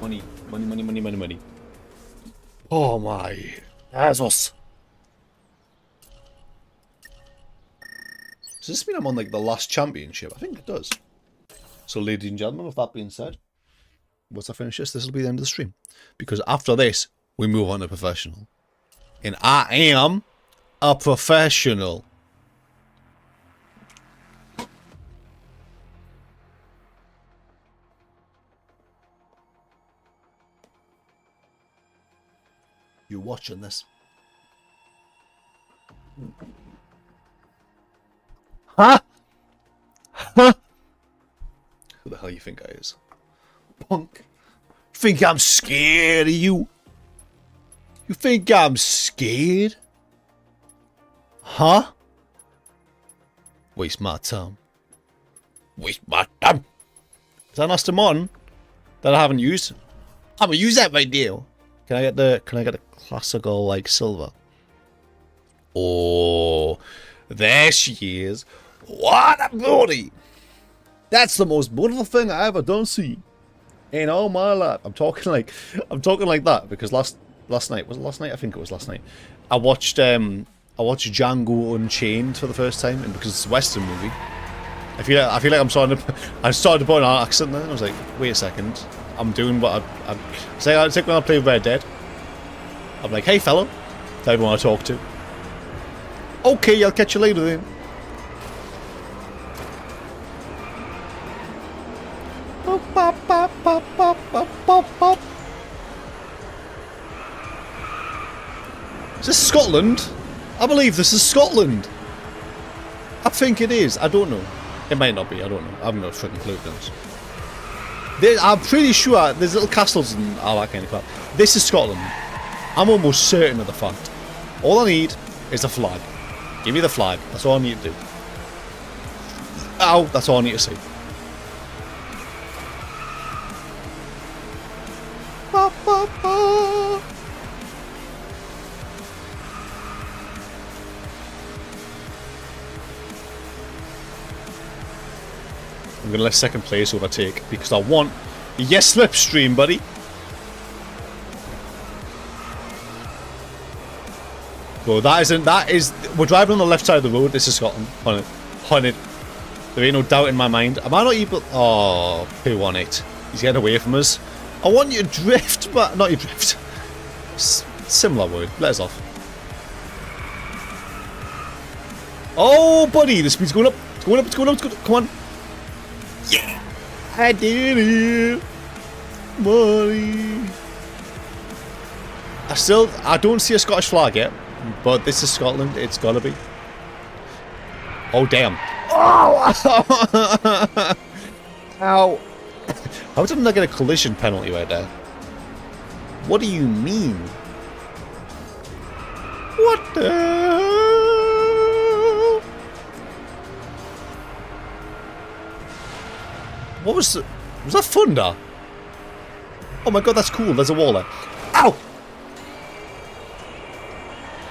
Money. Money, money, money, money, money. Oh my. That's us. Does this mean I'm on like the last championship? I think it does. So ladies and gentlemen, with that being said, once I finish this will be the end of the stream. Because after this, we move on to professional. And I am a professional. You're watching this. Huh? Huh? Who the hell you think I is? Punk. You think I'm scared of you? You think I'm scared? Huh? Waste my time. Waste my time. Is that an Aston Martin that I haven't used? I'm gonna use that right now. Can I get the classical like silver? Oh, there she is. What a beauty! That's the most beautiful thing I ever done see in all my life. I'm talking like that because last night, was it last night? I think it was last night. I watched Django Unchained for the first time, and because it's a Western movie, I feel like I'm starting to put an accent there. And I was like, wait a second, I'm doing what it's like when I play Red Dead. I'm like, hey fella, tell everyone I talk to. Okay, I'll catch you later then. Is this Scotland? I believe this is Scotland. I think it is. I don't know. It might not be. I don't know. I haven't got a freaking clue, guys. I'm pretty sure there's little castles and all that kind of crap. This is Scotland. I'm almost certain of the fact. All I need is a flag. Give me the flag. That's all I need to do. Ow, that's all I need to see. Ba, ba, ba. I'm going to let second place overtake because I want Yes, slipstream, buddy. Bro, that is, we're driving on the left side of the road. This is Scotland. 100. There ain't no doubt in my mind. Am I not able, oh, P18. He's getting away from us. I want you to drift, but not you drift. Similar word. Let us off. Oh, buddy, the speed's going up. It's going up, it's going up, it's going up. Come on. Yeah. I did it. Money. I don't see a Scottish flag yet, but this is Scotland. It's gotta be. Oh, damn. Oh! Ow. How did I not get a collision penalty right there? What do you mean? What the hell? What was that thunder? Oh my god, that's cool. There's a wall there. Ow!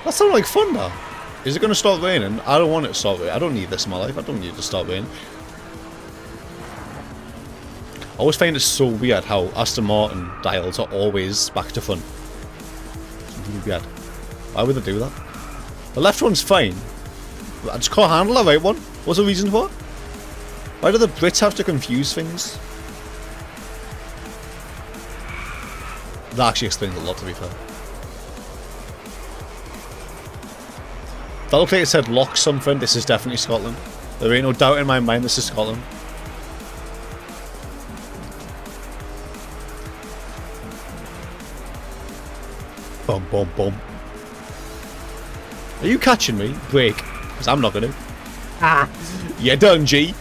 That sounded like thunder. Is it going to start raining? I don't want it to start raining. I don't need this in my life. I don't need it to start raining. I always find it so weird how Aston Martin dials are always back to front. It's really weird. Why would they do that? The left one's fine. I just can't handle the right one. What's the reason for it? Why do the Brits have to confuse things? That actually explains a lot, to be fair. That looked like it said lock something. This is definitely Scotland. There ain't no doubt in my mind this is Scotland. Bum, bum, bum. Are you catching me? Break. Because I'm not going to. Ah. You done, G.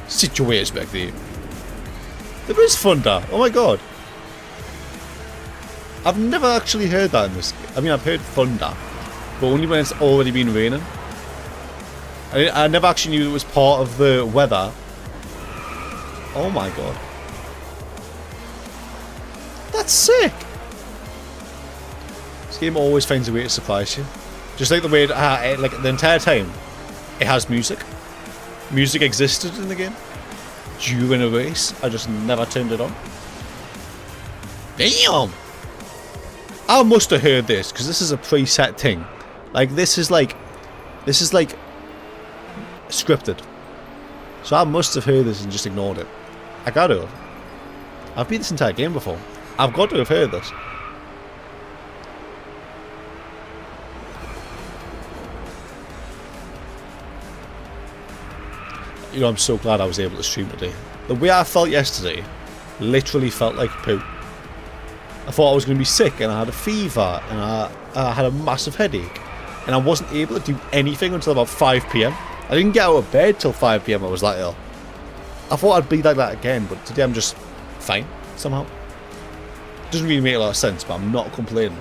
Sit your ways back there. There is thunder. Oh my god. I've never actually heard that in this game. I mean, I've heard thunder. But only when it's already been raining. I never actually knew it was part of the weather. Oh my god. That's sick. This game always finds a way to surprise you. Just like the way, like the entire time, it has music. Music existed in the game. During a race, I just never turned it on. Damn! I must have heard this, because this is a preset thing. Like, this is like scripted. So I must have heard this and just ignored it. I gotta have. I've beat this entire game before. I've got to have heard this. You know, I'm so glad I was able to stream today. The way I felt yesterday literally felt like poo. I thought I was going to be sick and I had a fever and I had a massive headache. And I wasn't able to do anything until about 5 PM. I didn't get out of bed till 5 PM. I was that ill. I thought I'd be like that again, but today I'm just fine somehow. Doesn't really make a lot of sense, but I'm not complaining.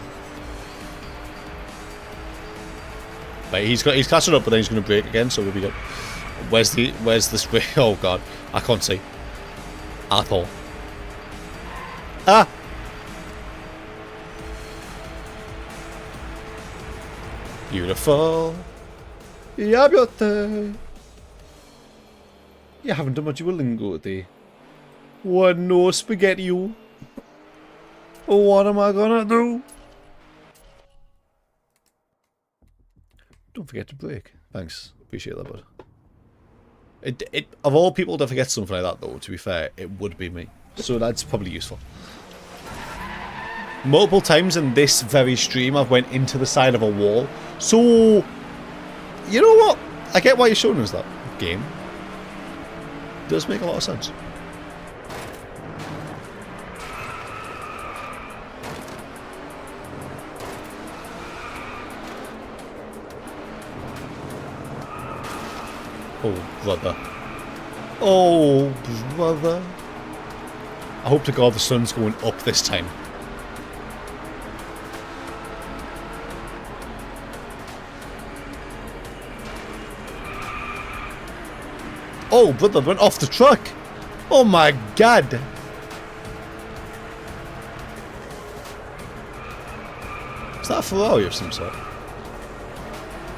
But he's catching up, but then he's going to break again, so we'll be good. Where's this way? Oh god, I can't see at all. Ah! Beautiful. Yeah, beauty. You haven't done much of a lingo today. What no spaghetti you? What am I gonna do? Don't forget to break. Thanks. Appreciate that, bud. It of all people to forget something like that, though, to be fair, it would be me. So that's probably useful. Multiple times in this very stream, I've went into the side of a wall. So, you know what? I get why you're showing us that game. It does make a lot of sense. Oh, brother. Oh, brother. I hope to God the sun's going up this time. Oh, brother, went off the truck. Oh my god. Is that a Ferrari of some sort?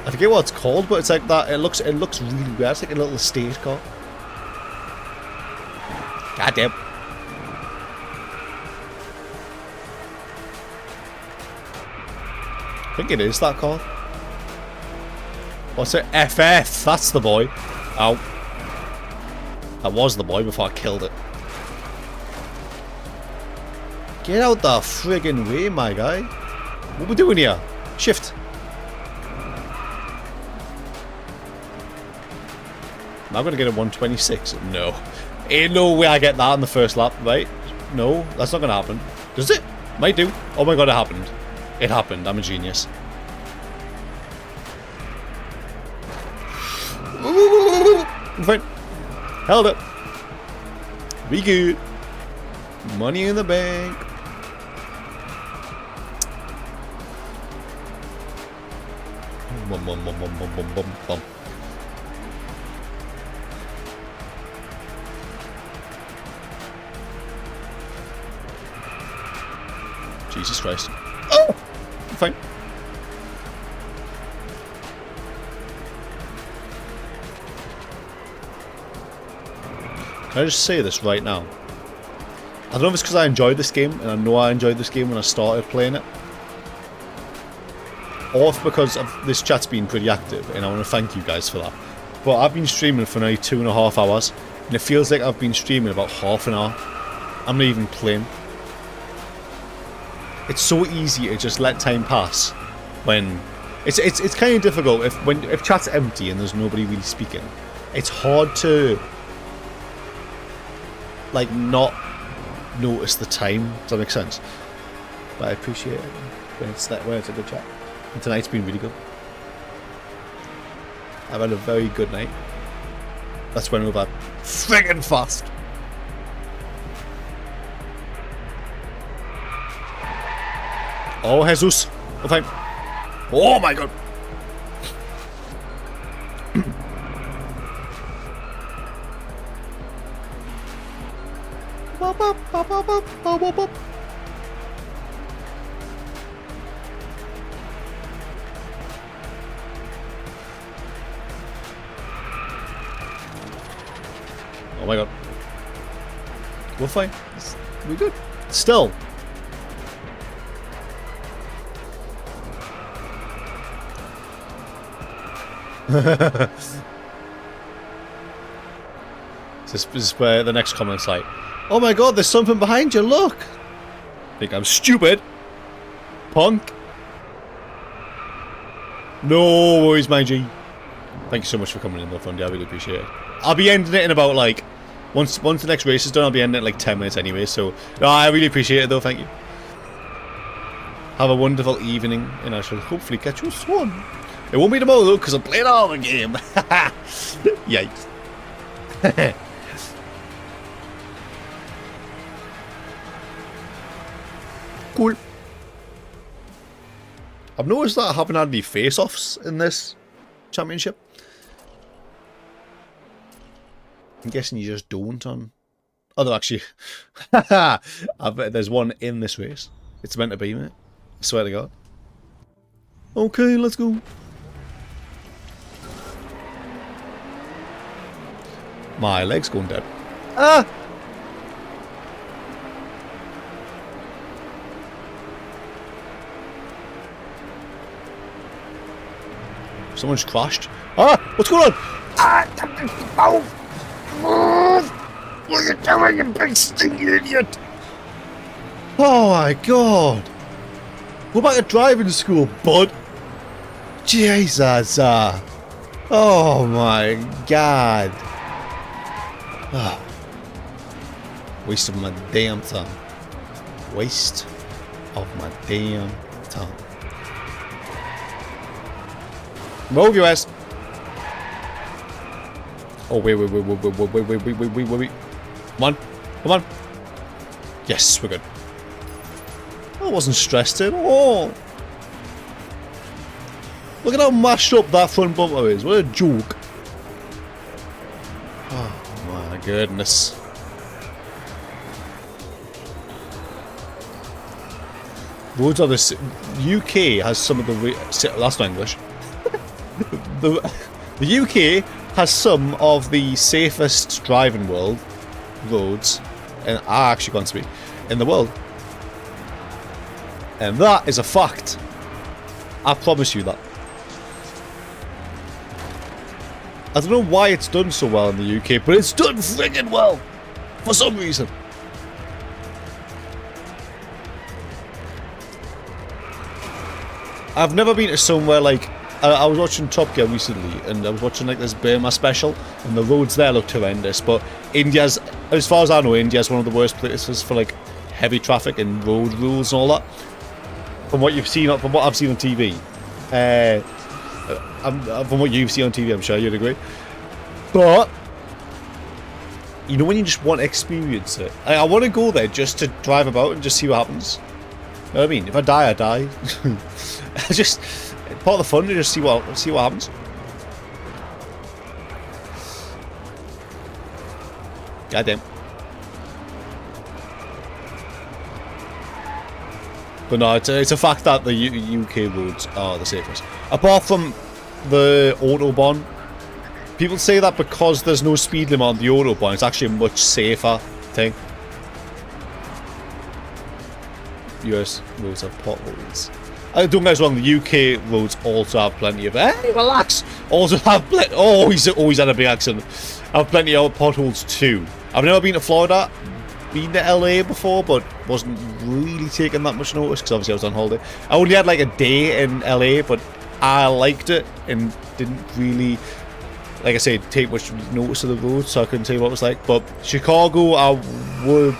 I forget what it's called, but it's like that. It looks really weird. It's like a little estate car. God damn. I think it is that car. What's it? FF! That's the boy. Ow. That was the boy before I killed it. Get out the friggin' way, my guy. What we doing here? Shift. Am I going to get a 126? No. Ain't no way I get that on the first lap, right? No, that's not going to happen. Does it? Might do. Oh my god, it happened. It happened. I'm a genius. I'm fine. Held it. We good. Money in the bank. Bum, bum, bum, bum, bum, bum, bum, bum. Jesus Christ. Oh! I'm fine. Can I just say this right now? I don't know if it's because I enjoyed this game, and I know I enjoyed this game when I started playing it, or if because of this chat's been pretty active, and I want to thank you guys for that. But I've been streaming for now 2.5 hours, and it feels like I've been streaming about half an hour. I'm not even playing. It's so easy to just let time pass when it's kind of difficult if chat's empty and there's nobody really speaking. It's hard to like not notice the time. Does that make sense? But I appreciate it when it's a good chat. And tonight's been really good. I've had a very good night. That's when we've had friggin' fast. Oh, Jesus. Oh, fine. Oh, my God. Oh, my God. We're fine. We're good. Still. This is where the next comment's like, oh my god, there's something behind you, look! Think I'm stupid? Punk? No worries, my G. Thank you so much for coming in though, Fundy, I really appreciate it. I'll be ending it in about like, once the next race is done, I'll be ending it in like 10 minutes anyway, so, no, I really appreciate it though, thank you. Have a wonderful evening, and I shall hopefully catch you soon. It won't be tomorrow though, because I'm playing all the game. Yikes. Cool. I've noticed that I haven't had any face-offs in this championship. I'm guessing you just don't on... Oh, no, actually... there's one in this race. It's meant to be, mate. I swear to God. Okay, let's go. My leg's going dead. Ah! Someone's crashed. Ah! What's going on? Ah! What are you doing, you big stinky idiot? Oh my god! Go back to driving school, bud. Jesus! Oh my god! Ah. Waste of my damn time. Waste of my damn time. Move your ass. Oh wait. Come on. Yes, we're good. I wasn't stressed at all. Look at how mashed up that front bumper is. What a joke. Oh my goodness. Roads are the UK has some of the that's not English. the UK has some of the safest driving roads, and I actually can't speak, in the world. And that is a fact. I promise you that. I don't know why it's done so well in the UK, but it's done friggin' well for some reason. I've never been to somewhere like... I was watching Top Gear recently, and I was watching like this Burma special, and the roads there looked horrendous, but India's, as far as I know, India's one of the worst places for like heavy traffic and road rules and all that. From what you've seen, from what I've seen on TV. From what you've seen on TV, I'm sure you'd agree. But, you know when you just want to experience it? I want to go there just to drive about and just see what happens. You know what I mean? If I die, I die. Just part of the fun to just see what happens. Goddamn. But no, it's a fact that the UK roads are the safest. Apart from the Autobahn, people say that because there's no speed limit on the Autobahn, it's actually a much safer thing. US roads have potholes. Don't get us wrong, the UK roads also have plenty of... Hey, relax! Also have plenty... Oh, he's always had a big accent. Have plenty of potholes too. I've never been to Florida. Been to LA before, but wasn't really taking that much notice because obviously I was on holiday. I only had like a day in LA, but I liked it and didn't really, like I said, take much notice of the road, so I couldn't tell you what it was like. But Chicago, I would...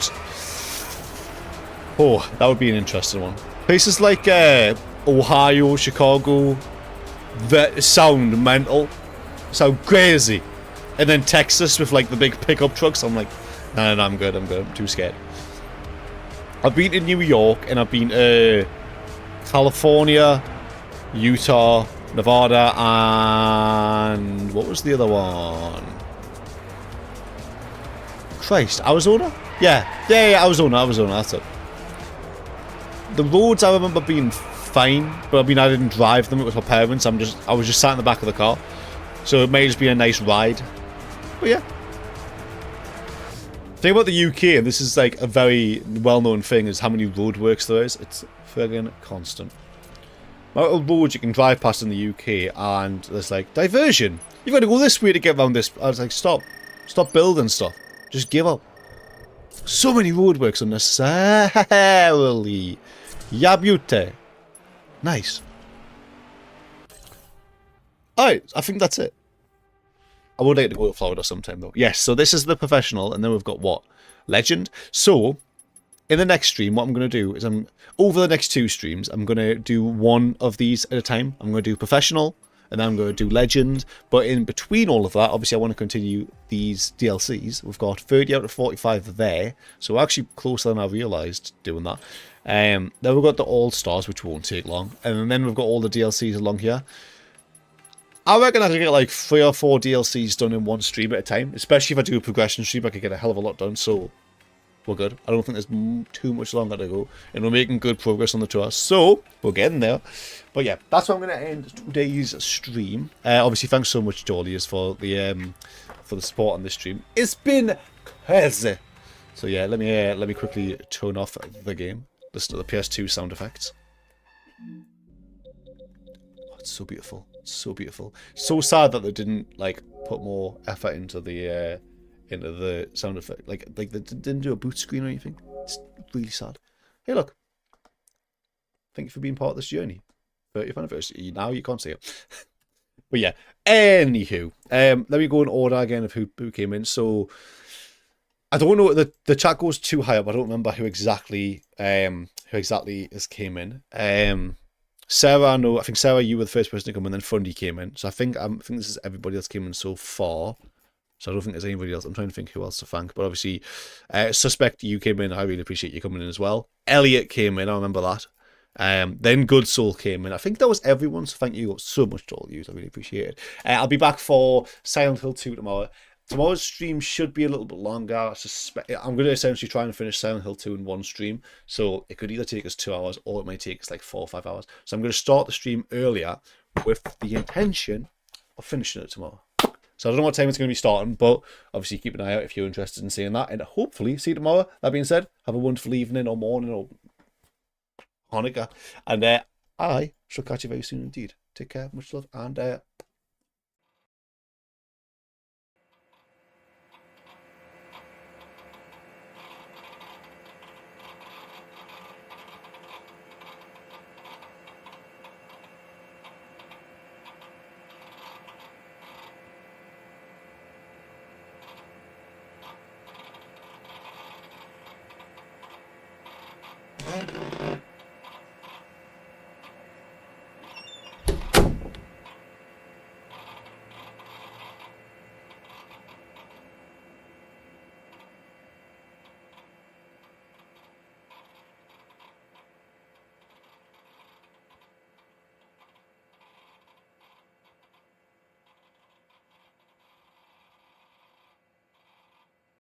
Oh, that would be an interesting one. Places like Ohio, Chicago, that sound mental, sound crazy. And then Texas with like the big pickup trucks, I'm like, no, I'm good, I'm too scared. I've been to New York, and I've been to California, Utah, Nevada, and what was the other one? Christ, Arizona? Yeah, Arizona, that's it. The roads I remember being fine, but I mean I didn't drive them, it was my parents, I was just sat in the back of the car. So it may just be a nice ride. But yeah. The thing about the UK, and this is like a very well-known thing, is how many roadworks there is. It's friggin' constant. Amount of roads you can drive past in the UK, and there's like, diversion! You've got to go this way to get around this. I was like, stop building stuff. Just give up. So many roadworks unnecessarily. Yabute. Nice. Alright, I think that's it. I would like to go to Florida sometime though. Yes, so this is the professional, and then we've got what? Legend. So, in the next stream, what I'm going to do is over the next 2 streams, I'm going to do one of these at a time. I'm going to do professional, and then I'm going to do legend. But in between all of that, obviously I want to continue these DLCs. We've got 30 out of 45 there, so we're actually closer than I realised doing that. Then we've got the All-Stars, which won't take long. And then we've got all the DLCs along here. I reckon I could get like 3 or 4 DLCs done in one stream at a time. Especially if I do a progression stream, I could get a hell of a lot done. So, we're good. I don't think there's too much longer to go. And we're making good progress on the tour. So, we're getting there. But yeah, that's where I'm going to end today's stream. Obviously, thanks so much to all of you for the support on this stream. It's been crazy. So yeah, let me quickly turn off the game. Listen to the PS2 sound effects. Oh, it's so beautiful. So beautiful. So sad that they didn't like put more effort into the sound effect. Like they didn't do a boot screen or anything. It's really sad. Hey, look. Thank you for being part of this journey. 30th anniversary. Now you can't see it. But yeah. Anywho, let me go in order again of who came in. So I don't know. The chat goes too high up. I don't remember who exactly has came in. Sarah, I think Sarah, you were the first person to come in, then Fundy came in. So I think this is everybody that's came in so far. So I don't think there's anybody else. I'm trying to think who else to thank. But obviously, Suspect, you came in. I really appreciate you coming in as well. Elliot came in. I remember that. Then Good Soul came in. I think that was everyone. So thank you so much to all of you. I really appreciate it. I'll be back for Silent Hill 2 tomorrow. Tomorrow's stream should be a little bit longer. I'm going to essentially try and finish Silent Hill 2 in one stream. So it could either take us 2 hours or it might take us like 4 or 5 hours. So I'm going to start the stream earlier with the intention of finishing it tomorrow. So I don't know what time it's going to be starting, but obviously keep an eye out if you're interested in seeing that. And hopefully see you tomorrow. That being said, have a wonderful evening or morning or Hanukkah. And I shall catch you very soon indeed. Take care, much love, and